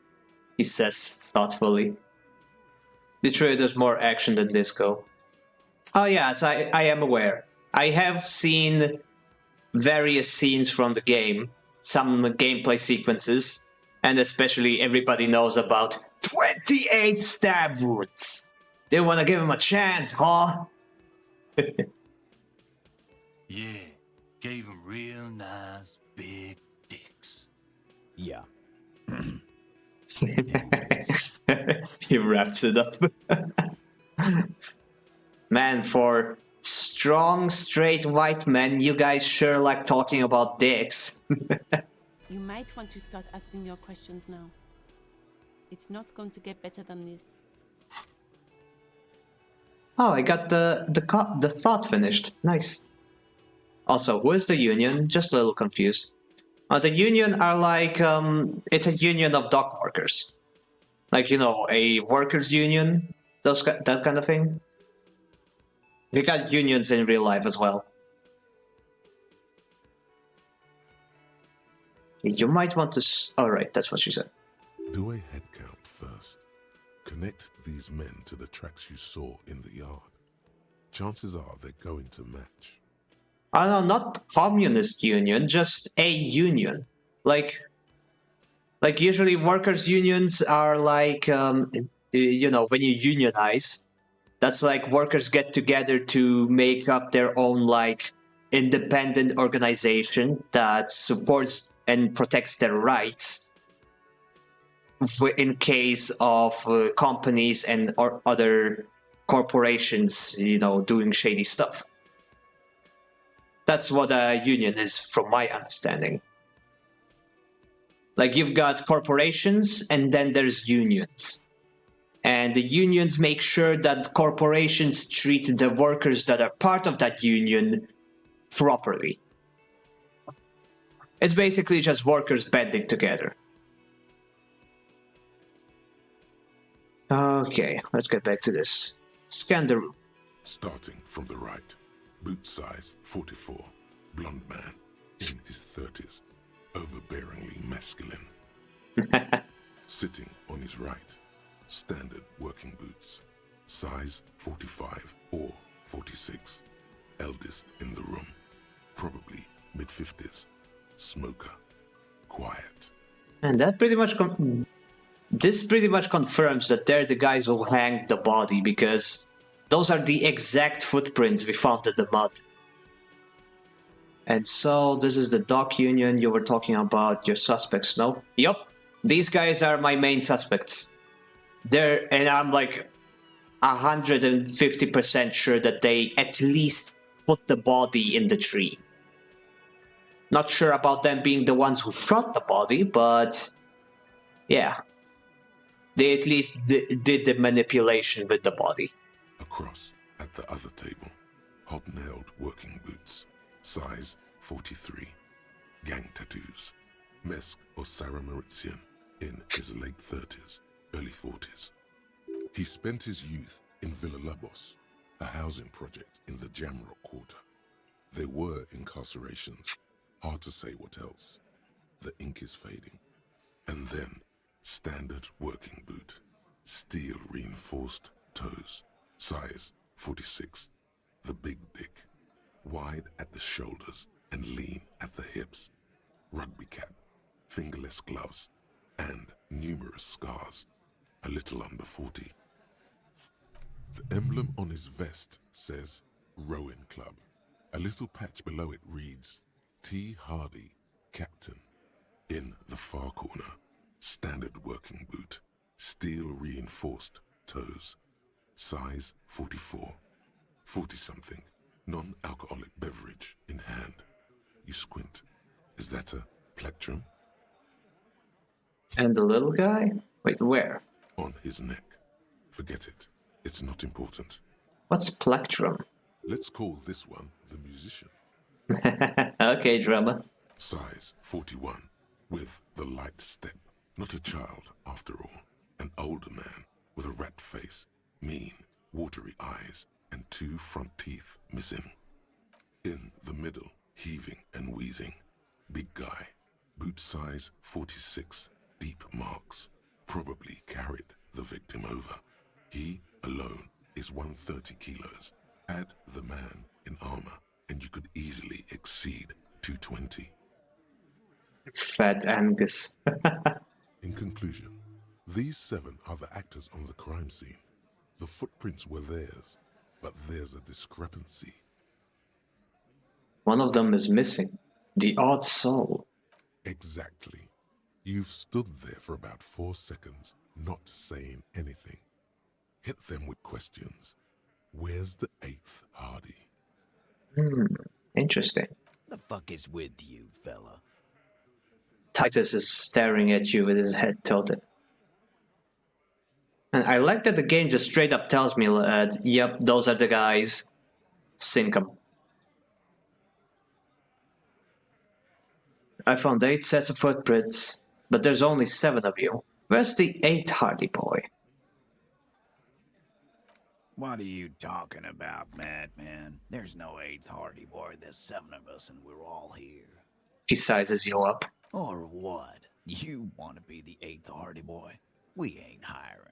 He says thoughtfully. Detroit has more action than Disco. Oh yes, I am aware. I have seen various scenes from the game, some gameplay sequences, and especially everybody knows about 28 stab wounds. They want to give him a chance, huh? Yeah, gave him real nice big dicks. Yeah. He wraps it up. Man, for strong, straight white men, you guys sure like talking about dicks. You might want to start asking your questions now. It's not going to get better than this. Oh, I got the thought finished. Nice. Also, who is the Union? Just a little confused. The Union are like, it's a union of dock workers. Like, you know, a workers' union, that kind of thing. We got unions in real life as well. You might want to... Alright, that's what she said. Do a head count first. Connect these men to the tracks you saw in the yard. Chances are they're going to match. No, not communist union, just a union. Like usually workers' unions are like, you know, when you unionize, that's like workers get together to make up their own like independent organization that supports and protects their rights in case of companies and or other corporations, you know, doing shady stuff. That's what a union is, from my understanding. Like, you've got corporations, and then there's unions. And the unions make sure that corporations treat the workers that are part of that union properly. It's basically just workers banding together. Okay, let's get back to this. Scan the room. Starting from the right. Boot size 44. Blonde man. In his 30s. Overbearingly masculine. Sitting on his right. Standard working boots. Size 45 or 46. Eldest in the room. Probably mid-50s. Smoker. Quiet. And that pretty much... This pretty much confirms that they're the guys who hanged the body, because those are the exact footprints we found in the mud. And so, this is the dock union you were talking about, your suspects, no? Yup, these guys are my main suspects. And I'm like 150% sure that they at least put the body in the tree. Not sure about them being the ones who shot the body, but yeah. They at least did the manipulation with the body. Across, at the other table, hobnailed working boots, size 43, gang tattoos, Mesk or Sarah Mauritian, in his late 30s, early 40s. He spent his youth in Villa Labos, a housing project in the Jamrock quarter. There were incarcerations, Hard to say what else. The ink is fading. And then, standard working boot. Steel reinforced toes. Size 46. The big dick. Wide at the shoulders and lean at the hips. Rugby cap. Fingerless gloves. And numerous scars. A little under 40. The emblem on his vest says Rowing Club. A little patch below it reads T. Hardy, Captain. In the far corner, standard working boot, steel reinforced toes, size 44, 40-something, non-alcoholic beverage in hand. You squint. Is that a plectrum? And the little guy? Wait, where? On his neck. Forget it. It's not important. What's plectrum? Let's call this one the musician. Okay, drama. Size 41, with the light step. Not a child, after all. An older man with a rat face, mean, watery eyes, and 2 front teeth missing. In the middle, heaving and wheezing. Big guy. Boot size 46, deep marks. Probably carried the victim over. He, alone, is 130 kilos. Add the man in armor, and you could easily exceed 220. Fat Angus. In conclusion, these 7 are the actors on the crime scene. The footprints were theirs, but there's a discrepancy. One of them is missing. The odd soul. Exactly. You've stood there for about 4 seconds, not saying anything. Hit them with questions. Where's the 8th Hardy? Interesting. The fuck is with you, fella? Titus is staring at you with his head tilted. And I like that the game just straight up tells me, yep, those are the guys. Sink 'em. I found 8 sets of footprints, but there's only 7 of you. Where's the 8th Hardy boy? What are you talking about, madman? There's no 8th Hardy boy. There's 7 of us and we're all here. He sizes you up. Or what? You want to be the 8th Hardy boy? We ain't hiring.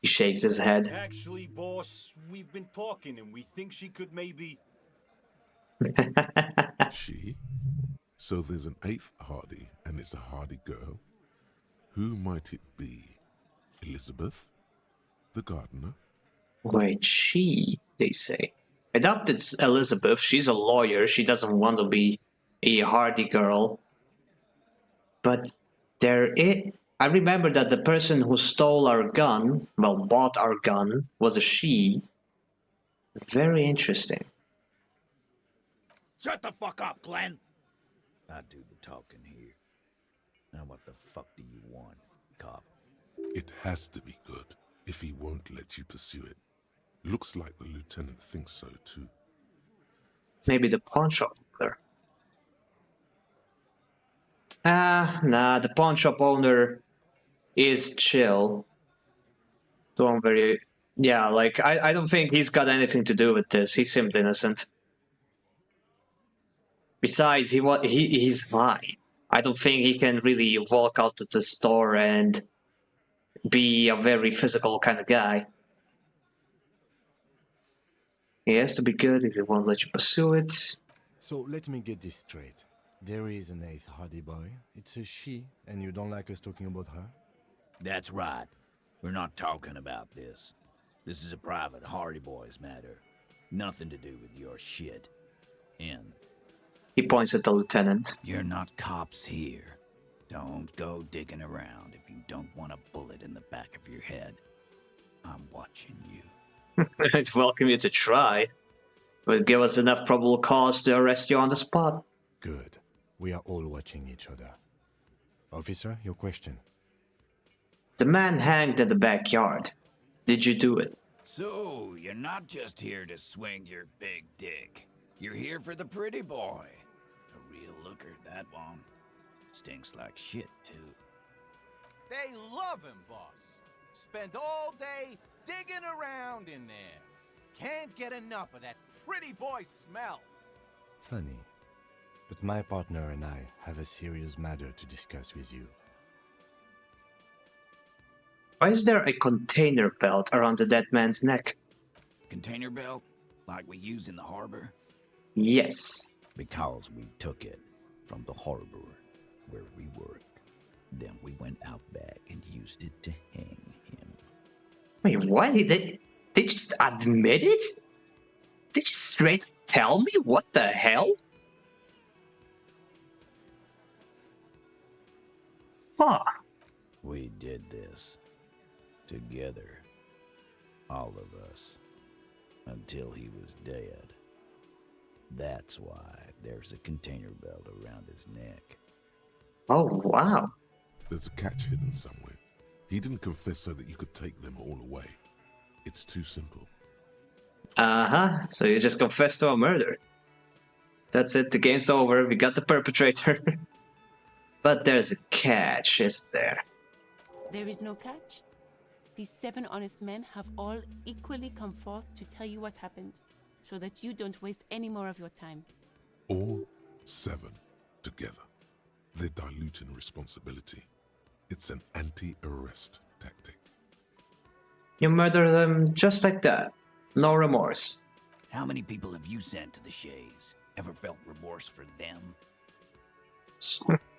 He shakes his head. Actually, boss, we've been talking and we think she could maybe... She? So there's an 8th Hardy, and it's a Hardy girl? Who might it be? Elizabeth? The gardener? Wait, she, they say. I doubt it's Elizabeth. She's a lawyer. She doesn't want to be a Hardy girl. But I remember that the person who stole our gun, well, bought our gun, was a she. Very interesting. Shut the fuck up, Glenn! I do the talking here. Now what the fuck do you want, cop? It has to be good, if he won't let you pursue it. Looks like the lieutenant thinks so, too. Maybe the pawn shop owner. Nah, the pawn shop owner is chill. Yeah, like, I don't think he's got anything to do with this. He seemed innocent. Besides, he's lying. I don't think he can really walk out of the store and be a very physical kind of guy. He has to be good if he won't let you pursue it. So let me get this straight. There is an 8th Hardy boy. It's a she, and you don't like us talking about her? That's right. We're not talking about this. This is a private Hardy Boys matter. Nothing to do with your shit. In. He points at the lieutenant. You're not cops here. Don't go digging around if you don't want a bullet in the back of your head. I'm watching you. I'd welcome you to try. Would give us enough probable cause to arrest you on the spot. Good. We are all watching each other. Officer, your question. The man hanged in the backyard. Did you do it? So, you're not just here to swing your big dick. You're here for the pretty boy. A real looker, that one. Stinks like shit, too. They love him, boss. Spend all day digging around in there. Can't get enough of that pretty boy smell. Funny. but my partner and I have a serious matter to discuss with you. Why is there a container belt around the dead man's neck? Container belt? Like we use in the harbor? Yes. Because we took it from the harbor where we work. Then we went out back and used it to hang him. Wait, what? They just admit it? They just straight tell me? What the hell? Huh. We did this. Together. All of us. Until he was dead. That's why there's a container belt around his neck. Oh, wow. There's a catch hidden somewhere. He didn't confess so that you could take them all away. It's too simple. Uh-huh. So you just confessed to a murder. That's it, the game's over, we got the perpetrator. But there's a catch, isn't there? There is no catch. These 7 honest men have all equally come forth to tell you what happened, so that you don't waste any more of your time. All 7 together. They're diluting responsibility. It's an anti-arrest tactic. You murder them just like that. No remorse. How many people have you sent to the Shays? Ever felt remorse for them?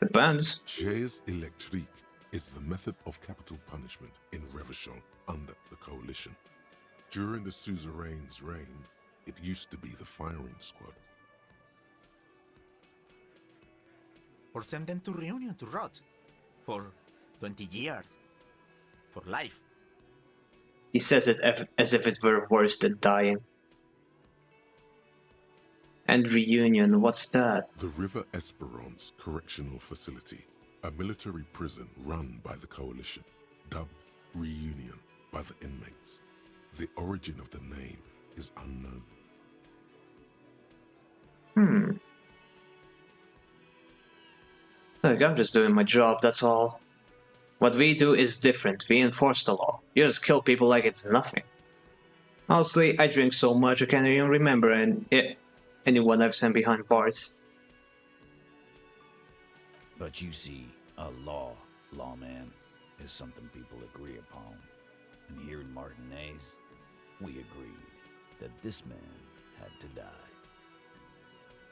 Depends. Chaise électrique is the method of capital punishment in Revachol under the Coalition. During the suzerain's reign, it used to be the firing squad. Or send them to Reunion to rot. For 20 years. For life. He says it as if it were worse than dying. And Reunion, what's that? The River Esperance Correctional Facility, a military prison run by the Coalition, dubbed Reunion by the inmates. The origin of the name is unknown. Look, I'm just doing my job, that's all. What we do is different, we enforce the law. You just kill people like it's nothing. Honestly, I drink so much I can't even remember anyone I've sent behind bars. But you see, a lawman, is something people agree upon. And here in Martinez, we agreed that this man had to die.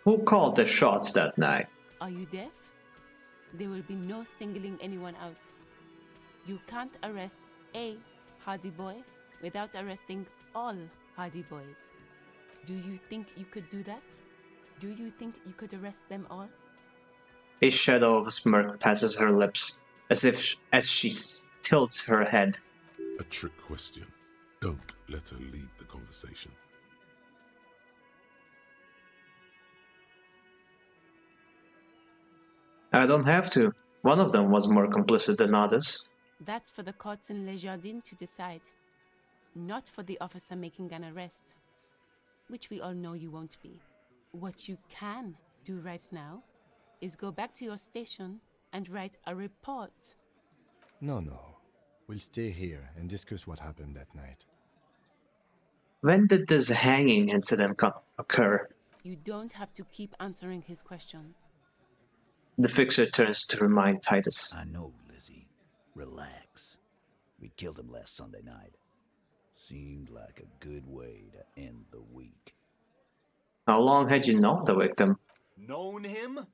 Who called the shots that night? Are you deaf? There will be no singling anyone out. You can't arrest a Hardy Boy without arresting all Hardy Boys. Do you think you could do that? Do you think you could arrest them all? A shadow of a smirk passes her lips, as she tilts her head. A trick question. Don't let her lead the conversation. I don't have to. One of them was more complicit than others. That's for the courts in Les Jardins to decide. Not for the officer making an arrest. Which we all know you won't be. What you can do right now is go back to your station and write a report. No. We'll stay here and discuss what happened that night. When did this hanging incident occur? You don't have to keep answering his questions. The fixer turns to remind Titus. I know, Lizzie. Relax. We killed him last Sunday night. Seemed like a good way to end the week. How long had you known the victim? Known him?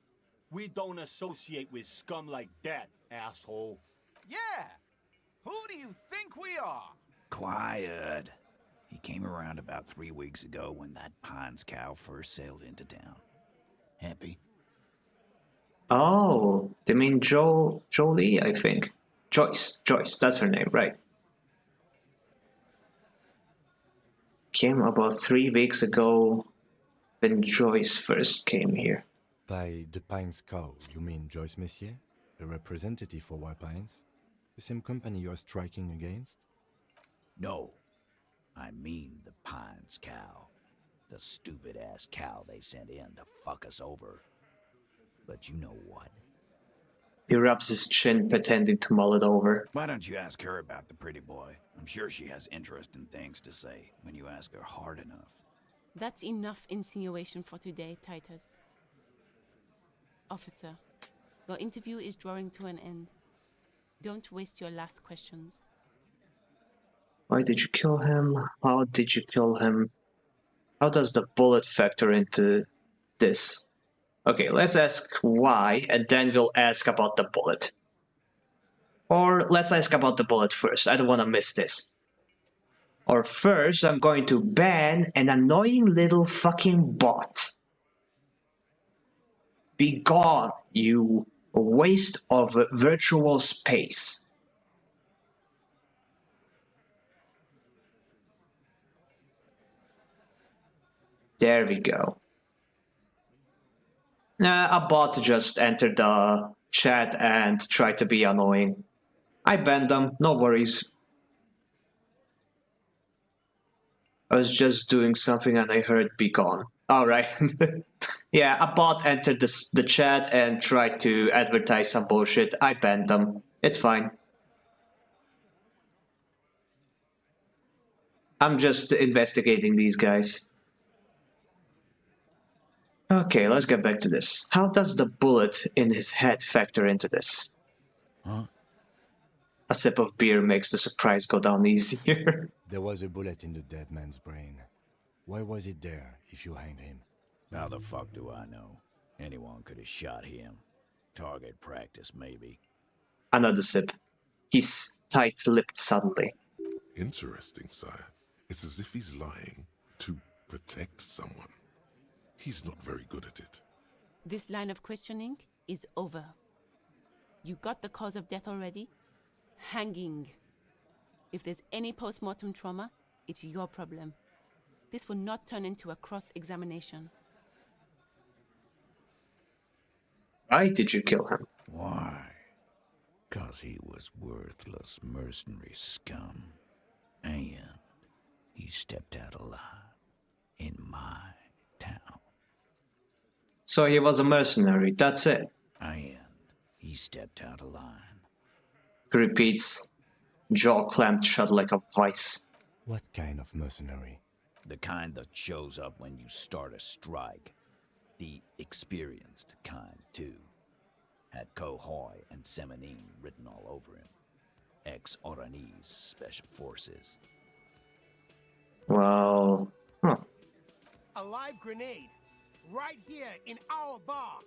We don't associate with scum like that, asshole. Yeah! Who do you think we are? Quiet. He came around about 3 weeks ago when that Pines cow first sailed into town. Happy? Oh, they mean Jolie, I think. Joyce, that's her name, right. Came about 3 weeks ago when Joyce first came here. By the Pines cow, you mean Joyce Messier? A representative for White Pines? The same company you are striking against? No. I mean the Pines cow. The stupid-ass cow they sent in to fuck us over. But you know what? He rubs his chin, pretending to mull it over. Why don't you ask her about the pretty boy? I'm sure she has interesting things to say when you ask her hard enough. That's enough insinuation for today, Titus. officer. Your interview is drawing to an end. Don't waste your last questions. Why did you kill him? How did you kill him? How does the bullet factor into this? Okay, let's ask why, and then we'll ask about the bullet. Or let's ask about the bullet first. I don't want to miss this. Or first, I'm going to ban an annoying little fucking bot. Be gone, you waste of virtual space. There we go. A bot just entered the chat and tried to be annoying. I banned them, no worries. I was just doing something and I heard be gone. Alright. Yeah, a bot entered the chat and tried to advertise some bullshit. I banned them. It's fine. I'm just investigating these guys. Okay, let's get back to this. How does the bullet in his head factor into this? Huh? A sip of beer makes the surprise go down easier. There was a bullet in the dead man's brain. Why was it there if you hanged him? How the fuck do I know? Anyone could have shot him. Target practice, maybe. Another sip. He's tight-lipped suddenly. Interesting, sire. It's as if he's lying to protect someone. He's not very good at it. This line of questioning is over. You got the cause of death already? Hanging. If there's any post-mortem trauma, it's your problem. This will not turn into a cross-examination. Why did you kill him? Why? 'Cause he was worthless mercenary scum. And he stepped out alive in my town. So he was a mercenary, that's it. And he stepped out of line. He repeats, jaw clamped shut like a vice. What kind of mercenary? The kind that shows up when you start a strike. The experienced kind, too. Had Kohoy and Semenine written all over him. Ex-Oranese Special Forces. Well, huh. A live grenade. Right here in our bar.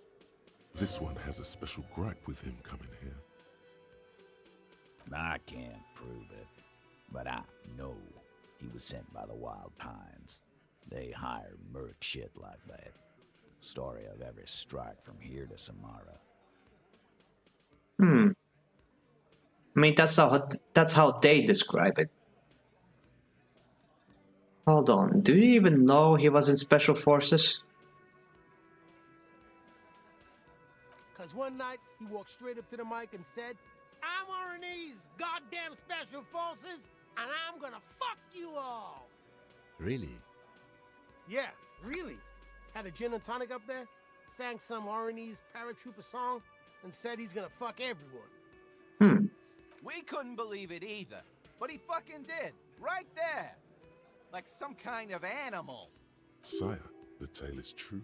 This one has a special gripe with him coming here. I can't prove it, but I know he was sent by the Wild Pines. They hire merc shit like that. Story of every strike from here to Samara. I mean, that's how they describe it. Hold on, do you even know he was in Special Forces? Cause one night he walked straight up to the mic and said, "I'm Oranese goddamn Special Forces, and I'm gonna fuck you all." Really? Yeah, really. Had a gin and tonic up there, sang some Oranese paratrooper song, and said he's gonna fuck everyone. We couldn't believe it either, but he fucking did, right there. Like some kind of animal. Sire, the tale is true.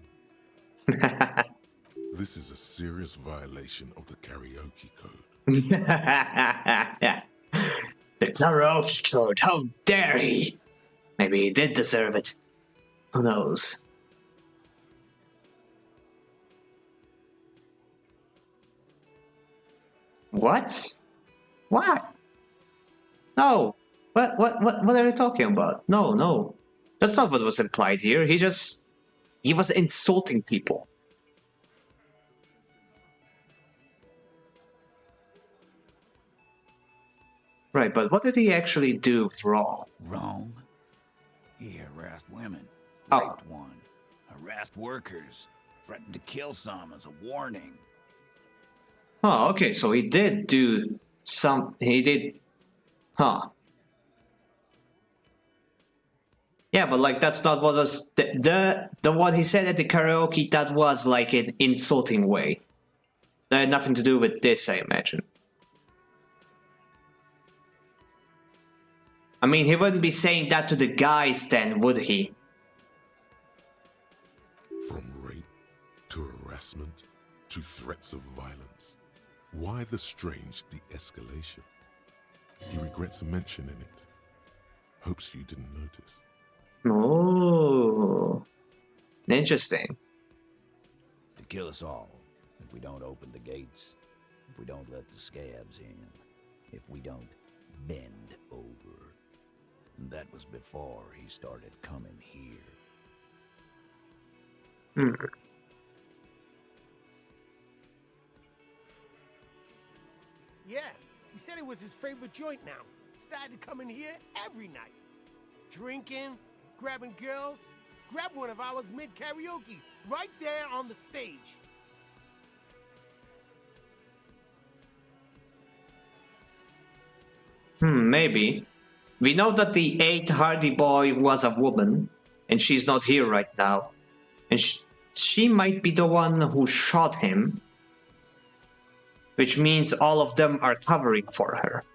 This is a serious violation of the karaoke code. The karaoke code, how dare he? Maybe he did deserve it. Who knows? What? Why? No. What are you talking about? No. That's not what was implied here. He was insulting people. Right, but what did he actually do wrong? Wrong? He harassed women, Oh. raped one, harassed workers, threatened to kill some as a warning. Oh, okay, so he did do some... He did... Huh. Yeah, but like that's not what was... The what he said at the karaoke, that was like an insulting way. That had nothing to do with this, I imagine. I mean, he wouldn't be saying that to the guys then, would he? From rape to harassment to threats of violence. Why the strange de-escalation? He regrets mentioning it. Hopes you didn't notice. Oh, interesting. To kill us all, if we don't open the gates, if we don't let the scabs in, if we don't bend over. And that was before he started coming here. Yeah, he said it was his favorite joint now. Started coming here every night. Drinking, grabbing girls. Grab one of ours mid-karaoke, right there on the stage. Maybe. We know that the 8th Hardy Boy was a woman, and she's not here right now. And she might be the one who shot him, which means all of them are covering for her.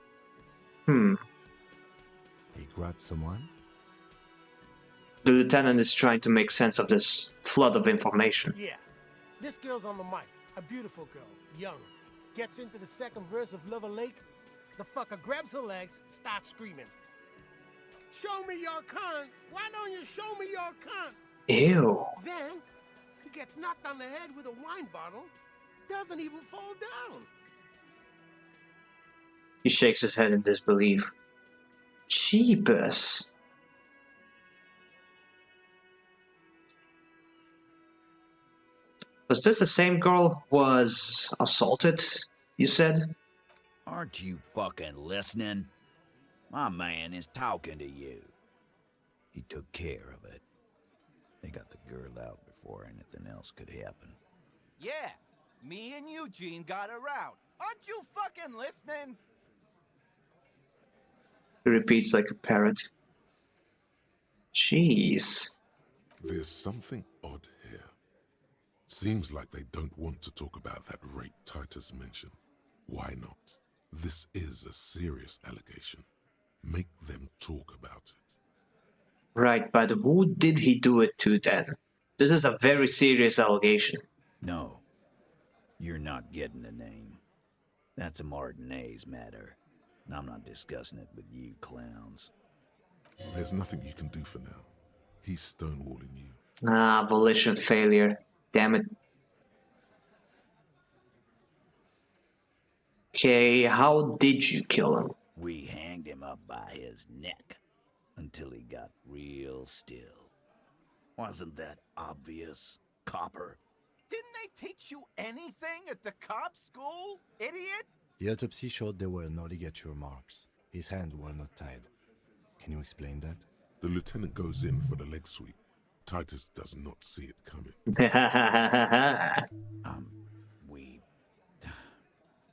He grabbed someone? The lieutenant is trying to make sense of this flood of information. Yeah, this girl's on the mic. A beautiful girl, young. Gets into the second verse of Lover Lake. The fucker grabs her legs, starts screaming. Show me your cunt! Why don't you show me your cunt? Ew. Then, he gets knocked on the head with a wine bottle. Doesn't even fall down. He shakes his head in disbelief. Jeepers. Was this the same girl who was assaulted, you said? Aren't you fucking listening? My man is talking to you. He took care of it. They got the girl out before anything else could happen. Yeah, me and Eugene got her out. Aren't you fucking listening? He repeats like a parrot. Jeez. There's something odd here. Seems like they don't want to talk about that rape Titus mentioned. Why not? This is a serious allegation. Make them talk about it. Right, but who did he do it to then? This is a very serious allegation. No, you're not getting the name. That's a Martinez matter, and I'm not discussing it with you clowns. There's nothing you can do for now. He's stonewalling you. Ah, volition failure. Damn it. Okay, how did you kill him? We hanged him up by his neck until he got real still. Wasn't that obvious, copper? Didn't they teach you anything at the cop school, idiot? The autopsy showed there were no ligature marks. His hands were not tied. Can you explain that? The lieutenant goes in for the leg sweep. Titus does not see it coming.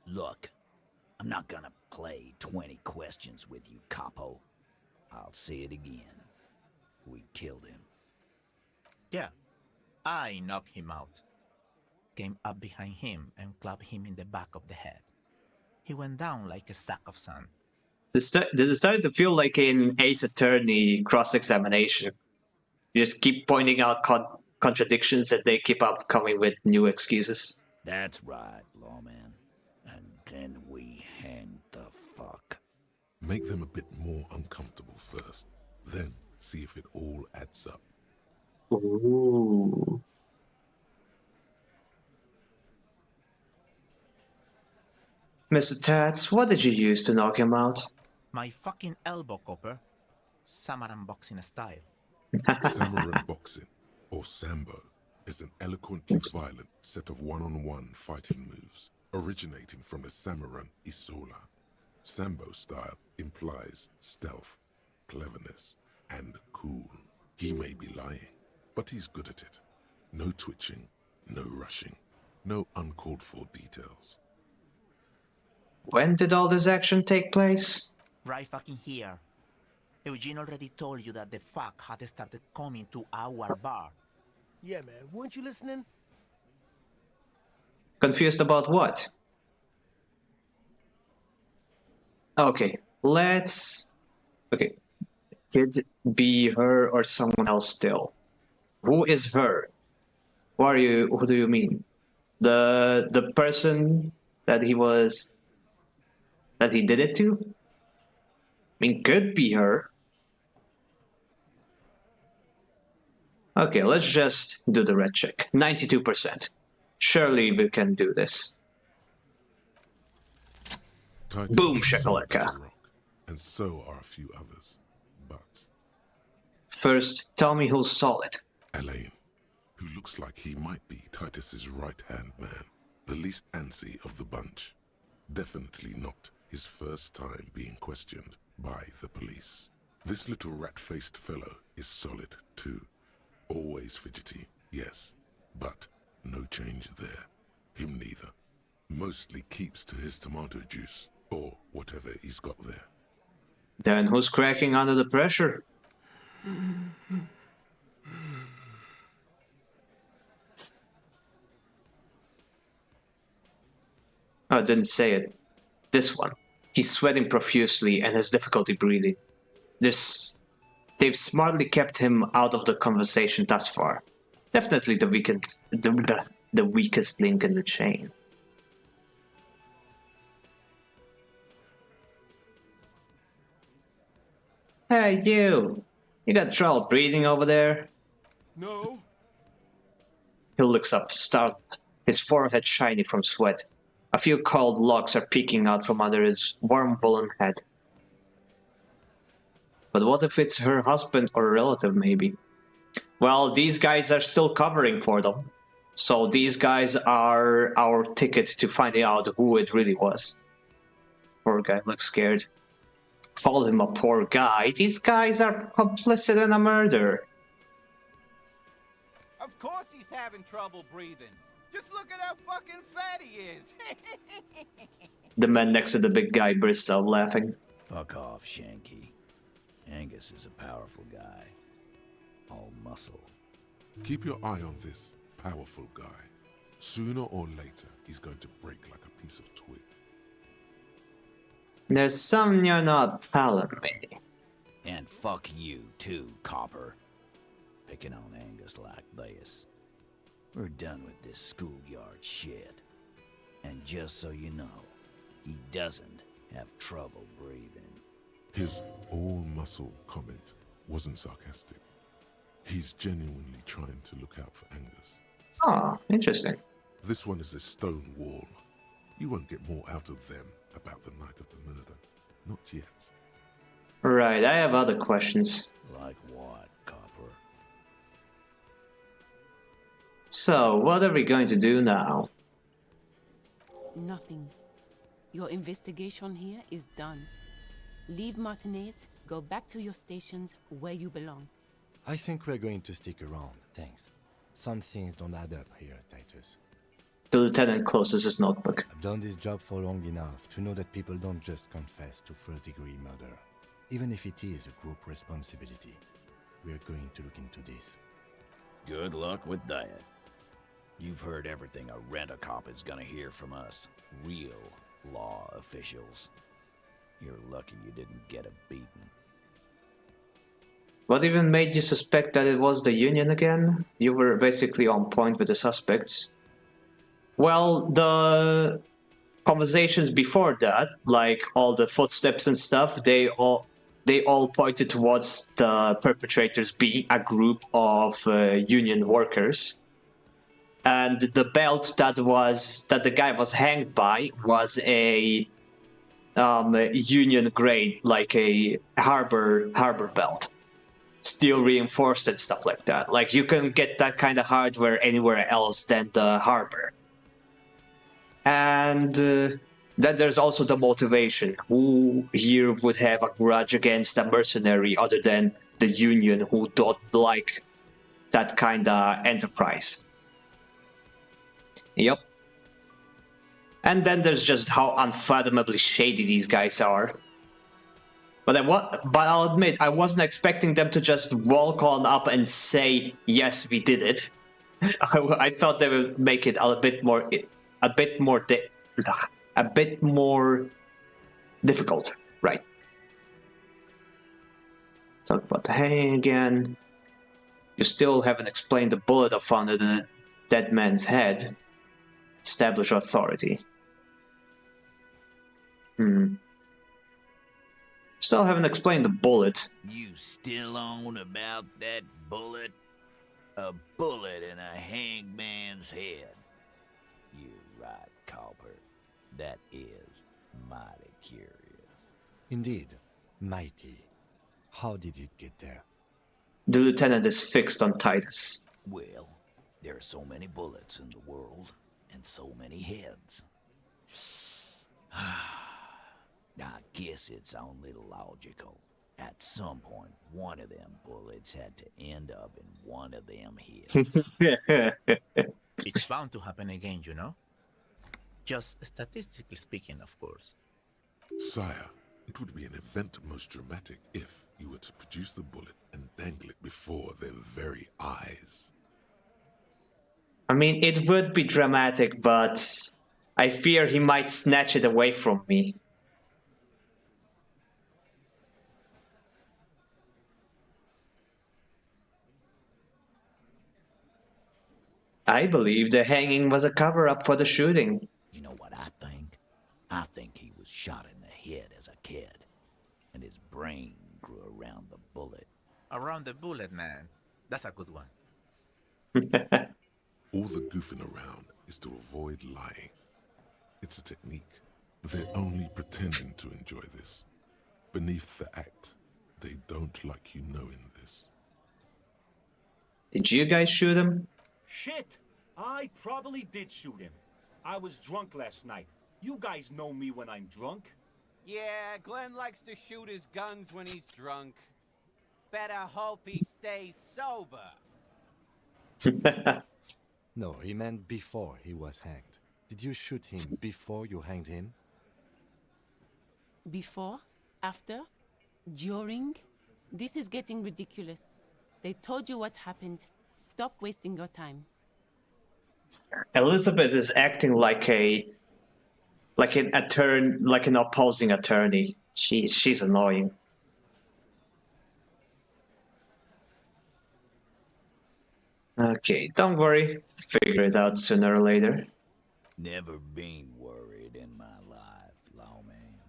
Look, I'm not gonna play 20 questions with you, capo. I'll say it again. We killed him. Yeah, I knocked him out. Came up behind him and clapped him in the back of the head. He went down like a sack of sand. This is starting to feel like an Ace Attorney cross-examination. You just keep pointing out contradictions and they keep up coming with new excuses. That's right, lawman. And then we hang the fuck. Make them a bit more uncomfortable first. Then see if it all adds up. Ooh. Mr. Tats, what did you use to knock him out? My fucking elbow, Copper. Samaran boxing style. Samurai boxing, or Sambo, is an eloquently violent set of one-on-one fighting moves originating from the Samaran Isola. Sambo style implies stealth, cleverness, and cool. He may be lying, but he's good at it. No twitching, no rushing, no uncalled for details. When did all this action take place? Right fucking here. Eugene already told you that the fuck had started coming to our bar. Yeah, man, weren't you listening? Confused about what? Okay, let's... Okay. Could it be her or someone else still? Who is her? Who do you mean? The person that he did it to? I mean, could be her. Okay, let's just do the red check. 92%. Surely we can do this. Titus Boom is solid as a shakalaka. rock, and so are a few others. But First, tell me who's solid. Elaine, who looks like he might be Titus's right-hand man, the least antsy of the bunch. Definitely not his first time being questioned by the police. This little rat-faced fellow is solid too. Always fidgety, yes, but no change there. Him neither. Mostly keeps to his tomato juice, or whatever he's got there. Then who's cracking under the pressure? Oh, I didn't say it. This one. He's sweating profusely and has difficulty breathing. They've smartly kept him out of the conversation thus far. Definitely the weakest link in the chain. Hey, you! You got trouble breathing over there? No. He looks up, startled, his forehead shiny from sweat. A few cold locks are peeking out from under his warm woolen head. But what if it's her husband or relative, maybe? Well, these guys are still covering for them. So these guys are our ticket to finding out who it really was. Poor guy looks scared. Call him a poor guy. These guys are complicit in a murder. Of course he's having trouble breathing. Just look at how fucking fat he is. The man next to the big guy bursts out laughing. Fuck off, Shanky. Angus is a powerful guy. All muscle. Keep your eye on this powerful guy. Sooner or later, he's going to break like a piece of twig. There's some you're not telling me. And fuck you, too, copper. Picking on Angus like this. We're done with this schoolyard shit. And just so you know, he doesn't have trouble breathing. His all-muscle comment wasn't sarcastic. He's genuinely trying to look out for Angus. Ah, interesting. This one is a stone wall. You won't get more out of them about the night of the murder. Not yet. Right, I have other questions. Like what, copper? So, what are we going to do now? Nothing. Your investigation here is done. Leave Martinez, go back to your stations where you belong. I think we're going to stick around, thanks. Some things don't add up here, Titus. The lieutenant closes his notebook. I've done this job for long enough to know that people don't just confess to first-degree murder. Even if it is a group responsibility, we're going to look into this. Good luck with that. You've heard everything a rent-a-cop is gonna hear from us. Real law officials. You're lucky you didn't get a beating. What even made you suspect that it was the Union again? You were basically on point with the suspects. Well, the conversations before that, like all the footsteps and stuff, they all pointed towards the perpetrators being a group of Union workers. And the belt that the guy was hanged by was a Union grade, like a harbor belt, steel reinforced and stuff like that. Like you can get that kind of hardware anywhere else than the harbor. And then there's also the motivation. Who here would have a grudge against a mercenary other than the Union, who don't like that kind of enterprise? Yep. And then there's just how unfathomably shady these guys are. But I'll admit, I wasn't expecting them to just walk on up and say, "Yes, we did it." I thought they would make it a bit more difficult, right? Talk about the hanging again. You still haven't explained the bullet I found in the dead man's head. Establish authority. Still haven't explained the bullet. You still on about that bullet? A bullet in a hangman's head. You're right, Copper. That is mighty curious. Indeed, mighty. How did it get there? The lieutenant is fixed on Titus. Well, there are so many bullets in the world, and so many heads. I guess it's only logical. At some point, one of them bullets had to end up in one of them heads. It's bound to happen again, you know? Just statistically speaking, of course. Sire, it would be an event most dramatic if you were to produce the bullet and dangle it before their very eyes. I mean, it would be dramatic, but I fear he might snatch it away from me. I believe the hanging was a cover-up for the shooting. You know what I think? I think he was shot in the head as a kid, and his brain grew around the bullet. Around the bullet, man. That's a good one. All the goofing around is to avoid lying. It's a technique. They're only pretending to enjoy this. Beneath the act, they don't like you knowing this. Did you guys shoot him? Shit! I probably did shoot him. I was drunk last night. You guys know me when I'm drunk. Yeah, Glenn likes to shoot his guns when he's drunk. Better hope he stays sober. No, he meant before he was hanged. Did you shoot him before you hanged him? Before? After? During? This is getting ridiculous. They told you what happened. Stop wasting your time. Elizabeth is acting like an opposing attorney. She's annoying. Okay, don't worry. Figure it out sooner or later. Never been worried in my life, lawman.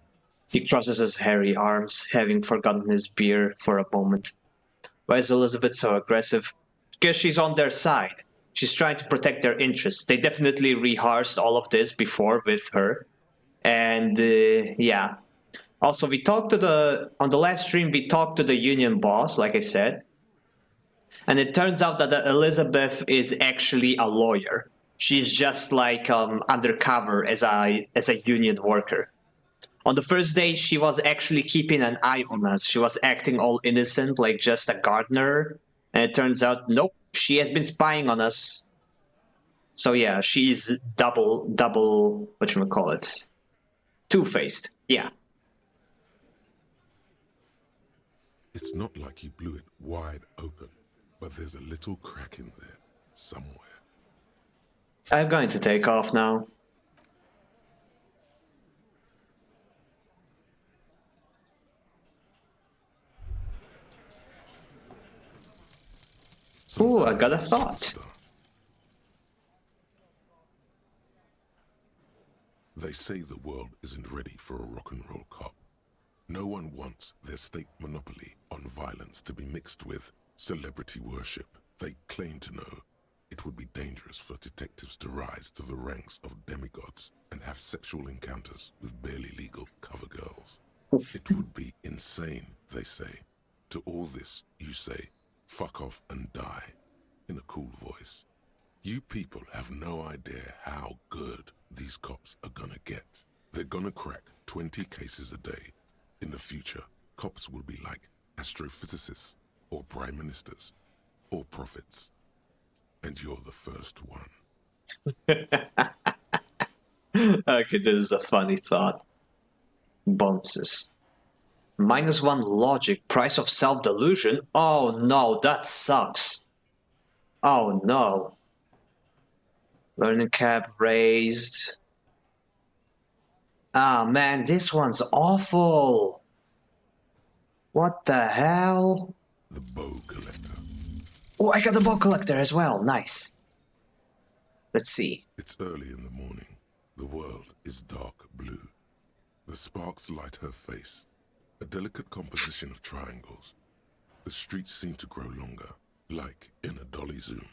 He crosses his hairy arms, having forgotten his beer for a moment. Why is Elizabeth so aggressive? Because she's on their side. She's trying to protect their interests. They definitely rehearsed all of this before with her. And yeah. Also, on the last stream, we talked to the union boss, like I said. And it turns out that Elizabeth is actually a lawyer. She's just like undercover as a union worker. On the first day, she was actually keeping an eye on us. She was acting all innocent, like just a gardener. And it turns out, nope, she has been spying on us. So yeah, she's double, whatchamacallit? Two-faced, yeah. It's not like you blew it wide open, but there's a little crack in there, somewhere. I'm going to take off now. Ooh, I got a thought. They say the world isn't ready for a rock and roll cop. No one wants their state monopoly on violence to be mixed with celebrity worship. They claim to know it would be dangerous for detectives to rise to the ranks of demigods and have sexual encounters with barely legal cover girls. It would be insane, they say. To all this, you say, fuck off and die, in a cool voice. You people have no idea how good these cops are gonna get. They're gonna crack 20 cases a day. In the future, cops will be like astrophysicists, or prime ministers, or prophets. And you're the first one. Okay, this is a funny thought. Bonuses. -1 logic, price of self-delusion? Oh no, that sucks. Oh no. Learning cap raised. Ah man, this one's awful. What the hell? The bow collector. Oh, I got the bow collector as well, nice. Let's see. It's early in the morning. The world is dark blue. The sparks light her face, a delicate composition of triangles. The streets seem to grow longer, like in a dolly zoom.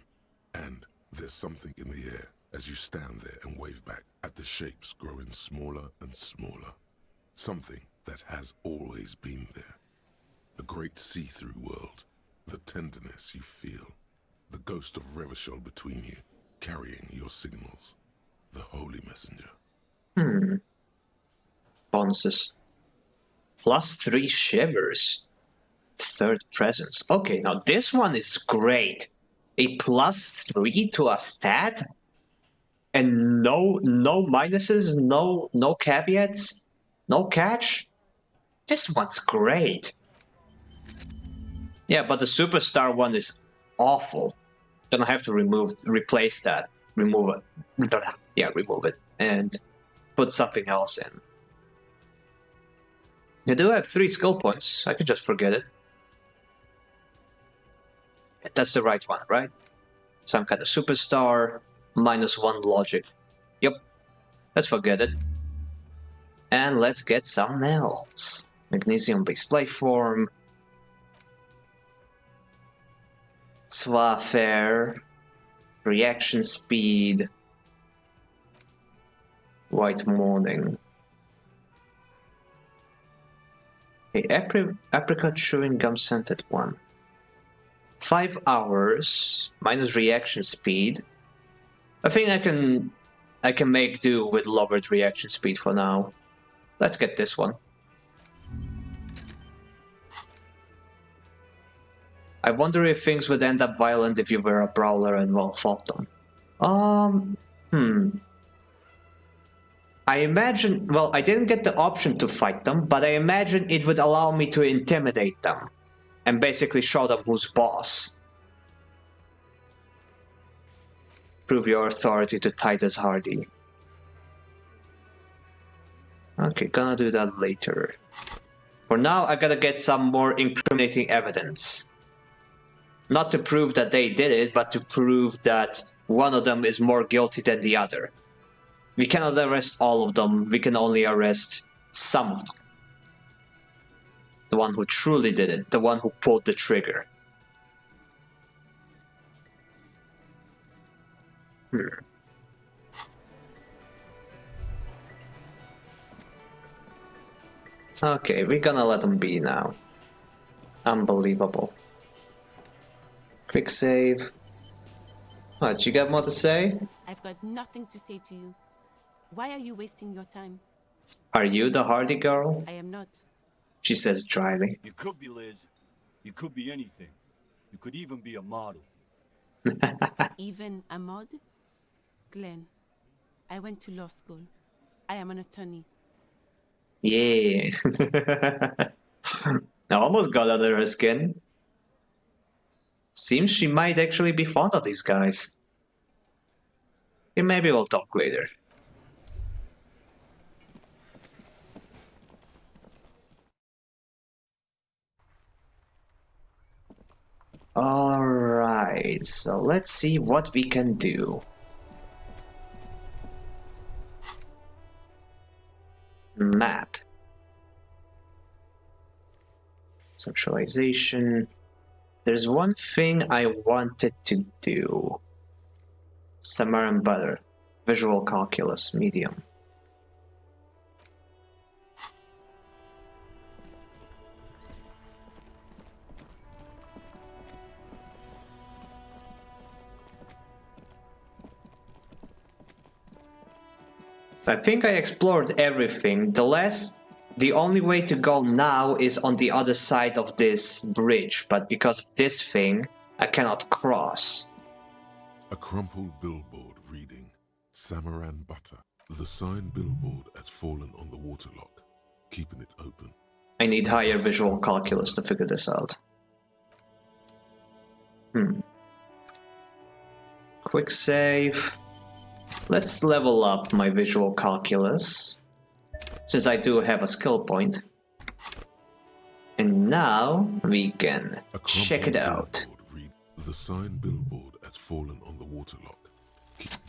And there's something in the air as you stand there and wave back at the shapes growing smaller and smaller. Something that has always been there. A great see-through world. The tenderness you feel. The ghost of Revachol between you, carrying your signals. The holy messenger. Bonuses. +3 shivers. Third presence. Okay, now this one is great. A +3 to a stat? And no minuses, no caveats, no catch? This one's great. Yeah, but the superstar one is awful. Gonna have to replace that. Remove it. Yeah, remove it. And put something else in. You do have 3 skill points. I could just forget it. That's the right one, right? Some kind of superstar, -1 logic. Yep. Let's forget it. And let's get something else. Magnesium-based life form. Swafair. Reaction speed. White morning. Okay, apricot chewing gum scented one. 5 hours minus reaction speed. I think I can make do with lowered reaction speed for now. Let's get this one. I wonder if things would end up violent if you were a brawler and well fought them. I imagine, well, I didn't get the option to fight them, but I imagine it would allow me to intimidate them and basically show them who's boss. Prove your authority to Titus Hardy. Okay, gonna do that later. For now, I gotta get some more incriminating evidence. Not to prove that they did it, but to prove that one of them is more guilty than the other. We cannot arrest all of them, we can only arrest some of them. The one who truly did it, the one who pulled the trigger. Okay, we're gonna let them be now. Unbelievable. Quick save. What, you got more to say? I've got nothing to say to you. Why are you wasting your time? Are you the Hardy girl? I am not. She says dryly. You could be, Liz. You could be anything. You could even be a model. Even a mod? Glenn, I went to law school. I am an attorney. Yeah. I almost got under her skin. Seems she might actually be fond of these guys. Yeah, maybe we'll talk later. Alright, so let's see what we can do. Map. Centralization. There's one thing I wanted to do. Samaran Butter. Visual Calculus, medium. I think I explored everything. The only way to go now is on the other side of this bridge, but because of this thing, I cannot cross. A crumpled billboard reading, Samaran Butter. The sign billboard has fallen on the waterlock, keeping it open. I need higher visual calculus to figure this out. Quick save. Let's level up my visual calculus, since I do have a skill point. And now we can check it out. The sign billboard has fallen on the waterlock.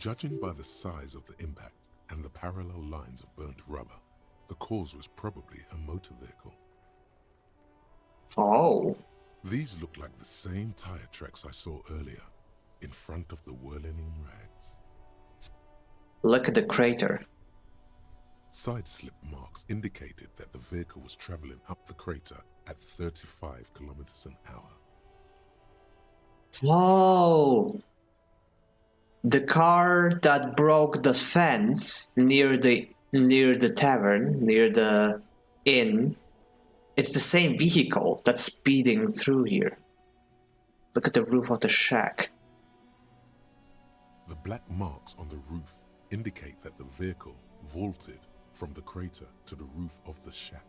Judging by the size of the impact and the parallel lines of burnt rubber, the cause was probably a motor vehicle. Oh. These look like the same tire tracks I saw earlier, in front of the whirling rags. Look at the crater. Side slip marks indicated that the vehicle was traveling up the crater at 35 kilometers an hour. Whoa! The car that broke the fence near the tavern, near the inn, it's the same vehicle that's speeding through here. Look at the roof of the shack. The black marks on the roof indicate that the vehicle vaulted from the crater to the roof of the shack.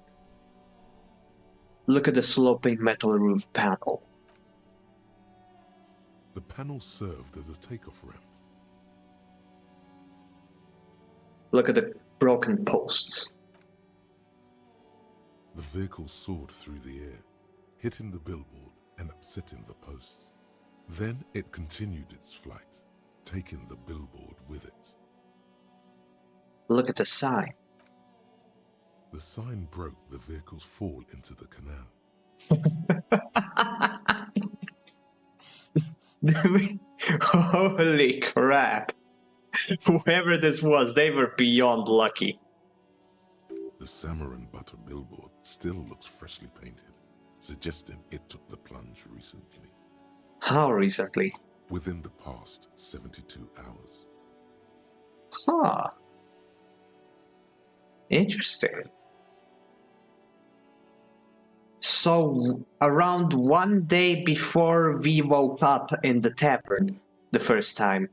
Look at the sloping metal roof panel. The panel served as a takeoff ramp. Look at the broken posts. The vehicle soared through the air, hitting the billboard and upsetting the posts. Then it continued its flight, taking the billboard with it. Look at the sign. The sign broke the vehicle's fall into the canal. Holy crap. Whoever this was, they were beyond lucky. The Samaran Butter billboard still looks freshly painted, suggesting it took the plunge recently. How recently? Within the past 72 hours. Huh. Interesting. So, around 1 day before we woke up in the tavern the first time,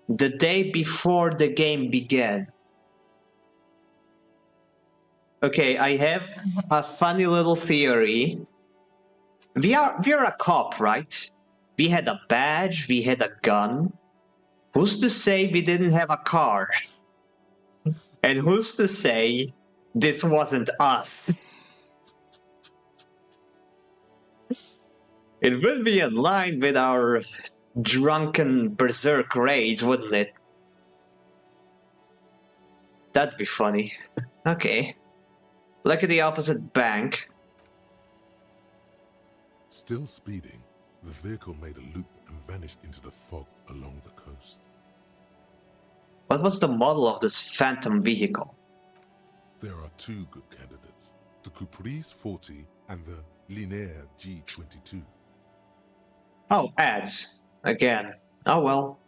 the day before the game began. Okay, I have a funny little theory. We're a cop, right? We had a badge, we had a gun. Who's to say we didn't have a car? And who's to say this wasn't us? It would be in line with our drunken berserk rage, wouldn't it? That'd be funny. Okay. Look at the opposite bank. Still speeding, the vehicle made a loop and vanished into the fog along the coast. What was the model of this phantom vehicle? There are two good candidates, the Caprice 40 and the Linear G22. Oh, ads. Again. Oh well.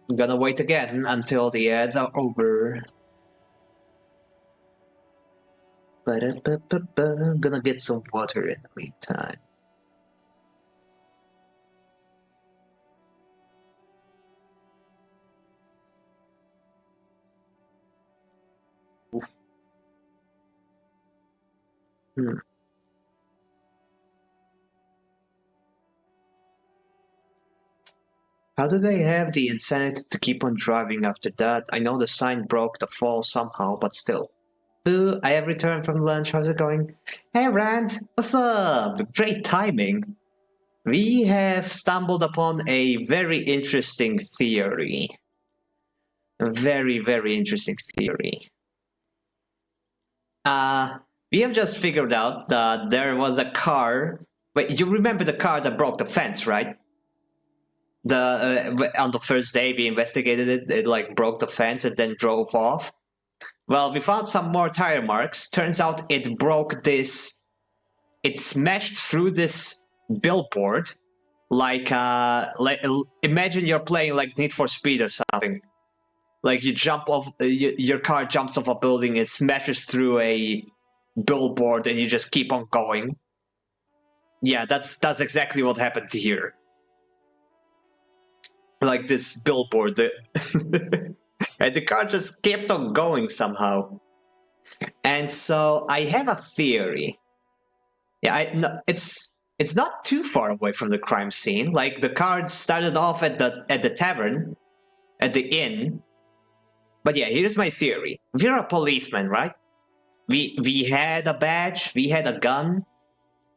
I'm gonna wait again until the ads are over. I'm gonna get some water in the meantime. How do they have the insanity to keep on driving after that? I know the sign broke the fall somehow, but still. Ooh, I have returned from lunch. How's it going? Hey, Rand. What's up? Great timing. We have stumbled upon a very interesting theory. A very, very interesting theory. We have just figured out that there was a car. Wait, you remember the car that broke the fence, right? On the first day we investigated it, it like broke the fence and then drove off. Well, we found some more tire marks. Turns out it broke this. It smashed through this billboard, like imagine you're playing like Need for Speed or something. Like you jump off, your car jumps off a building, it smashes through a billboard, and you just keep on going. Yeah, that's exactly what happened here. Like this billboard, and the car just kept on going somehow. And so I have a theory. Yeah, it's not too far away from the crime scene. Like the car started off at the tavern, at the inn. But yeah, here's my theory. We're a policeman, right? We had a badge, we had a gun.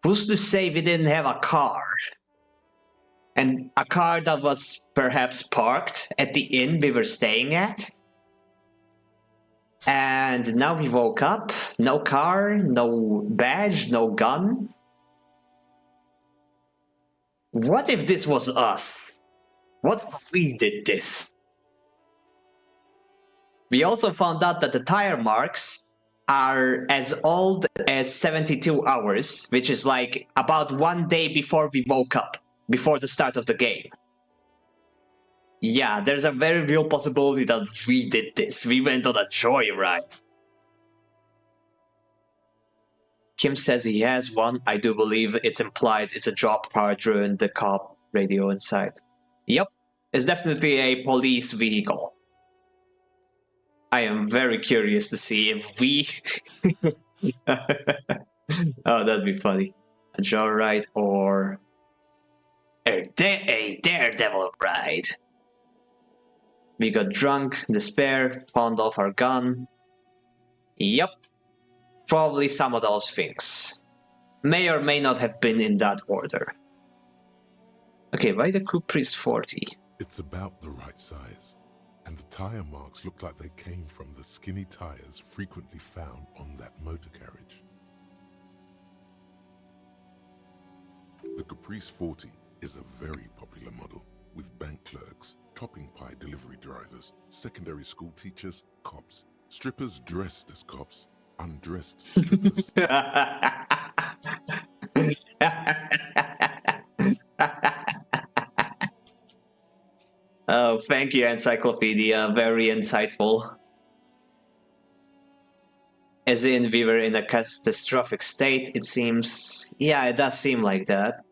Who's to say we didn't have a car? And a car that was perhaps parked at the inn we were staying at. And now we woke up. No car, no badge, no gun. What if this was us? What if we did this? We also found out that the tire marks are as old as 72 hours, which is like about 1 day before we woke up, before the start of the game. Yeah, there's a very real possibility that we did this. We went on a joyride. Kim says he has one. I do believe it's implied it's a job car during the cop radio inside. Yep, it's definitely a police vehicle. I am very curious to see if we... Oh, that'd be funny. A joyride or... a daredevil ride. We got drunk, despair, pawned off our gun. Yep. Probably some of those things. May or may not have been in that order. Okay, why the Caprice 40? It's about the right size. And the tire marks look like they came from the skinny tires frequently found on that motor carriage. The Caprice 40 is a very popular model, with bank clerks, topping pie delivery drivers, secondary school teachers, cops, strippers dressed as cops, undressed strippers. Oh, thank you, Encyclopedia. Very insightful. As in, we were in a catastrophic state, it seems. Yeah, it does seem like that.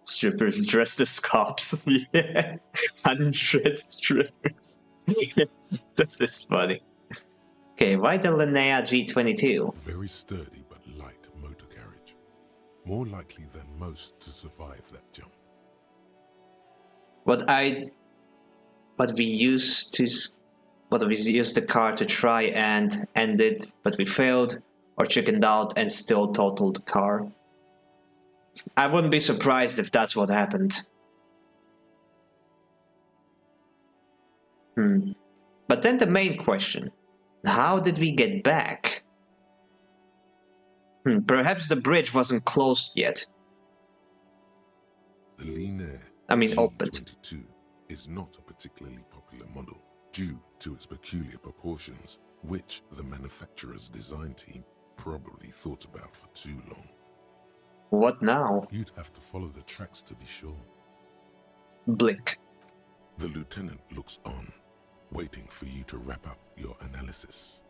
Strippers dressed as cops. Yeah. Undressed strippers. That is funny. Okay, why the Linnea G22? Very sturdy but light motor carriage. More likely than most to survive that jump. What we used the car to try and end it, but we failed or chickened out and still totaled the car. I wouldn't be surprised if that's what happened. But then the main question, how did we get back? Perhaps the bridge wasn't closed yet. The Linnea opened. G22 is not a particularly popular model due to its peculiar proportions, which the manufacturer's design team probably thought about for too long. What now? You'd have to follow the tracks to be sure. Blink. The lieutenant looks on, waiting for you to wrap up your analysis.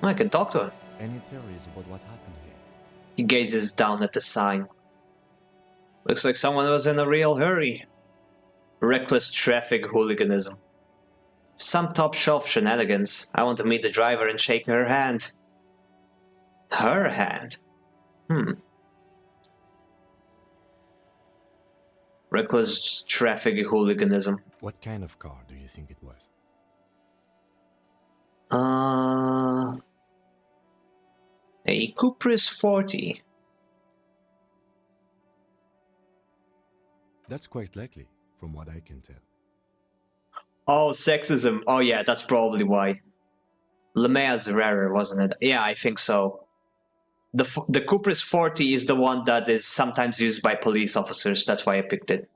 I can talk to him. Any theories about what happened here? He gazes down at the sign. Looks like someone was in a real hurry. Reckless traffic hooliganism. Some top-shelf shenanigans. I want to meet the driver and shake her hand. Her hand? Reckless traffic hooliganism. What kind of car do you think it was? A Caprice 40. That's quite likely, from what I can tell. Oh, sexism. Oh yeah, that's probably why. Lemea's rarer, wasn't it? Yeah, I think so. The Caprice 40 is the one that is sometimes used by police officers. That's why I picked it.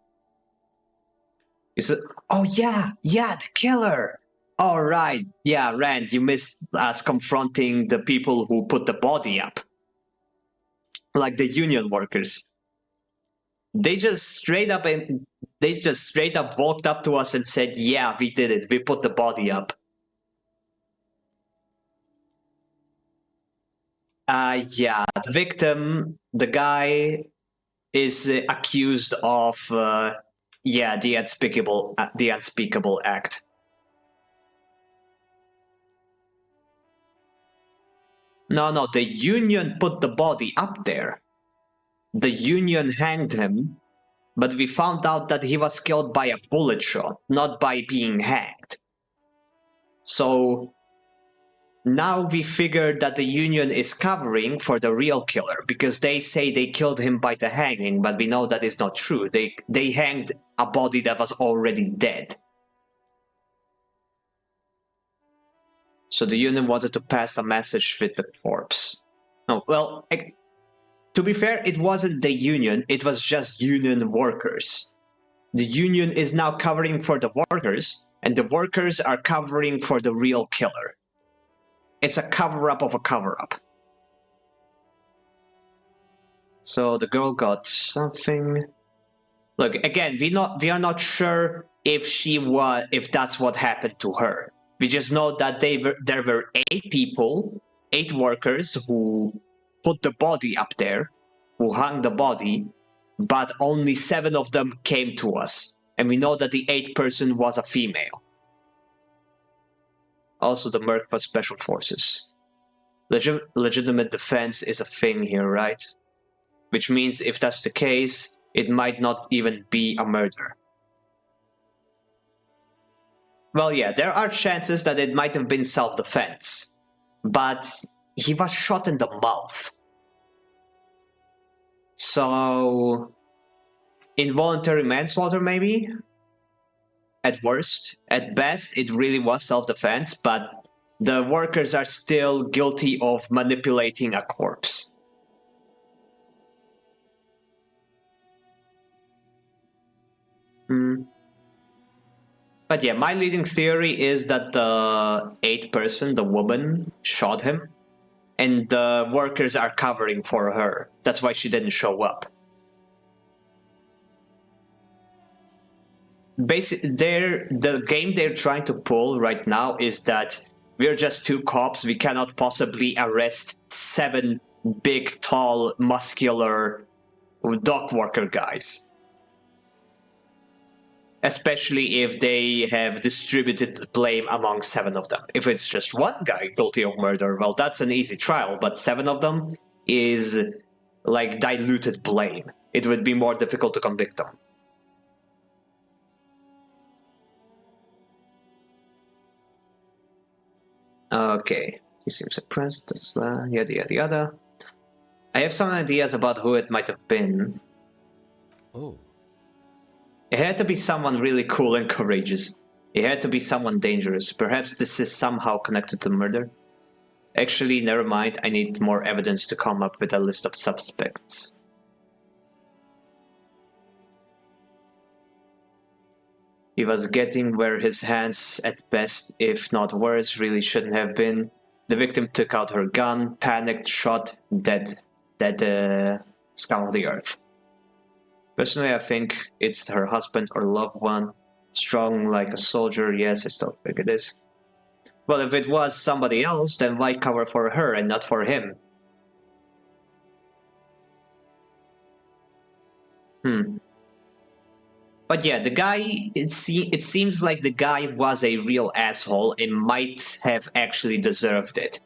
Is it? Oh yeah, the killer. All right, yeah, Rand, you missed us confronting the people who put the body up, like the union workers. They just straight up walked up to us and said, "Yeah, we did it. We put the body up." Yeah, the victim, the guy, is accused of, the unspeakable act. No, the union put the body up there. The union hanged him, but we found out that he was killed by a bullet shot, not by being hanged. So, now we figure that the Union is covering for the real killer, because they say they killed him by the hanging, but we know that is not true. They hanged a body that was already dead. So the Union wanted to pass a message with the corpse. No, well, to be fair, it wasn't the Union, it was just Union workers. The Union is now covering for the workers, and the workers are covering for the real killer. It's a cover-up of a cover-up. So the girl got something. Look, again, we are not sure if that's what happened to her. We just know that there were 8 people, 8 workers who put the body up there, who hung the body, but only 7 of them came to us. And we know that the 8th person was a female. Also, the merc was special forces. Legitimate defense is a thing here, right? Which means if that's the case, it might not even be a murder. Well, yeah, there are chances that it might have been self-defense, but he was shot in the mouth. So, involuntary manslaughter maybe? At worst. At best, it really was self-defense, but the workers are still guilty of manipulating a corpse. But yeah, my leading theory is that the 8th person, the woman, shot him, and the workers are covering for her. That's why she didn't show up. Basically, the game they're trying to pull right now is that we're just 2 cops, we cannot possibly arrest 7 big, tall, muscular dock worker guys. Especially if they have distributed the blame among 7 of them. If it's just 1 guy guilty of murder, well, that's an easy trial, but 7 of them is like diluted blame. It would be more difficult to convict them. Okay, he seems suppressed, yada yada yada. I have some ideas about who it might have been. Oh. It had to be someone really cool and courageous. It had to be someone dangerous. Perhaps this is somehow connected to murder. Actually, never mind. I need more evidence to come up with a list of suspects. He was getting where his hands, at best, if not worse, really shouldn't have been. The victim took out her gun, panicked, shot, dead. Scum of the earth. Personally, I think it's her husband or loved one. Strong like a soldier, yes, I still think it is. Well, if it was somebody else, then why cover for her and not for him? But yeah, the guy, it seems like the guy was a real asshole and might have actually deserved it.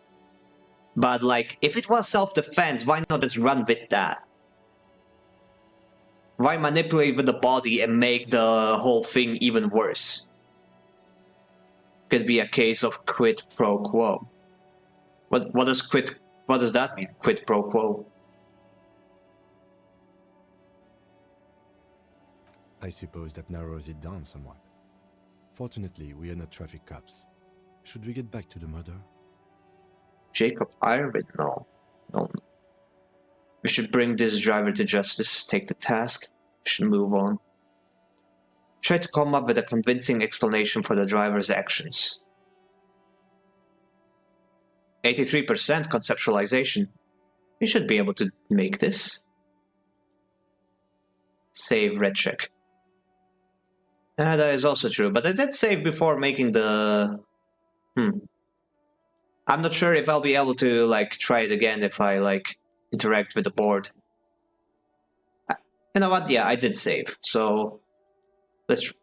But like, if it was self-defense, why not just run with that? Why manipulate with the body and make the whole thing even worse? Could be a case of quid pro quo. What does that mean? Quid pro quo? I suppose that narrows it down somewhat. Fortunately, we are not traffic cops. Should we get back to the murder? Jacob Irvin? No. We should bring this driver to justice, take the task. We should move on. Try to come up with a convincing explanation for the driver's actions. 83% conceptualization. We should be able to make this. Save, red check. That is also true, but I did save before making the... I'm not sure if I'll be able to, like, try it again if I, like, interact with the board. You know what? Yeah, I did save, so... Let's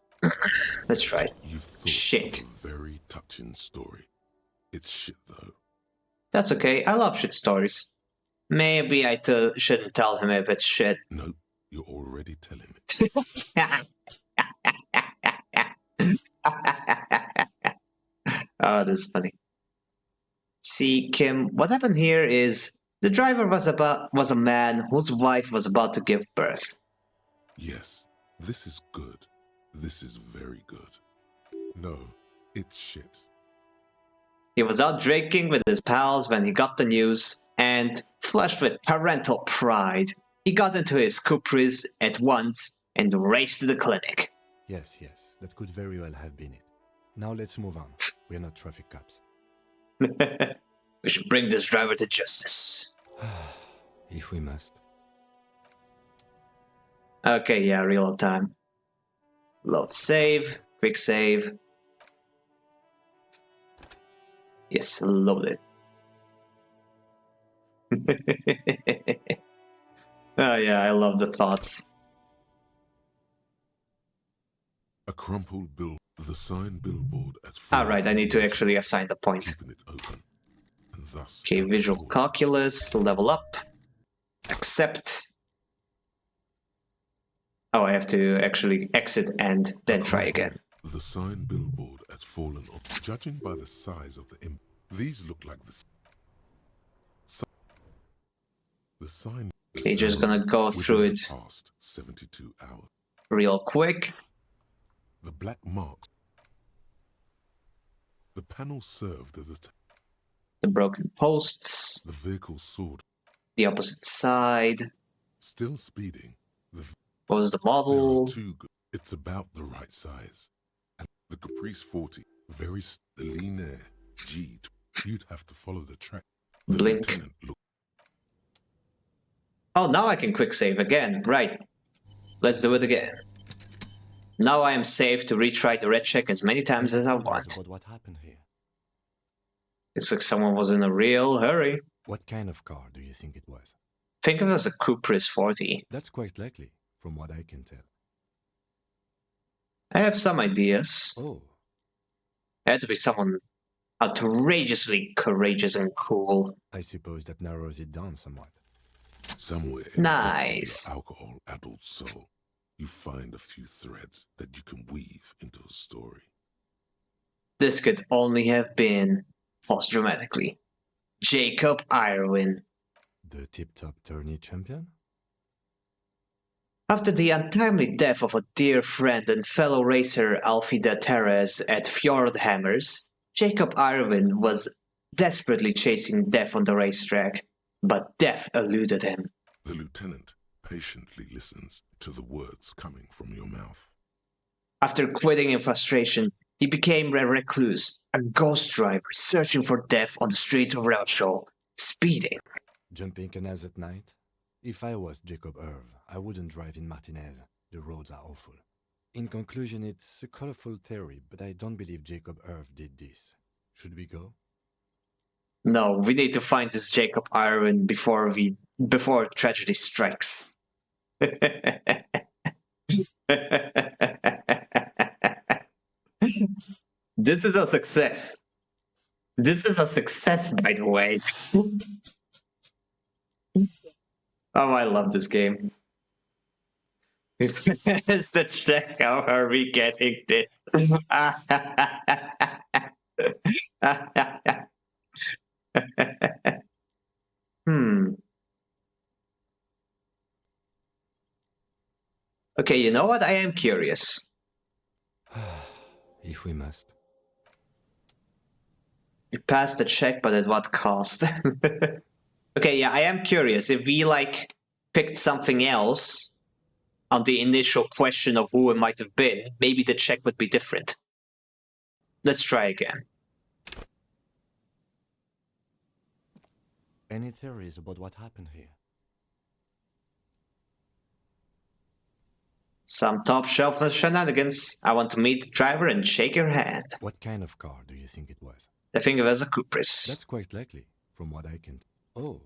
try it. Shit. A very touching story. It's shit, though. That's okay, I love shit stories. Maybe I shouldn't tell him if it's shit. Nope, you're already telling it. Oh, that's funny. See, Kim, what happened here is the driver was a man whose wife was about to give birth. Yes, this is good. This is very good. No, it's shit. He was out drinking with his pals when he got the news, and, flushed with parental pride, he got into his Cupris at once and raced to the clinic. Yes, that could very well have been it. Now let's move on. We're not traffic cops. We should bring this driver to justice. If we must. Okay, yeah, reload time. Load save, quick save. Yes, load it. Oh yeah, I love the thoughts. A crumpled bill, the sign billboard at Alright, I need to actually assign the point. keeping it open, and thus Okay, visual calculus, level up, accept. Oh, I have to actually exit and then try again. the sign billboard has fallen off. Judging by the size of the these look like the sign. Okay, just gonna go through it Past 72 hours. real quick. The black marks. The panel served as The broken posts, the vehicle soared. the opposite side. Still speeding. What was the model? Too good. It's about the right size. And the Caprice 40, the Lean Air G. You'd have to follow the track. The Blink. lieutenant looked. Oh, now I can quick save again. Right. Let's do it again. Now I am safe to retry the red check as many times as I want. What happened here? Looks like someone was in a real hurry. What kind of car do you think it was? Think of it as a Cupris 40. That's quite likely, from what I can tell. I have some ideas. Oh. It had to be someone outrageously courageous and cool. I suppose that narrows it down somewhat. Somewhere Nice. in your alcohol-addled soul, you find a few threads that you can weave into a story. This could only have been, pause dramatically, Jacob Irwin. The tip-top tourney champion? After the untimely death of a dear friend and fellow racer Alfie de Terres at Fjordhammers, Jacob Irwin was desperately chasing death on the racetrack, but death eluded him. The lieutenant patiently listens to the words coming from your mouth. After quitting in frustration, he became a recluse, a ghost driver searching for death on the streets of Rauschel, speeding. Jumping canals at night? If I was Jacob Irv, I wouldn't drive in Martinez. The roads are awful. In conclusion, it's a colorful theory, but I don't believe Jacob Irv did this. Should we go? No, we need to find this Jacob Irwin before tragedy strikes. This is a success. This is a success, by the way. Oh, I love this game. It's the check. How are we getting this? Okay, you know what? I am curious. If we must. You passed the check, but at what cost? Okay, yeah, I am curious. If we, like, picked something else on the initial question of who it might have been, maybe the check would be different. Let's try again. Any theories about what happened here? Some top shelf shenanigans. I want to meet the driver and shake your hand. What kind of car do you think it was? I think it was a Cupris. That's quite likely, from what I can... Oh.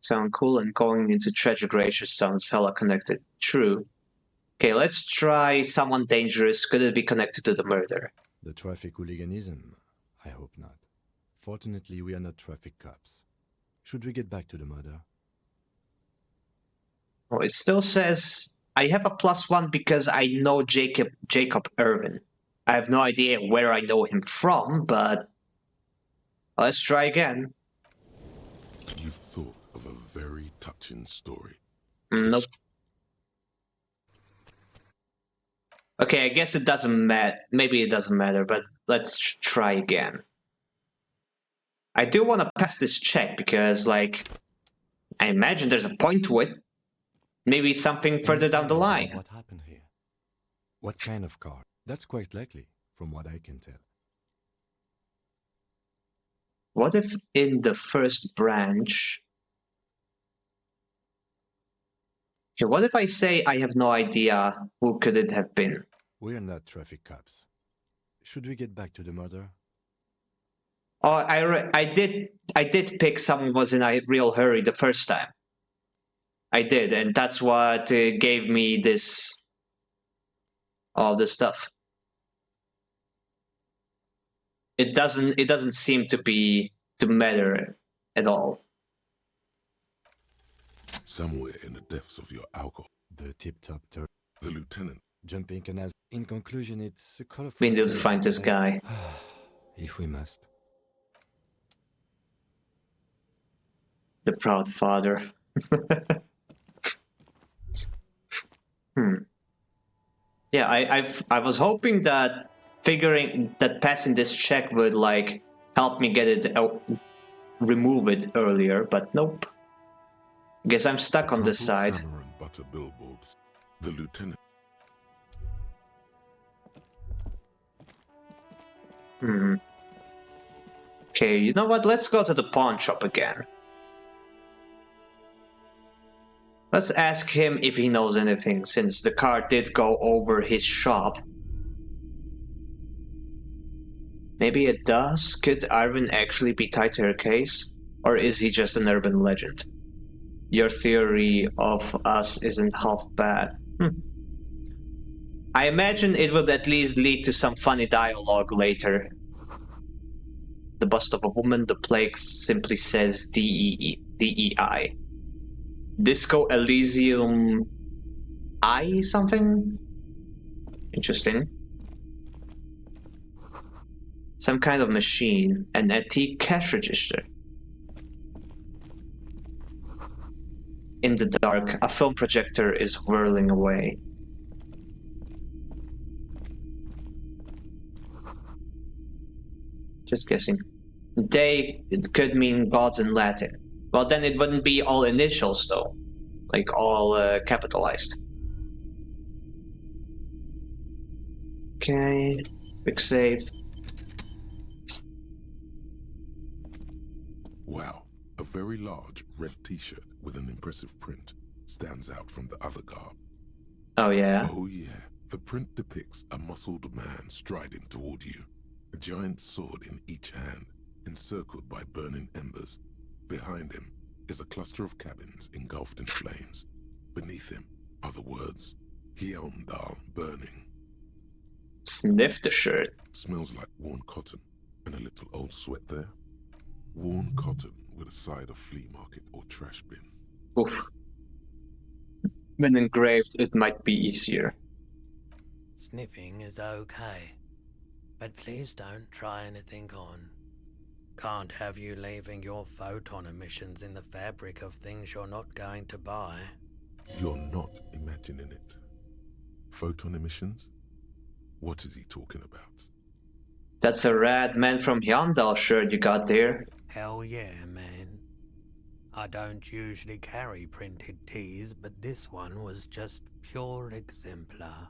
Sound cool, and going into tragic races sounds hella connected. True. Okay, let's try someone dangerous. Could it be connected to the murder? The traffic hooliganism? I hope not. Fortunately, we are not traffic cops. Should we get back to the murder? Oh, it still says I have a +1 because I know Jacob Irvin. I have no idea where I know him from, but let's try again. You've thought of a very touching story. Nope. Okay, I guess it doesn't matter. Maybe it doesn't matter, but let's try again. I do want to pass this check because, like, I imagine there's a point to it. Maybe something further down the line. What happened here? What kind of car? That's quite likely, from what I can tell. What if in the first branch... Okay, what if I say I have no idea who could it have been? We're not traffic cops. Should we get back to the murder? Oh, I did pick someone was in a real hurry the first time. I did, and that's what gave me this... all this stuff. It doesn't seem to matter at all. Somewhere in the depths of your alcohol. The tip-top turn. The lieutenant. Jumping canals. In conclusion, it's a colorful... We need to find this guy. If we must. The proud father. Yeah, I was hoping that passing this check would like help me get it remove it earlier, but nope. Guess I'm stuck on this side. And butter billboards. The lieutenant. Okay, you know what? Let's go to the pawn shop again. Let's ask him if he knows anything, since the car did go over his shop. Maybe it does? Could Irvin actually be tied to her case? Or is he just an urban legend? Your theory of us isn't half bad. I imagine it would at least lead to some funny dialogue later. The bust of a woman, the plague simply says DEI. Disco Elysium I something? Interesting. Some kind of machine, an antique cash register. In the dark, a film projector is whirling away. Just guessing. They, it could mean gods in Latin. Well, then it wouldn't be all initials, though. Like, all capitalized. Okay. Quick save. Wow. A very large red t-shirt with an impressive print stands out from the other garb. Oh, yeah? Oh, yeah. The print depicts a muscled man striding toward you. A giant sword in each hand, encircled by burning embers. Behind him is a cluster of cabins engulfed in flames. Beneath him are the words, Hjelmdal burning. Sniff the shirt. Smells like worn cotton and a little old sweat there. Worn cotton with a side of flea market or trash bin. Oof. When engraved, it might be easier. Sniffing is okay, but please don't try anything on. Can't have you leaving your photon emissions in the fabric of things you're not going to buy. You're not imagining it. Photon emissions? What is he talking about? That's a rad Man from Hjelmdal shirt you got there. Hell yeah, man. I don't usually carry printed tees, but this one was just pure exemplar.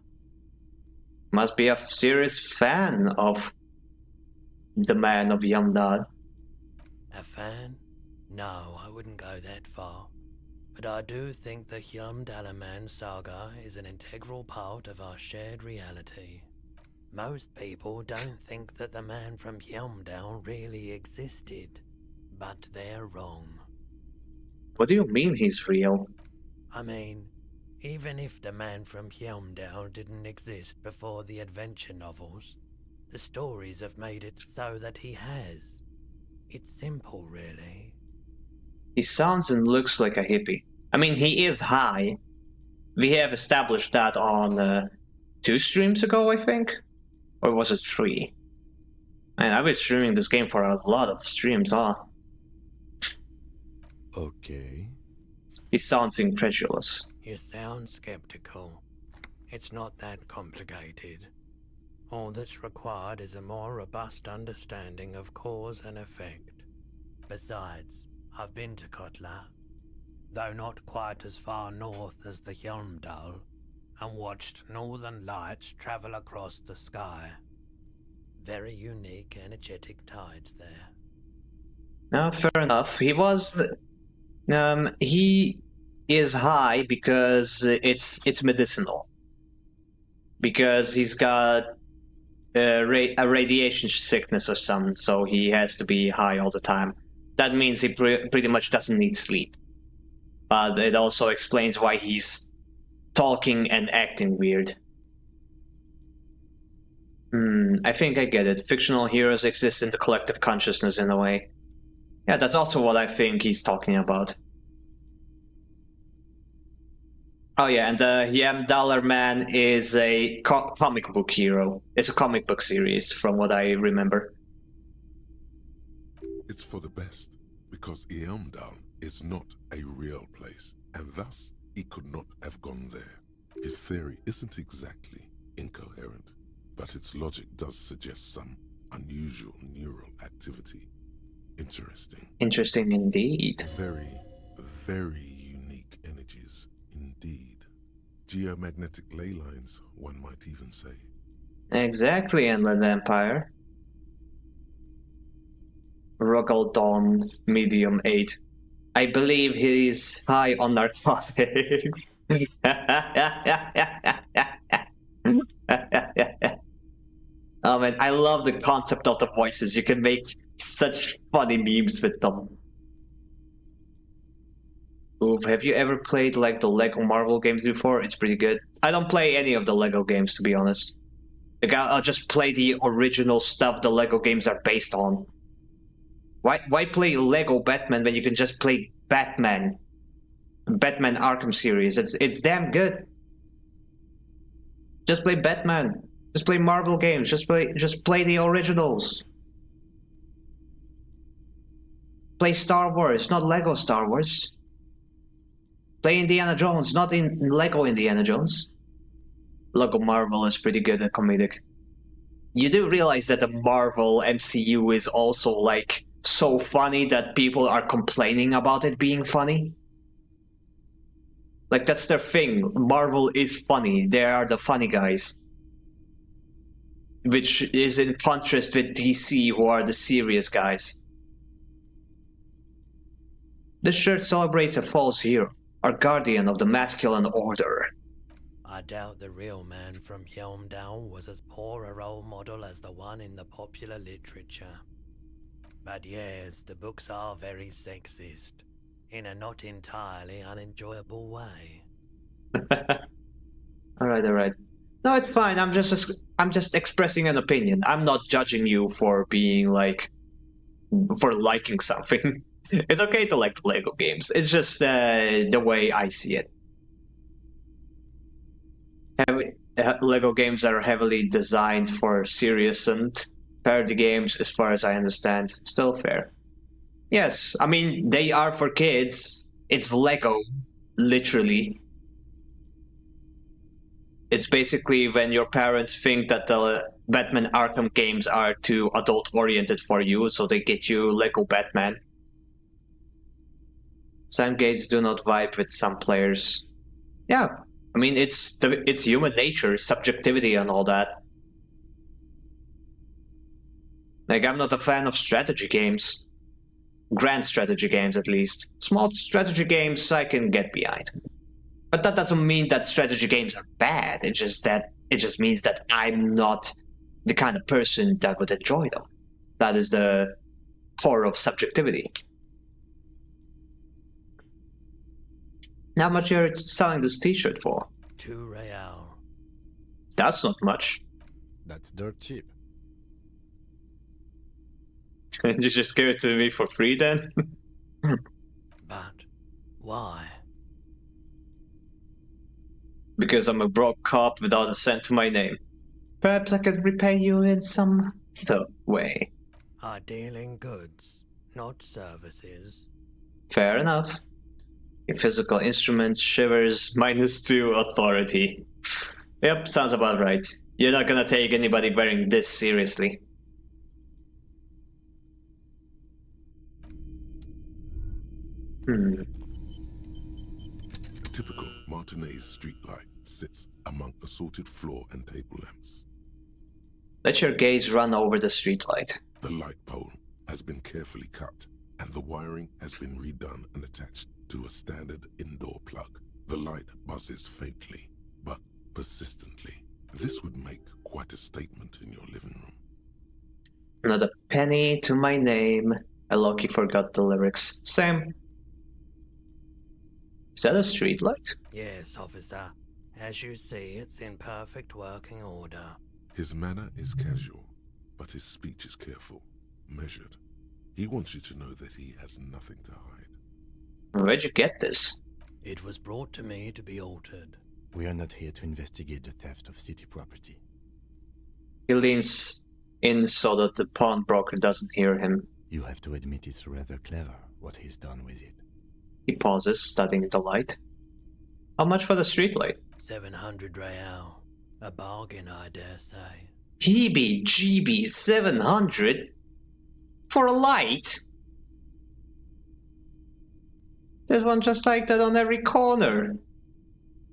Must be a serious fan of the Man of Hjelmdal. A fan? No, I wouldn't go that far. But I do think the Hjelmdalaman saga is an integral part of our shared reality. Most people don't think that the man from Hjelmdal really existed, but they're wrong. What do you mean he's real? I mean, even if the man from Hjelmdal didn't exist before the adventure novels, the stories have made it so that he has. It's simple, really. He sounds and looks like a hippie. I mean, he is high. We have established that on 2 streams ago, I think. Or was it 3? Man, I've been streaming this game for a lot of streams, huh? Okay. He sounds incredulous. You sound skeptical. It's not that complicated. All that's required is a more robust understanding of cause and effect. Besides, I've been to Kotla, though not quite as far north as the Helmdal, and watched northern lights travel across the sky. Very unique energetic tides there. No, fair enough. He is high because it's medicinal. Because he's got a radiation sickness or something, so he has to be high all the time. That means he pretty much doesn't need sleep. But it also explains why he's talking and acting weird. I think I get it. Fictional heroes exist in the collective consciousness in a way. Yeah, that's also what I think he's talking about. Oh yeah, and the $1 Man is a comic book hero. It's a comic book series, from what I remember. It's for the best, because Eamdal is not a real place, and thus he could not have gone there. His theory isn't exactly incoherent, but its logic does suggest some unusual neural activity. Interesting. Interesting indeed. Very, very unique energies indeed. Geomagnetic ley lines, one might even say. Exactly, Inland Empire. Rogaldon, medium 8. I believe he's high on narcotics. Oh man, I love the concept of the voices. You can make such funny memes with them. Oof, have you ever played like the Lego Marvel games before? It's pretty good. I don't play any of the Lego games, to be honest. Like, I'll just play the original stuff the Lego games are based on. Why play Lego Batman when you can just play Batman? Batman Arkham series. It's damn good. Just play Batman. Just play Marvel games. Just play the originals. Play Star Wars, not Lego Star Wars. Play Indiana Jones, not in Lego Indiana Jones. Lego Marvel is pretty good at comedic. You do realize that the Marvel MCU is also like so funny that people are complaining about it being funny? Like, that's their thing. Marvel is funny. They are the funny guys. Which is in contrast with DC, who are the serious guys. This shirt celebrates a false hero, our guardian of the masculine order. I doubt the real man from Helmdal was as poor a role model as the one in the popular literature. But yes, the books are very sexist, in a not entirely unenjoyable way. Alright. No, it's fine. I'm just expressing an opinion. I'm not judging you for being like, for liking something. It's okay to like Lego games. It's just the way I see it. Lego games are heavily designed for serious and parody games, as far as I understand. Still fair. Yes, I mean, they are for kids. It's Lego, literally. It's basically when your parents think that the Batman Arkham games are too adult-oriented for you, so they get you Lego Batman. Some games do not vibe with some players. Yeah, I mean, it's human nature, subjectivity and all that. Like, I'm not a fan of strategy games. Grand strategy games, at least. Small strategy games I can get behind. But that doesn't mean that strategy games are bad. It just means that I'm not the kind of person that would enjoy them. That is the core of subjectivity. How much you're selling this t-shirt for? 2 real. That's not much. That's dirt cheap. And you just give it to me for free then? But why? Because I'm a broke cop without a cent to my name. Perhaps I could repay you in some other way. I deal in goods, not services. Fair enough. Your physical instrument shivers -2 authority. Yep, sounds about right. You're not gonna take anybody wearing this seriously. A typical Martinez streetlight sits among assorted floor and table lamps. Let your gaze run over the streetlight. The light pole has been carefully cut, and the wiring has been redone and attached to a standard indoor plug. The light buzzes faintly, but persistently. This would make quite a statement in your living room. Not a penny to my name. I lucky forgot the lyrics. Same. Is that a streetlight? Yes, officer. As you see, it's in perfect working order. His manner is casual, but his speech is careful, measured. He wants you to know that he has nothing to hide. Where'd you get this? It was brought to me to be altered. We are not here to investigate the theft of city property. He leans in so that the pawnbroker doesn't hear him. You have to admit it's rather clever what he's done with it. He pauses, studying the light. How much for the streetlight? 700 real. A bargain, I dare say. Heebie-jeebie, 700? For a light? There's one just like that on every corner.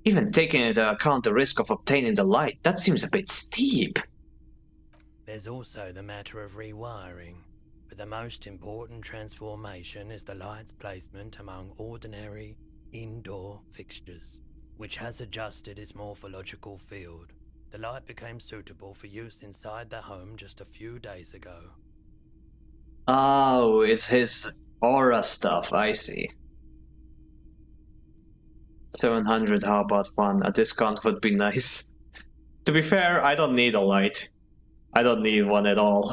Even taking into account the risk of obtaining the light, that seems a bit steep. There's also the matter of rewiring, but the most important transformation is the light's placement among ordinary indoor fixtures, which has adjusted its morphological field. The light became suitable for use inside the home just a few days ago. Oh, it's his aura stuff, I see. 700, how about one? A discount would be nice. To be fair, I don't need a light. I don't need one at all.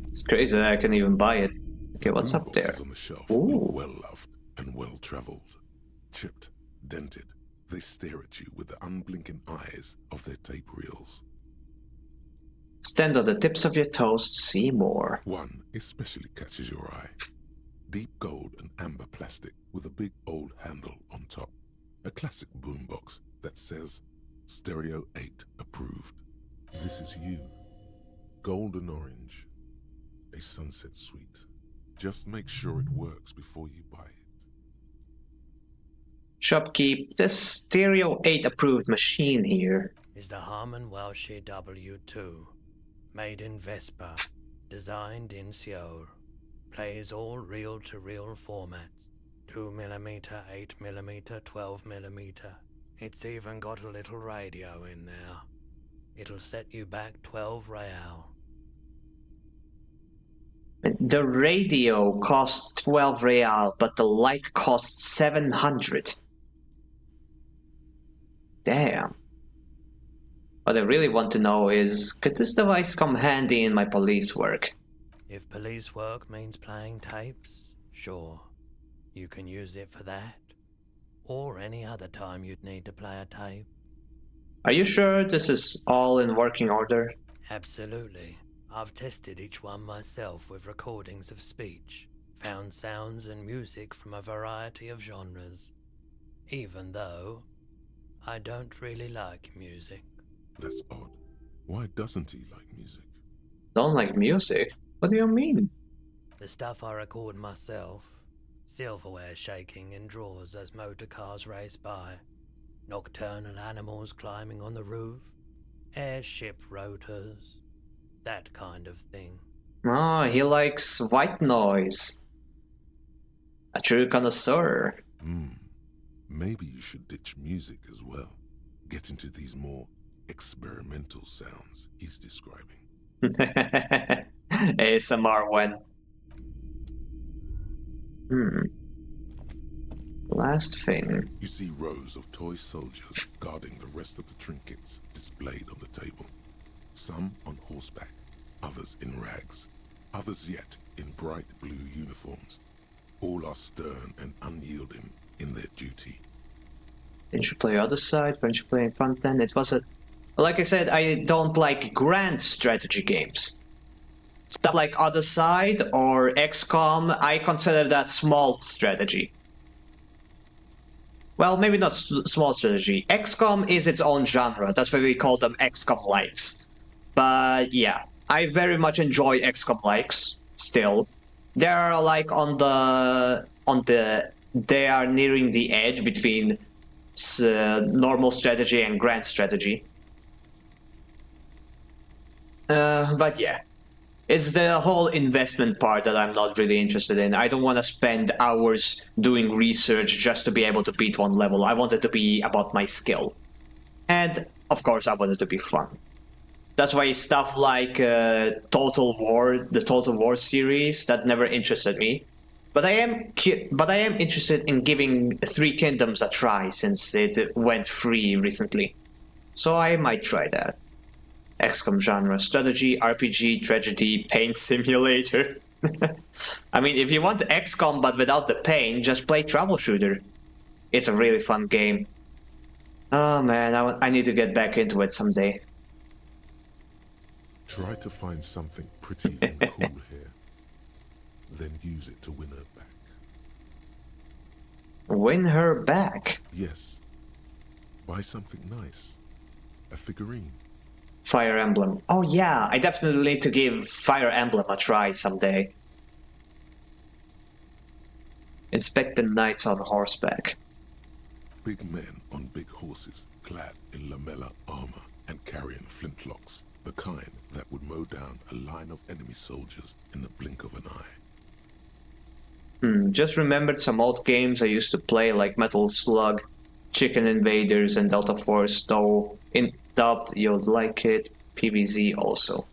It's crazy that I can even buy it. Okay, what's up there? On the shelf look well loved and well traveled. Chipped, dented, they stare at you with the unblinking eyes of their tape reels. Stand on the tips of your toes to see more. One especially catches your eye. Deep gold and amber plastic with a big old handle on top. A classic boombox that says Stereo 8 approved. This is you. Golden orange. A sunset suite. Just make sure it works before you buy it. Shopkeep, this Stereo 8 approved machine here. Is the Harman Welsh W2, made in Vespa, designed in Seoul. Plays all reel-to-reel formats. 2mm, 8mm, 12mm. It's even got a little radio in there. It'll set you back 12 real. The radio costs 12 real, but the light costs 700. Damn. What I really want to know is, could this device come handy in my police work? If police work means playing tapes, sure. You can use it for that. Or any other time you'd need to play a tape. Are you sure this is all in working order? Absolutely. I've tested each one myself with recordings of speech, found sounds and music from a variety of genres. Even though I don't really like music. That's odd. Why doesn't he like music? Don't like music? What do you mean? The stuff I record myself. Silverware shaking in drawers as motor cars race by. Nocturnal animals climbing on the roof. Airship rotors. That kind of thing. Ah, he likes white noise. A true connoisseur. Maybe you should ditch music as well. Get into these more experimental sounds he's describing. ASMR when. Last thing. You see rows of toy soldiers guarding the rest of the trinkets displayed on the table. Some on horseback, others in rags, others yet in bright blue uniforms. All are stern and unyielding in their duty. Then you play other side, when you play in front end. It was a... Like I said, I don't like grand strategy games. Stuff like Other Side or XCOM, I consider that small strategy. Well, maybe not small strategy. XCOM is its own genre. That's why we call them XCOM likes. But yeah, I very much enjoy XCOM likes still. They are like they are nearing the edge between normal strategy and grand strategy. But yeah. It's the whole investment part that I'm not really interested in. I don't want to spend hours doing research just to be able to beat one level. I want it to be about my skill. And, of course, I want it to be fun. That's why stuff like Total War, the Total War series, that never interested me. But I am interested in giving Three Kingdoms a try since it went free recently. So I might try that. XCOM genre, strategy, RPG, tragedy, pain simulator. I mean, if you want XCOM but without the pain, just play Troubleshooter. It's a really fun game. Oh man, I need to get back into it someday. Try to find something pretty and cool here. Then use it to win her back. Win her back? Yes. Buy something nice. A figurine. Fire Emblem. Oh yeah, I definitely need to give Fire Emblem a try someday. Inspect the knights on horseback. Big men on big horses, clad in lamella armor and carrying flintlocks, the kind that would mow down a line of enemy soldiers in the blink of an eye. Just remembered some old games I used to play like Metal Slug, Chicken Invaders and Delta Force, though in doubt you'd like it. PvZ also.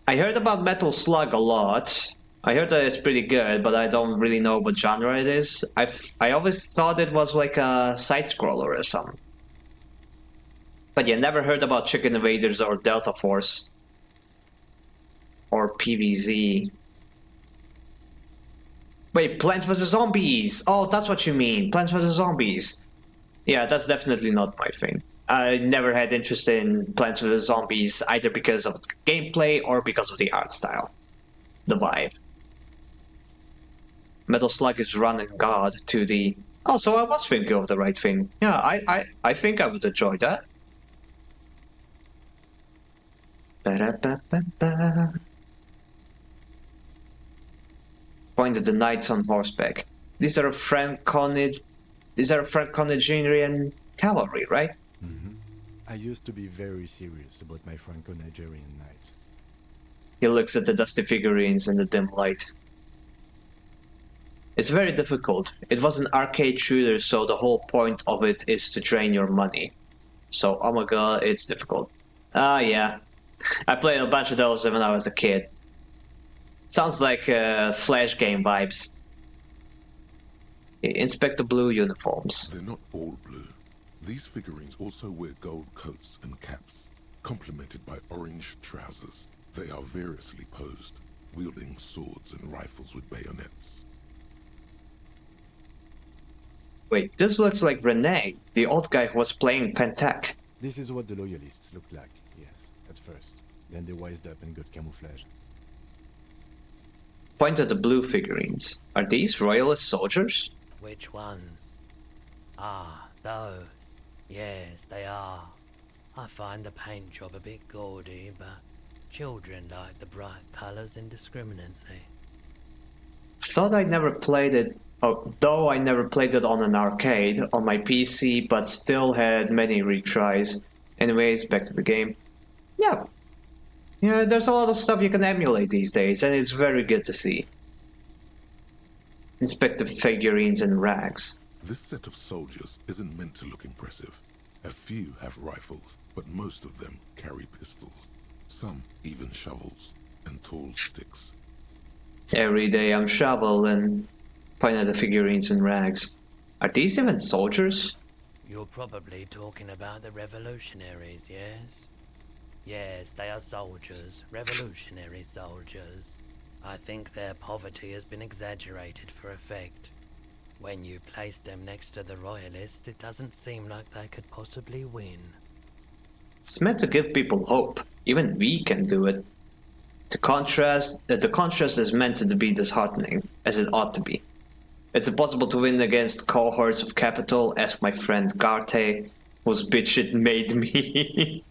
I heard about Metal Slug a lot. I heard that it's pretty good, but I don't really know what genre it is. I always thought it was like a side-scroller or something. But yeah, never heard about Chicken Invaders or Delta Force. Or PvZ. Wait, Plants vs. Zombies! Oh, that's what you mean, Plants vs. Zombies. Yeah, that's definitely not my thing. I never had interest in Plants vs. Zombies, either because of the gameplay or because of the art style. The vibe. Metal Slug is running God to the... Oh, so I was thinking of the right thing. Yeah, I think I would enjoy that. Ba-da-ba-ba-ba. Pointed the knights on horseback. These are Franconigerian cavalry, right? I used to be very serious about my Franco-Nigerian knights. He looks at the dusty figurines in the dim light. It's very difficult. It was an arcade shooter, so the whole point of it is to drain your money. So, oh my god, it's difficult. Ah, yeah. I played a bunch of those when I was a kid. Sounds like Flash game vibes. Inspect the blue uniforms. They're not all blue. These figurines also wear gold coats and caps, complemented by orange trousers. They are variously posed, wielding swords and rifles with bayonets. Wait, this looks like Rene, the old guy who was playing Pentak. This is what the loyalists looked like, yes, at first. Then they wised up and got camouflage. Point at the blue figurines. Are these royalist soldiers? Which ones? Ah, those. Yes, they are. I find the paint job a bit gaudy, but children like the bright colours indiscriminately. Thought I never played it, though I never played it on an arcade, on my PC, but still had many retries. Anyways, back to the game. Yeah. Yeah, there's a lot of stuff you can emulate these days, and it's very good to see. Inspect the figurines and rags. This set of soldiers isn't meant to look impressive. A few have rifles, but most of them carry pistols. Some even shovels and tall sticks. Every day I'm shoveling. Point at the figurines and rags. Are these even soldiers? You're probably talking about the revolutionaries, yes? Yes, they are soldiers. Revolutionary soldiers. I think their poverty has been exaggerated for effect. When you place them next to the Royalists, it doesn't seem like they could possibly win. It's meant to give people hope. Even we can do it. The contrast is meant to be disheartening, as it ought to be. It's impossible to win against cohorts of capital, as my friend Garte, whose bitch it made me.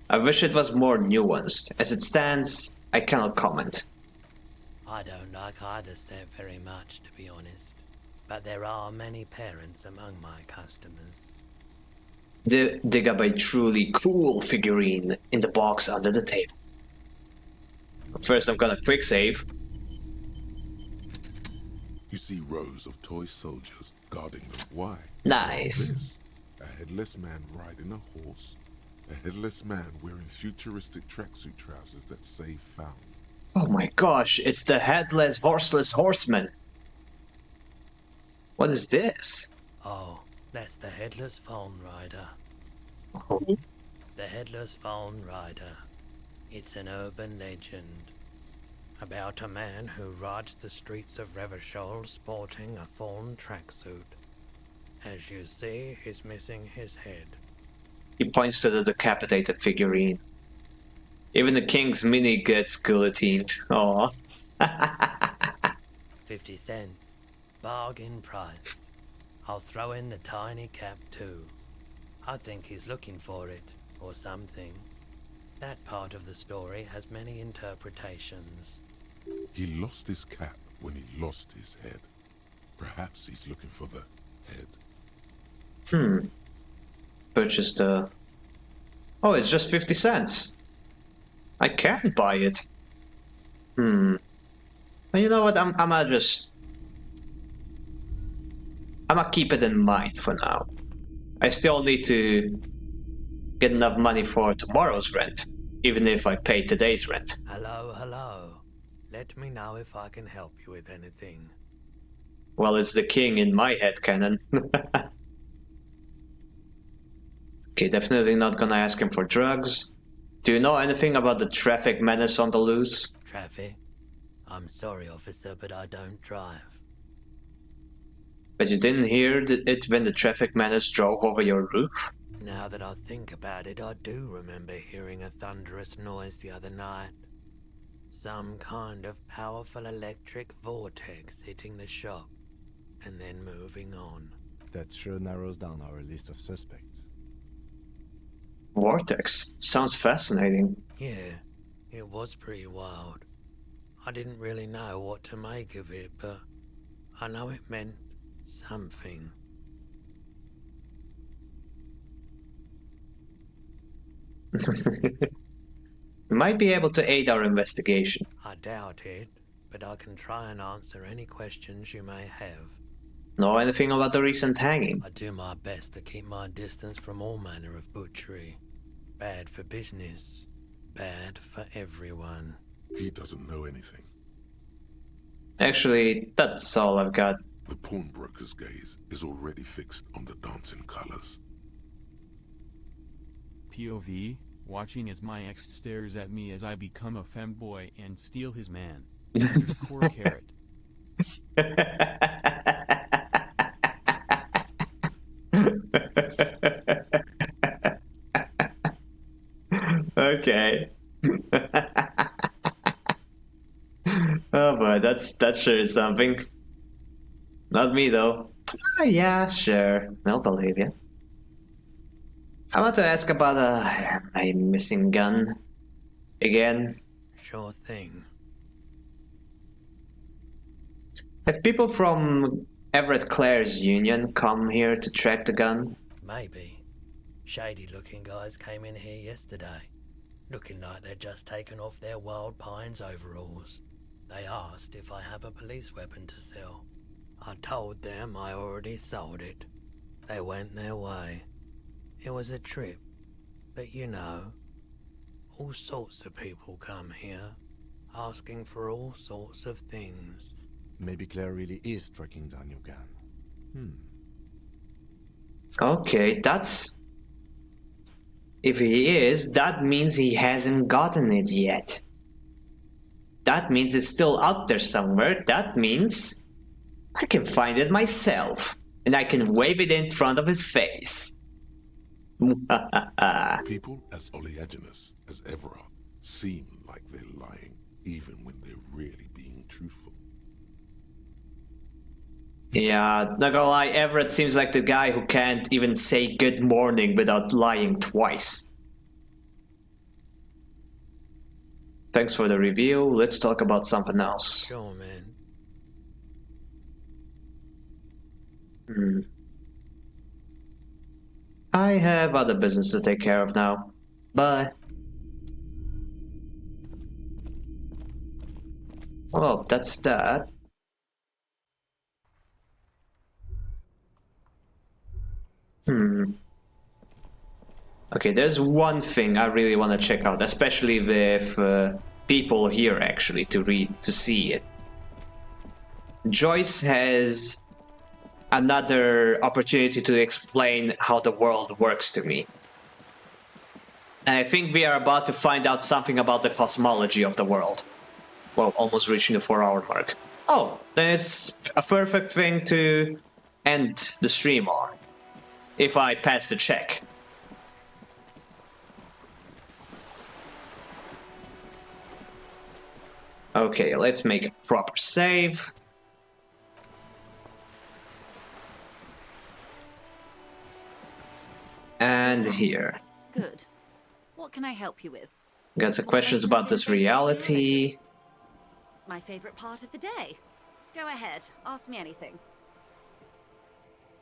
I wish it was more nuanced. As it stands, I cannot comment. I don't like either set very much, to be honest. But there are many parents among my customers. Dig up a truly cool figurine in the box under the table. First, I'm gonna quick save. You see rows of toy soldiers guarding them. Why? Nice. A headless man riding a horse. A headless man wearing futuristic tracksuit trousers that say found. Oh my gosh, it's the headless, horseless horseman. What is this? Oh, that's the Headless Phone Rider. Oh. The Headless Phone Rider. It's an urban legend about a man who rides the streets of Revachol sporting a fawn tracksuit. As you see, he's missing his head. He points to the decapitated figurine. Even the king's mini gets guillotined. Aww. 50 cents. Bargain price. I'll throw in the tiny cap too. I think he's looking for it, or something. That part of the story has many interpretations. He lost his cap when he lost his head. Perhaps he's looking for the head. Purchase the... Oh, it's just 50 cents. I can't buy it. Well, you know what? I'm gonna keep it in mind for now. I still need to get enough money for tomorrow's rent, even if I pay today's rent. Hello, hello. Let me know if I can help you with anything. Well, it's the king in my headcanon. Okay, definitely not gonna ask him for drugs. Do you know anything about the traffic menace on the loose? Traffic? I'm sorry, officer, but I don't drive. But you didn't hear it when the traffic menace drove over your roof? Now that I think about it, I do remember hearing a thunderous noise the other night. Some kind of powerful electric vortex hitting the shop, and then moving on. That sure narrows down our list of suspects. Vortex? Sounds fascinating. Yeah, it was pretty wild. I didn't really know what to make of it, but I know it meant something. You might be able to aid our investigation. I doubt it, but I can try and answer any questions you may have. Know anything about the recent hanging? I do my best to keep my distance from all manner of butchery. Bad for business, bad for everyone. He doesn't know anything. Actually, that's all I've got. The pawnbroker's gaze is already fixed on the dancing colors. POV, watching as my ex stares at me as I become a femboy and steal his man. Underscore carrot. Okay. Oh boy, that sure is something. Not me though. Yeah, sure. I'll believe you. I want to ask about a missing gun. Again. Sure thing. Have people from Everett Clare's union come here to track the gun? Maybe. Shady looking guys came in here yesterday, looking like they'd just taken off their Wild Pines overalls. They asked if I have a police weapon to sell. I told them I already sold it. They went their way. It was a trip, but you know, all sorts of people come here, asking for all sorts of things. Maybe Claire really is tracking down your gun. Okay, that's... If he is, that means he hasn't gotten it yet. That means it's still out there somewhere. That means I can find it myself, and I can wave it in front of his face. People as oleaginous as Everard seem like they're lying, even when they're really being truthful. Yeah, not gonna lie, Everett seems like the guy who can't even say good morning without lying twice. Thanks for the review. Let's talk about something else. Sure, man. I have other business to take care of now. Bye. Well, that's that. Okay, there's one thing I really want to check out, especially with people here actually to see it. Joyce has another opportunity to explain how the world works to me. And I think we are about to find out something about the cosmology of the world. Well, almost reaching the 4-hour mark. Oh, then it's a perfect thing to end the stream on. If I pass the check. Okay, let's make a proper save. And here. Good. What can I help you with? Got some questions about this reality. My favorite part of the day. Go ahead, ask me anything.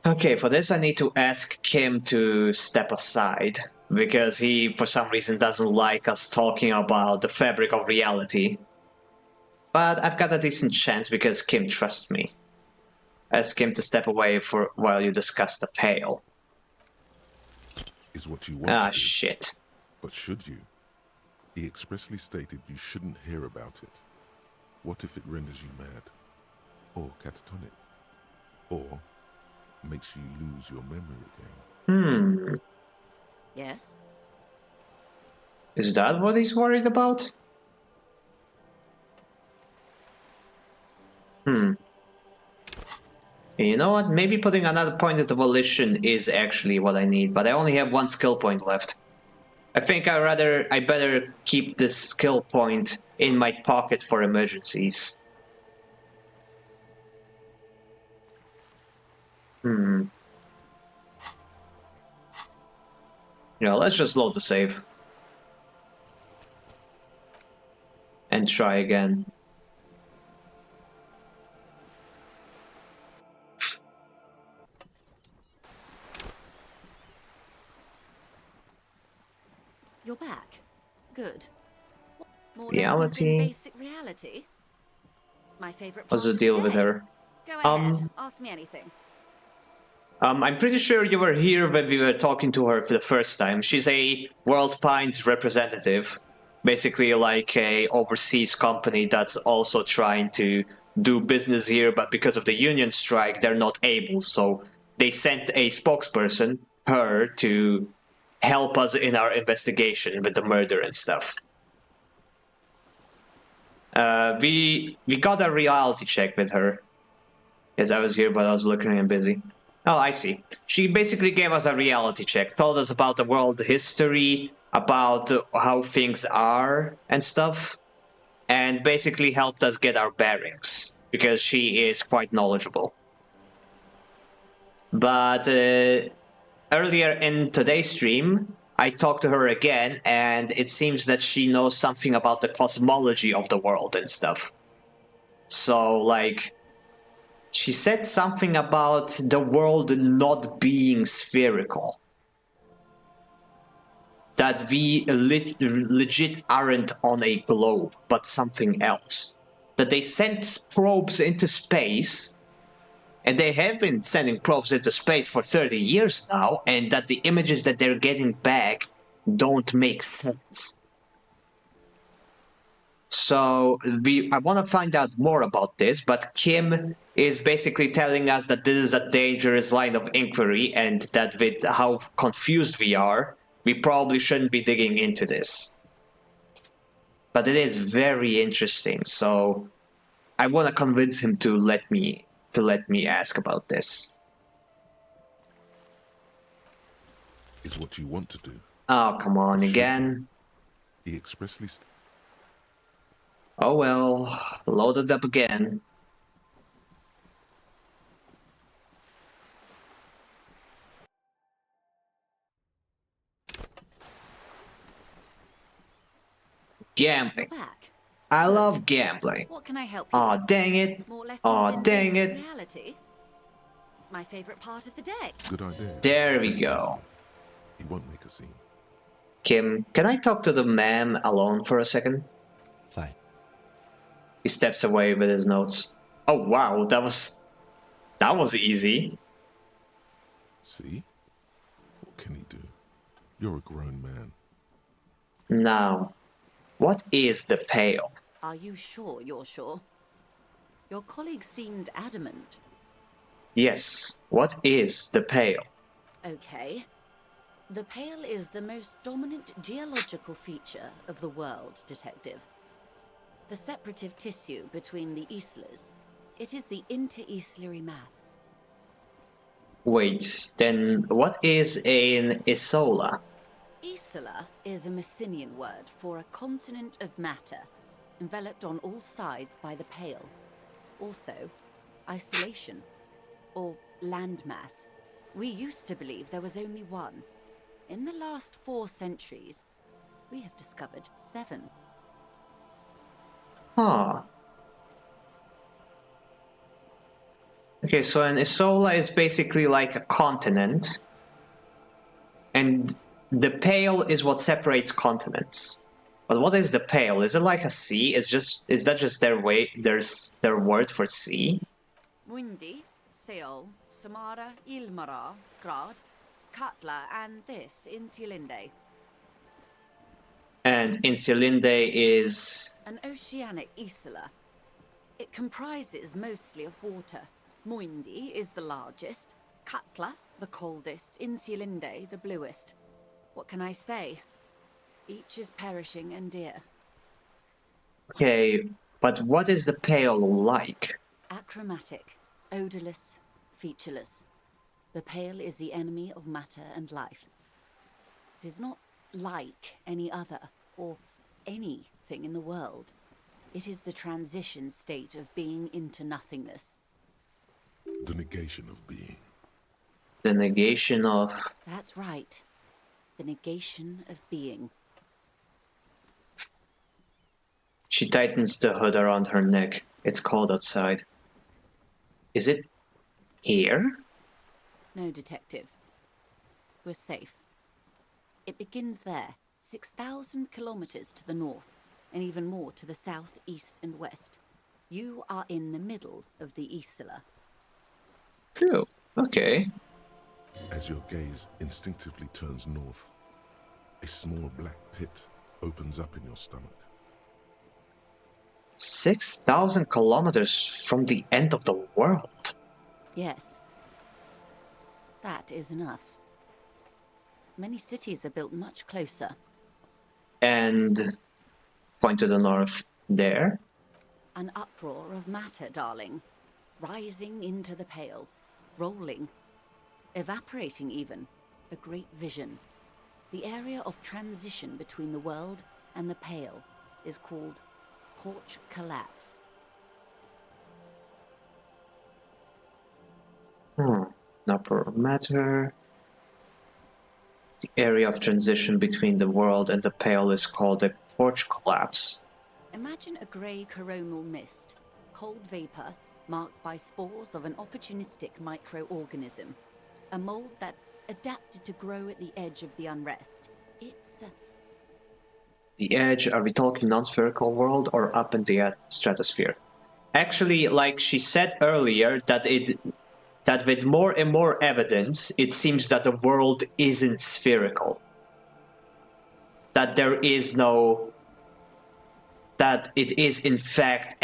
Okay, for this I need to ask Kim to step aside, because he, for some reason, doesn't like us talking about the fabric of reality. But I've got a decent chance because Kim trusts me. Ask Kim to step away for while you discuss the Pale. Is what you want Ah, to do. shit. But should you? He expressly stated you shouldn't hear about it. What if it renders you mad? Or catatonic? Or makes you lose your memory again? Yes? Is that what he's worried about? You know what? Maybe putting another point of volition is actually what I need, but I only have one skill point left. I think I better keep this skill point in my pocket for emergencies. Yeah, let's just load the save. And try again. You're back. Good. More Reality. lessons in basic reality? My favorite part What's the of deal day. with her? Go ahead, ask me anything. I'm pretty sure you were here when we were talking to her for the first time. She's a World Pines representative. Basically like a overseas company that's also trying to do business here, but because of the union strike, they're not able. So they sent a spokesperson, her, to help us in our investigation with the murder and stuff. We got a reality check with her. Yes, I was here, but I was looking and busy. Oh, I see. She basically gave us a reality check, told us about the world history, about how things are and stuff, and basically helped us get our bearings, because she is quite knowledgeable. But earlier in today's stream, I talked to her again, and it seems that she knows something about the cosmology of the world and stuff. So, like, she said something about the world not being spherical. That we legit aren't on a globe, but something else. That they sent probes into space, and they have been sending probes into space for 30 years now, and that the images that they're getting back don't make sense. So I want to find out more about this, but Kim is basically telling us that this is a dangerous line of inquiry, and that with how confused we are, we probably shouldn't be digging into this. But it is very interesting, so I want to convince him to let me to let me ask about this. Is what you want to do. Oh, come on, again. He expressly... Oh well, loaded up again. Gambling. I love gambling. What can I help you Aw, with? dang it. More lessons Aw, in dang basic it. reality? My favorite part of the day. Good idea. There we go. He won't make a scene. Kim, can I talk to the man alone for a second? Fine. He steps away with his notes. Oh wow, that was easy. See? What can he do? You're a grown man. Now, what is the Pale? Are you sure you're sure? Your colleague seemed adamant. Yes, what is the Pale? Okay. The Pale is the most dominant geological feature of the world, Detective. The separative tissue between the islas. It is the inter-islary mass. Wait, then what is an Isola? Isla is a Messinian word for a continent of matter, enveloped on all sides by the Pale. Also, isolation, or landmass. We used to believe there was only one. In the last 4 centuries, we have discovered 7. Huh. Okay, so an Isola is basically like a continent, and the Pale is what separates continents. But what is the Pale? Is it like a sea? Is that just their word for sea? Muindi, Seol, Samara, Ilmara, Grad, Katla, and this, Insulinde. And Insulinde is... An oceanic isla. It comprises mostly of water. Muindi is the largest, Katla the coldest, Insulinde the bluest. What can I say? Each is perishing and dear. Okay, but what is the Pale like? Achromatic, odorless, featureless. The Pale is the enemy of matter and life. It is not like any other, or anything in the world. It is the transition state of being into nothingness. The negation of being. The negation of... That's right. The negation of being. She tightens the hood around her neck. It's cold outside. Is it here? No, Detective. We're safe. It begins there, 6,000 kilometers to the north, and even more to the south, east, and west. You are in the middle of the Isla. Oh, okay. As your gaze instinctively turns north, a small black pit opens up in your stomach. 6,000 kilometers from the end of the world. Yes. That is enough. Many cities are built much closer. And point to the north there. An uproar of matter, darling. Rising into the Pale. Rolling. Evaporating even. A great vision. The area of transition between the world and the Pale is called Porch Collapse. Uproar of matter. The area of transition between the world and the Pale is called a porch collapse. Imagine a grey coronal mist, cold vapor marked by spores of an opportunistic microorganism, a mold that's adapted to grow at the edge of the unrest. It's The edge, are we talking non-spherical world or up in the stratosphere? Actually, like she said earlier, that with more and more evidence, it seems that the world isn't spherical. That there is no... That it is in fact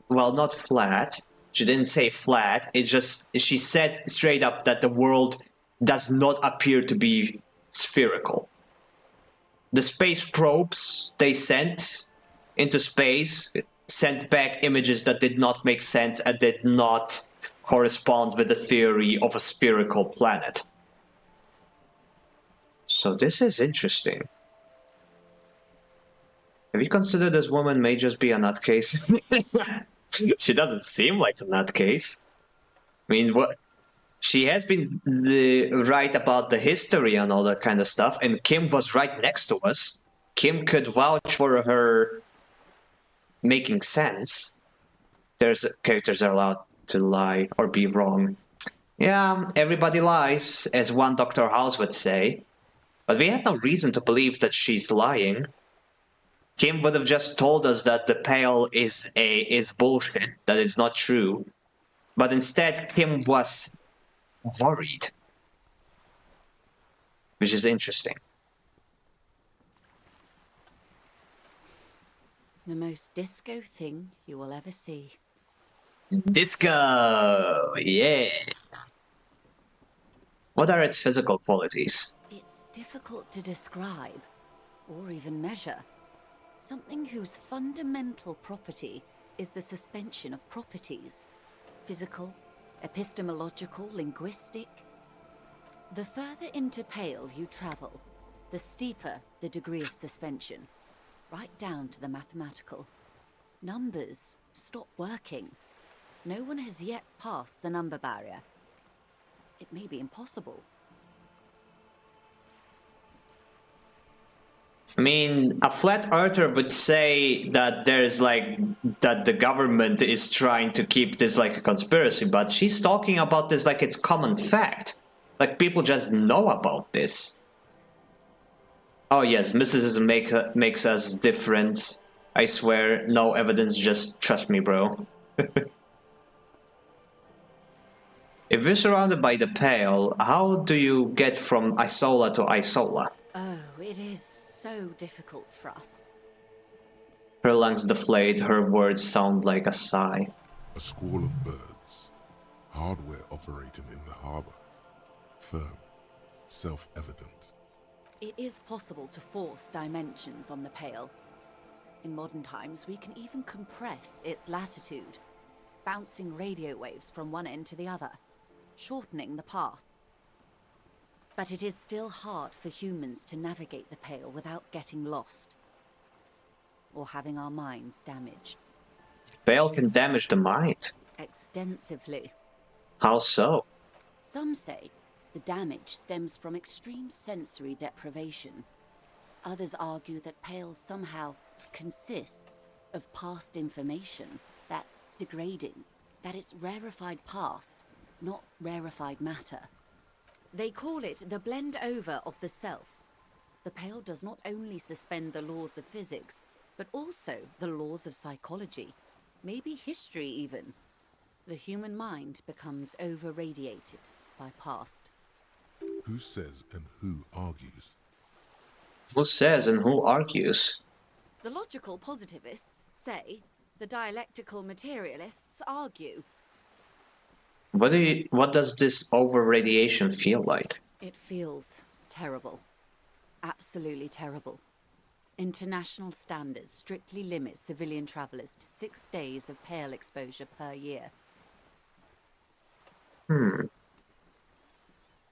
well, not flat. She didn't say flat. It just... She said straight up that the world does not appear to be spherical. The space probes they sent into space sent back images that did not make sense and did not correspond with the theory of a spherical planet. So this is interesting. Have you considered this woman may just be a nutcase? She doesn't seem like a nutcase. I mean, what? She has been right about the history and all that kind of stuff, and Kim was right next to us. Kim could vouch for her making sense. Characters are allowed to lie or be wrong. Yeah, everybody lies, as one Dr. House would say. But we had no reason to believe that she's lying. Kim would have just told us that the Pale is bullshit, that it's not true. But instead, Kim was worried. Which is interesting. The most disco thing you will ever see. Disco! Yeah! What are its physical qualities? It's difficult to describe, or even measure. Something whose fundamental property is the suspension of properties. Physical, epistemological, linguistic. The further into Pale you travel, the steeper the degree of suspension, right down to the mathematical. Numbers stop working. No one has yet passed the number barrier. It may be impossible. I mean, a flat earther would say that there's like, that the government is trying to keep this like a conspiracy, but she's talking about this like it's common fact. Like people just know about this. Oh yes, mysticism makes us different. I swear, no evidence, just trust me, bro. If we're surrounded by the Pale, how do you get from Isola to Isola? Oh, it is so difficult for us. Her lungs deflate, her words sound like a sigh. A squall of birds. Hardware operating in the harbor. Firm. Self-evident. It is possible to force dimensions on the Pale. In modern times, we can even compress its latitude, bouncing radio waves from one end to the other, shortening the path. But it is still hard for humans to navigate the Pale without getting lost, or having our minds damaged. Pale can damage the mind. Extensively. How so? Some say the damage stems from extreme sensory deprivation. Others argue that Pale somehow consists of past information that's degrading, that it's rarefied past, not rarefied matter. They call it the blend over of the self. The Pale does not only suspend the laws of physics, but also the laws of psychology, maybe history even. The human mind becomes over-radiated by past. Who says and who argues? Who says and who argues? The logical positivists say, the dialectical materialists argue. What does this over-radiation feel like? It feels terrible. Absolutely terrible. International standards strictly limit civilian travelers to 6 days of Pale exposure per year.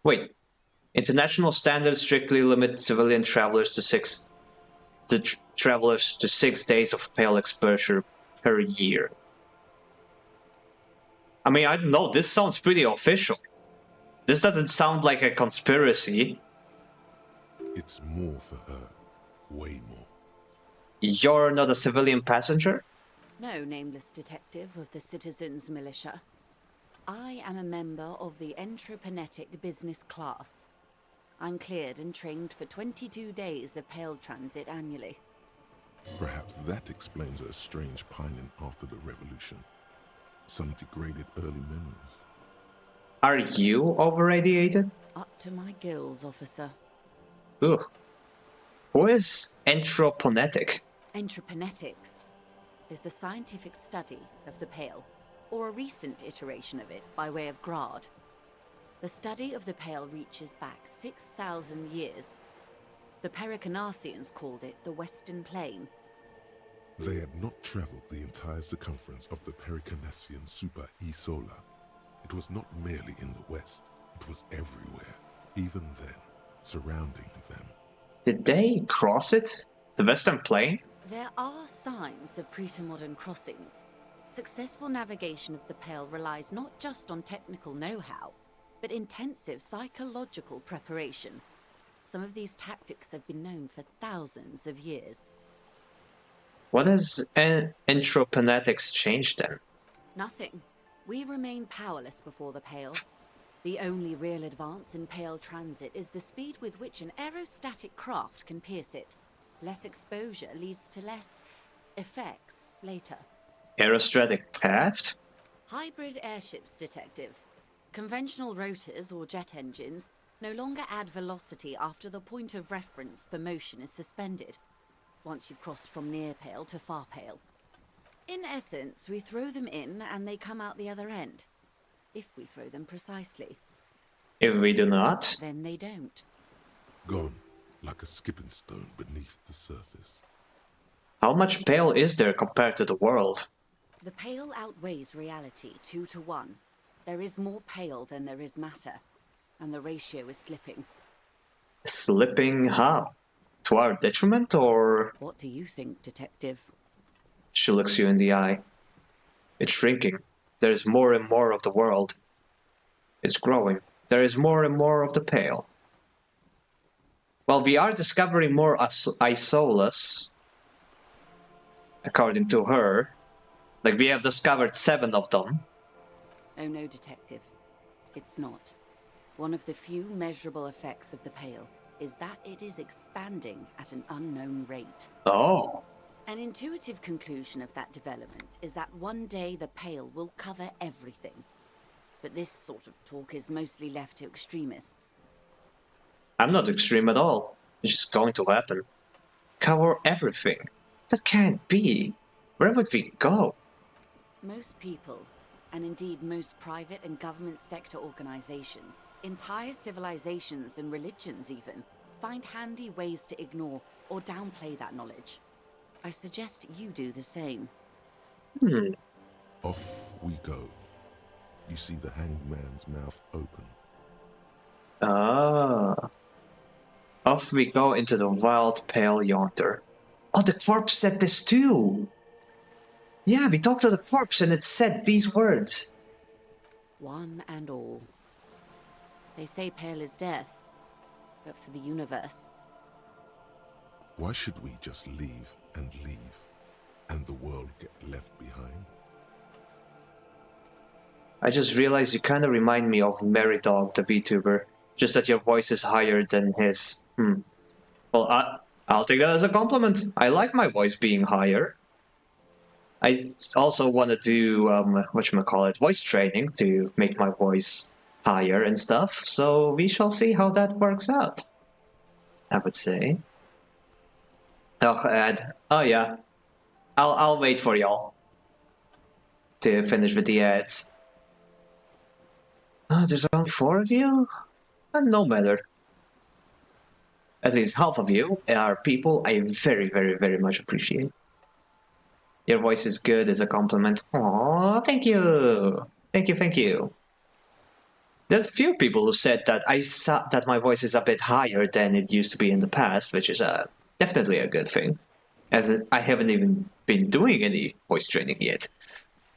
Wait. International standards strictly limit civilian travelers to 6 days of Pale exposure per year. I mean, I don't know, this sounds pretty official. This doesn't sound like a conspiracy. It's more for her. Way more. You're not a civilian passenger? No, nameless detective of the Citizens Militia. I am a member of the Entreprenetic Business Class. I'm cleared and trained for 22 days of Pale transit annually. Perhaps that explains her strange pining after the revolution. Some degraded early memories. Are you over-radiated? Up to my gills, officer. Ooh. Who is Entreprenetic? Entreprenetics is the scientific study of the Pale, or a recent iteration of it by way of grad. The study of the Pale reaches back 6,000 years. The Pericarnassians called it the Western Plain. They had not traveled the entire circumference of the Pericarnassian Super Isola. It was not merely in the west, it was everywhere, even then, surrounding them. Did they cross it? The Western Plain? There are signs of pre-modern crossings. Successful navigation of the Pale relies not just on technical know-how, but intensive psychological preparation. Some of these tactics have been known for thousands of years. What has entroponetics changed then? Nothing. We remain powerless before the Pale. The only real advance in Pale transit is the speed with which an aerostatic craft can pierce it. Less exposure leads to less effects later. Aerostatic craft? Hybrid airships, Detective. Conventional rotors or jet engines no longer add velocity after the point of reference for motion is suspended, once you've crossed from near Pale to far Pale. In essence, we throw them in and they come out the other end. If we throw them precisely. If we do not? Then they don't. Gone, like a skipping stone beneath the surface. How much Pale is there compared to the world? The Pale outweighs reality 2 to 1. There is more Pale than there is matter, and the ratio is slipping. Slipping how? To our detriment, or...? What do you think, Detective? She looks you in the eye. It's shrinking. There's more and more of the world. It's growing. There is more and more of the Pale. Well, we are discovering more isolas, according to her. Like, we have discovered 7 of them. Oh no, Detective. It's not. One of the few measurable effects of the Pale is that it is expanding at an unknown rate. Oh. An intuitive conclusion of that development is that one day the Pale will cover everything. But this sort of talk is mostly left to extremists. I'm not extreme at all. It's just going to happen. Cover everything. That can't be. Where would we go? Most people, and indeed most private and government sector organizations, entire civilizations and religions even, find handy ways to ignore or downplay that knowledge. I suggest you do the same. Off we go. You see the hanged man's mouth open. Ah. Off we go into the wild Pale yonder. Oh, the corpse said this too! Yeah, we talked to the corpse and it said these words. One and all. They say Pale is death, but for the universe. Why should we just leave, and the world get left behind? I just realized you kind of remind me of Merry Dog, the VTuber. Just that your voice is higher than his. Well, I'll take that as a compliment. I like my voice being higher. I also want to do, whatchamacallit, voice training to make my voice higher and stuff, so we shall see how that works out, I would say. Oh, Ed. Oh, yeah. I'll wait for y'all to finish with the ads. Oh, there's only 4 of you? No matter. At least half of you are people I very, very, very much appreciate. Your voice is good as a compliment. Aww, thank you. Thank you, thank you. There's a few people who said that that my voice is a bit higher than it used to be in the past, which is definitely a good thing. As I haven't even been doing any voice training yet.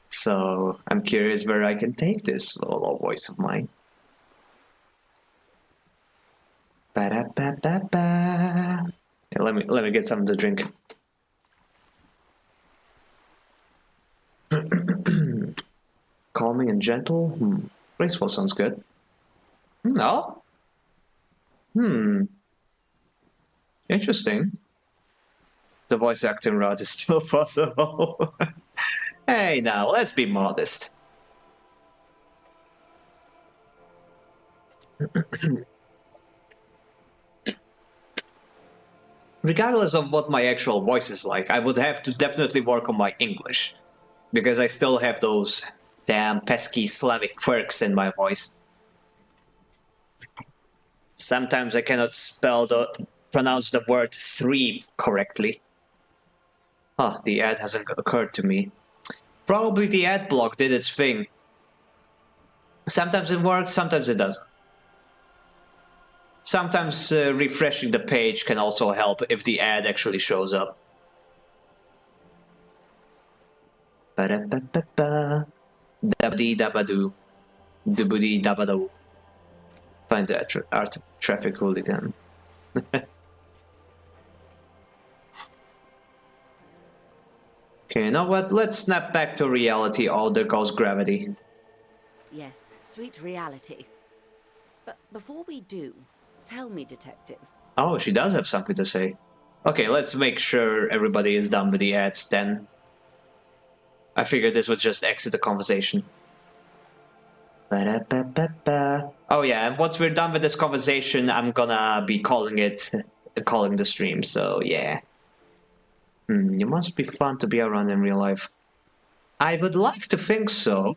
So I'm curious where I can take this low voice of mine. Ba-da-ba-ba-ba. Yeah, let me get something to drink. Calming and gentle. Graceful sounds good. No. Interesting. The voice acting route is still possible. Hey, now let's be modest. Regardless of what my actual voice is like, I would have to definitely work on my English. Because I still have those damn pesky Slavic quirks in my voice. Sometimes I cannot pronounce the word 3 correctly. The ad hasn't occurred to me. Probably the ad block did its thing. Sometimes it works, sometimes it doesn't. Sometimes refreshing the page can also help if the ad actually shows up. Ba-da-ba-ba-ba. Dabba-dee-dabba-doo. Doo-boo-dee-dabba-doo. Find the art traffic hooligan. Okay, you know what? Let's snap back to reality. Oh, there goes gravity. Yes, sweet reality. But before we do, tell me, Detective. Oh, she does have something to say. Okay, let's make sure everybody is done with the ads then. I figured this would just exit the conversation. Ba-da-ba-ba-ba. Oh yeah, and once we're done with this conversation, I'm gonna be calling the stream, so yeah. You must be fun to be around in real life. I would like to think so.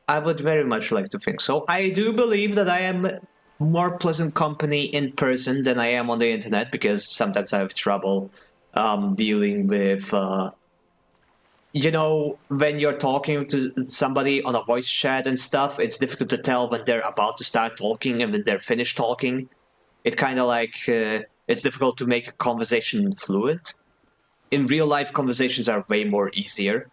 I would very much like to think so. I do believe that I am more pleasant company in person than I am on the internet, because sometimes I have trouble dealing with... you know, when you're talking to somebody on a voice chat and stuff, it's difficult to tell when they're about to start talking and when they're finished talking. It kind of like... it's difficult to make a conversation fluent. In real life, conversations are way more easier.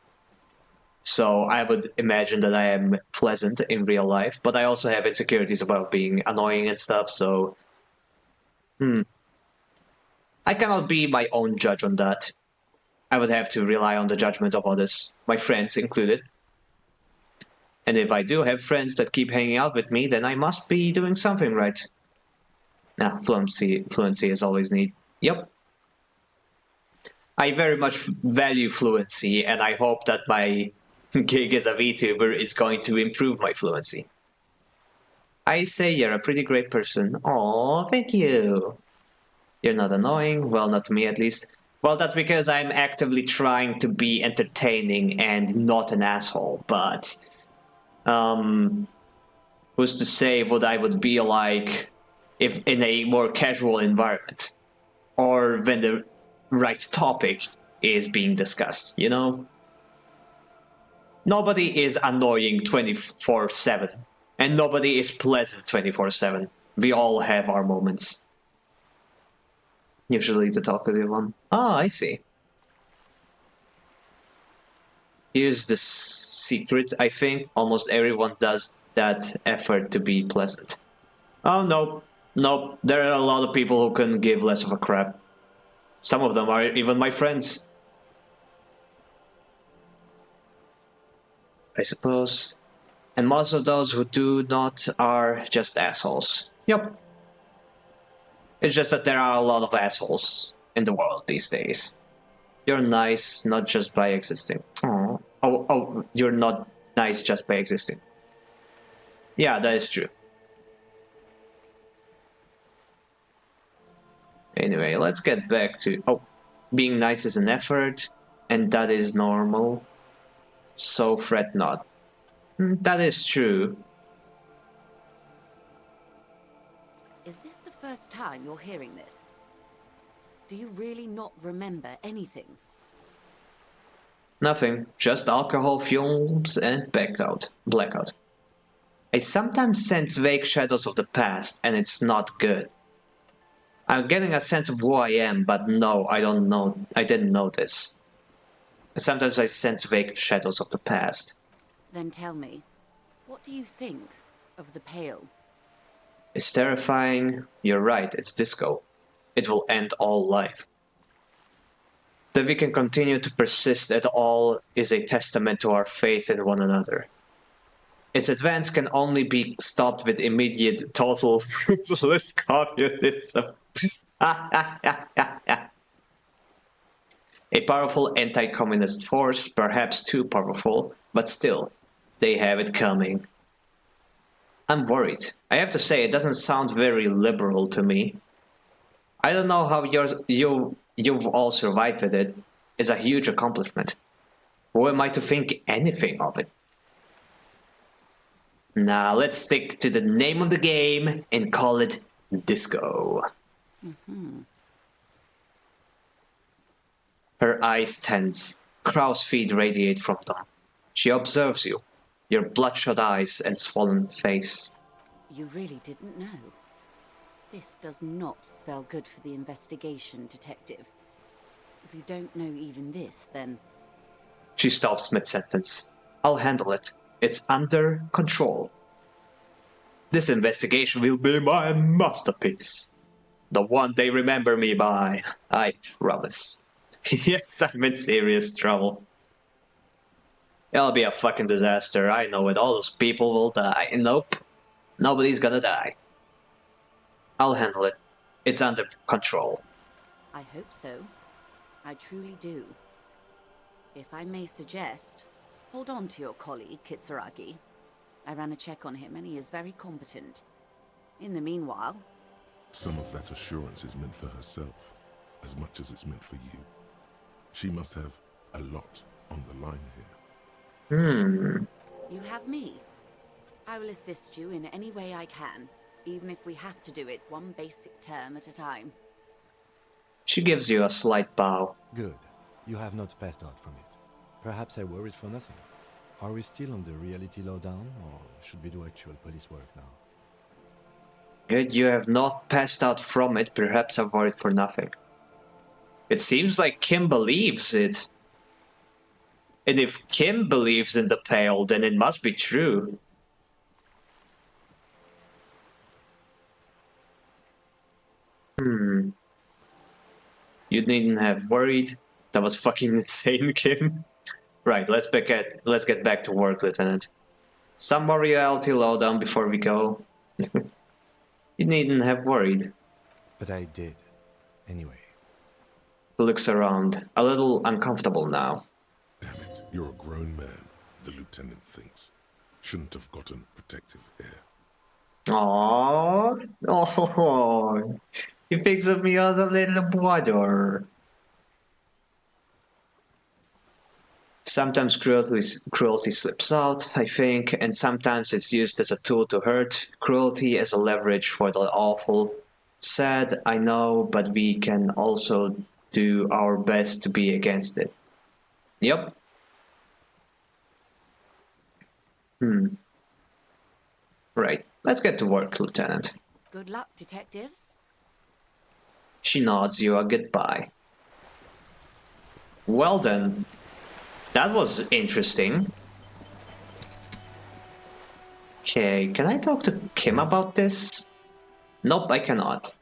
So I would imagine that I am pleasant in real life, but I also have insecurities about being annoying and stuff, so... I cannot be my own judge on that. I would have to rely on the judgment of others, my friends included. And if I do have friends that keep hanging out with me, then I must be doing something right. Nah, fluency is always neat. Yep. I very much value fluency, and I hope that my gig as a VTuber is going to improve my fluency. I say you're a pretty great person. Aw, thank you. You're not annoying. Well, not to me at least. Well, that's because I'm actively trying to be entertaining and not an asshole, but... who's to say what I would be like if in a more casual environment? Or when the right topic is being discussed, you know? Nobody is annoying 24/7, and nobody is pleasant 24/7. We all have our moments. Usually the talkative one. Ah, I see. Here's the secret, I think. Almost everyone does that effort to be pleasant. Oh, no. Nope. There are a lot of people who couldn't give less of a crap. Some of them are even my friends. I suppose. And most of those who do not are just assholes. Yep. It's just that there are a lot of assholes in the world these days. You're nice, not just by existing. Aww. Oh, you're not nice just by existing. Yeah, that is true. Anyway, let's get back to... Oh, being nice is an effort, and that is normal. So fret not. That is true. Is this the first time you're hearing this? Do you really not remember anything? Nothing. Just alcohol fumes and blackout. I sometimes sense vague shadows of the past, and it's not good. I'm getting a sense of who I am, but no, I don't know. I didn't know this. Sometimes I sense vague shadows of the past. Then tell me, what do you think of the Pale? It's terrifying. You're right, it's disco. It will end all life. That we can continue to persist at all is a testament to our faith in one another. Its advance can only be stopped with immediate total ruthless communism. A powerful anti-communist force, perhaps too powerful, but still, they have it coming. I'm worried. I have to say, it doesn't sound very liberal to me. I don't know how you've all survived with it. It's a huge accomplishment. Who am I to think anything of it? Now let's stick to the name of the game and call it Disco. Her eyes tense. Crow's feet radiate from them. She observes you. your bloodshot eyes and swollen face. You really didn't know. This does not spell good for the investigation, Detective. If you don't know even this, then... She stops mid-sentence. I'll handle it. It's under control. This investigation will be my masterpiece. The one they remember me by. I promise. Yes, I'm in serious trouble. It'll be a fucking disaster, I know it. All those people will die. Nope. Nobody's gonna die. I'll handle it. It's under control. I hope so. I truly do. If I may suggest, hold on to your colleague, Kitsuragi. I ran a check on him and he is very competent. In the meanwhile... Some of that assurance is meant for herself, as much as it's meant for you. She must have a lot on the line here. You have me. I will assist you in any way I can, even if we have to do it one basic term at a time. She gives you a slight bow. Good. You have not passed out from it. Perhaps I worried for nothing. Are we still on the reality lowdown, or should we do actual police work now? Good, you have not passed out from it. Perhaps I worried for nothing. It seems like Kim believes it. And if Kim believes in the Pale, then it must be true. You needn't have worried. That was fucking insane, Kim. Right, let's get back to work, Lieutenant. Some more reality lowdown before we go. You needn't have worried. But I did. Anyway. Looks around, a little uncomfortable now. Damn it, you're a grown man, the lieutenant thinks. Shouldn't have gotten protective hair. Aww. Oh, he picks up me as a little brother. Sometimes cruelty slips out, I think, and sometimes it's used as a tool to hurt. Cruelty as a leverage for the awful. Sad, I know, but we can also do our best to be against it. Yep. Right, let's get to work, Lieutenant. Good luck, detectives. She nods you a goodbye. Well then. That was interesting. Okay, can I talk to Kim about this? Nope, I cannot.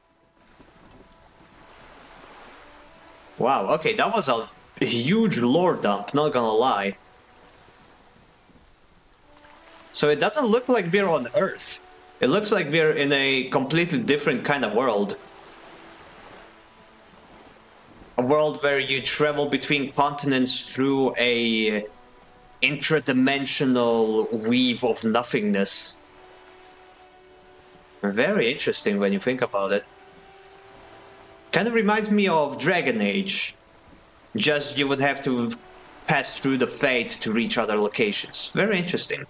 Wow, okay, that was a huge lore dump, not gonna lie. So it doesn't look like we're on Earth. It looks like we're in a completely different kind of world. A world where you travel between continents through a intradimensional weave of nothingness. Very interesting when you think about it. Kind of reminds me of Dragon Age. Just you would have to pass through the Fate to reach other locations. Very interesting.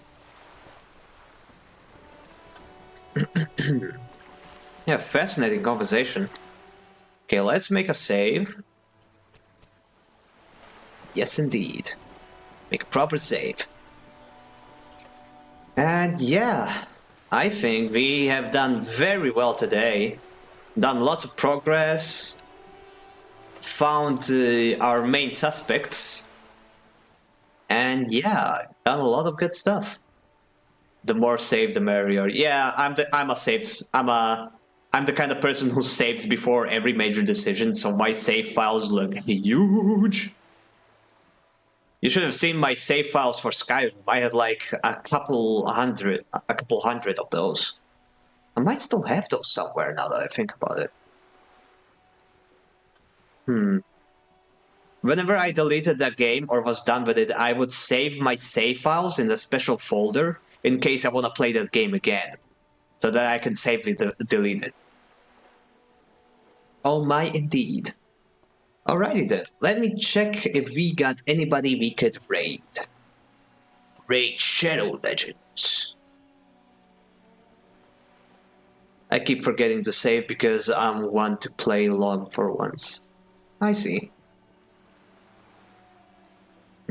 Yeah, fascinating conversation. Okay, let's make a save. Yes, indeed. Make a proper save. And yeah, I think we have done very well today. Done lots of progress. Found our main suspects. And yeah, done a lot of good stuff. The more save, the merrier. Yeah, I'm the kind of person who saves before every major decision, so my save files look huge. You should have seen my save files for Skyrim. I had like a couple hundred of those. I might still have those somewhere now that I think about it. Whenever I deleted that game or was done with it, I would save my save files in a special folder in case I want to play that game again, so that I can safely delete it. Oh my, indeed. Alrighty then, let me check if we got anybody we could raid. Raid Shadow Legends. I keep forgetting to save because I'm one to play long for once. I see.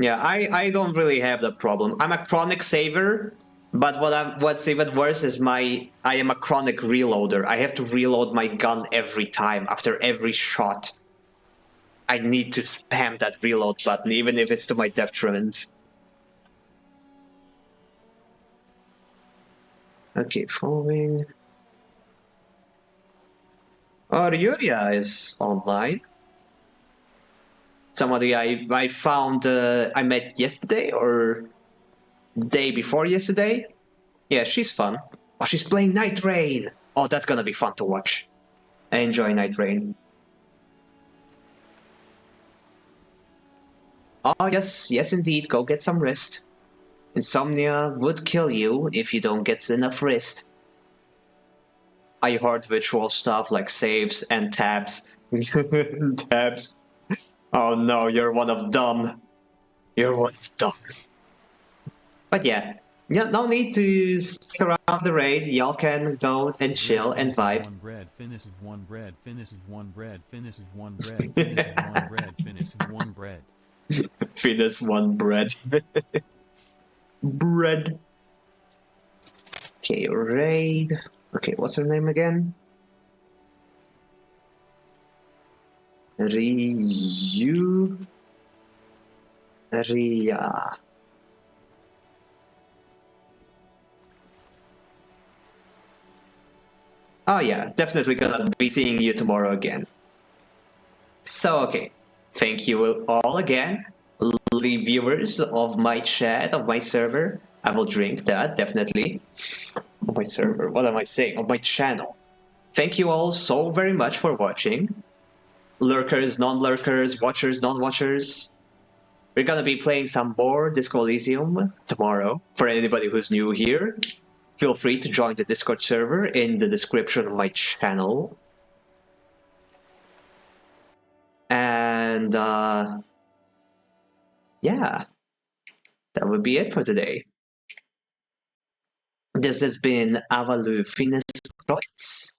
Yeah, I don't really have that problem. I'm a chronic saver, but what's even worse is I am a chronic reloader. I have to reload my gun every time, after every shot. I need to spam that reload button, even if it's to my detriment. Okay, following. Oh, Yuria is online. Somebody I found I met yesterday or the day before yesterday. Yeah, she's fun. Oh, she's playing Night Rain. Oh, that's gonna be fun to watch. I enjoy Night Rain. Oh, yes indeed, go get some rest. Insomnia would kill you if you don't get enough rest. I heard virtual stuff like saves and tabs. Tabs. Oh no, you're one of dumb. You're one of dumb. But yeah, no need to stick around the raid. Y'all can go and chill and vibe. One bread, finish of one bread, finish of one bread, finish of one bread, finish of one bread, finish of one bread. Finish one bread. Bread. Okay, raid. Okay, what's her name again? Ria. Oh yeah, definitely gonna be seeing you tomorrow again. So okay, thank you all again, lovely viewers of my chat, of my server. I will drink that, definitely. Of my server, what am I saying? Of my channel. Thank you all so very much for watching. Lurkers, non-lurkers, watchers, non-watchers. We're gonna be playing some more Disco Elysium tomorrow. For anybody who's new here, feel free to join the Discord server in the description of my channel. And yeah, that would be it for today. This has been Avalu Finis Projects.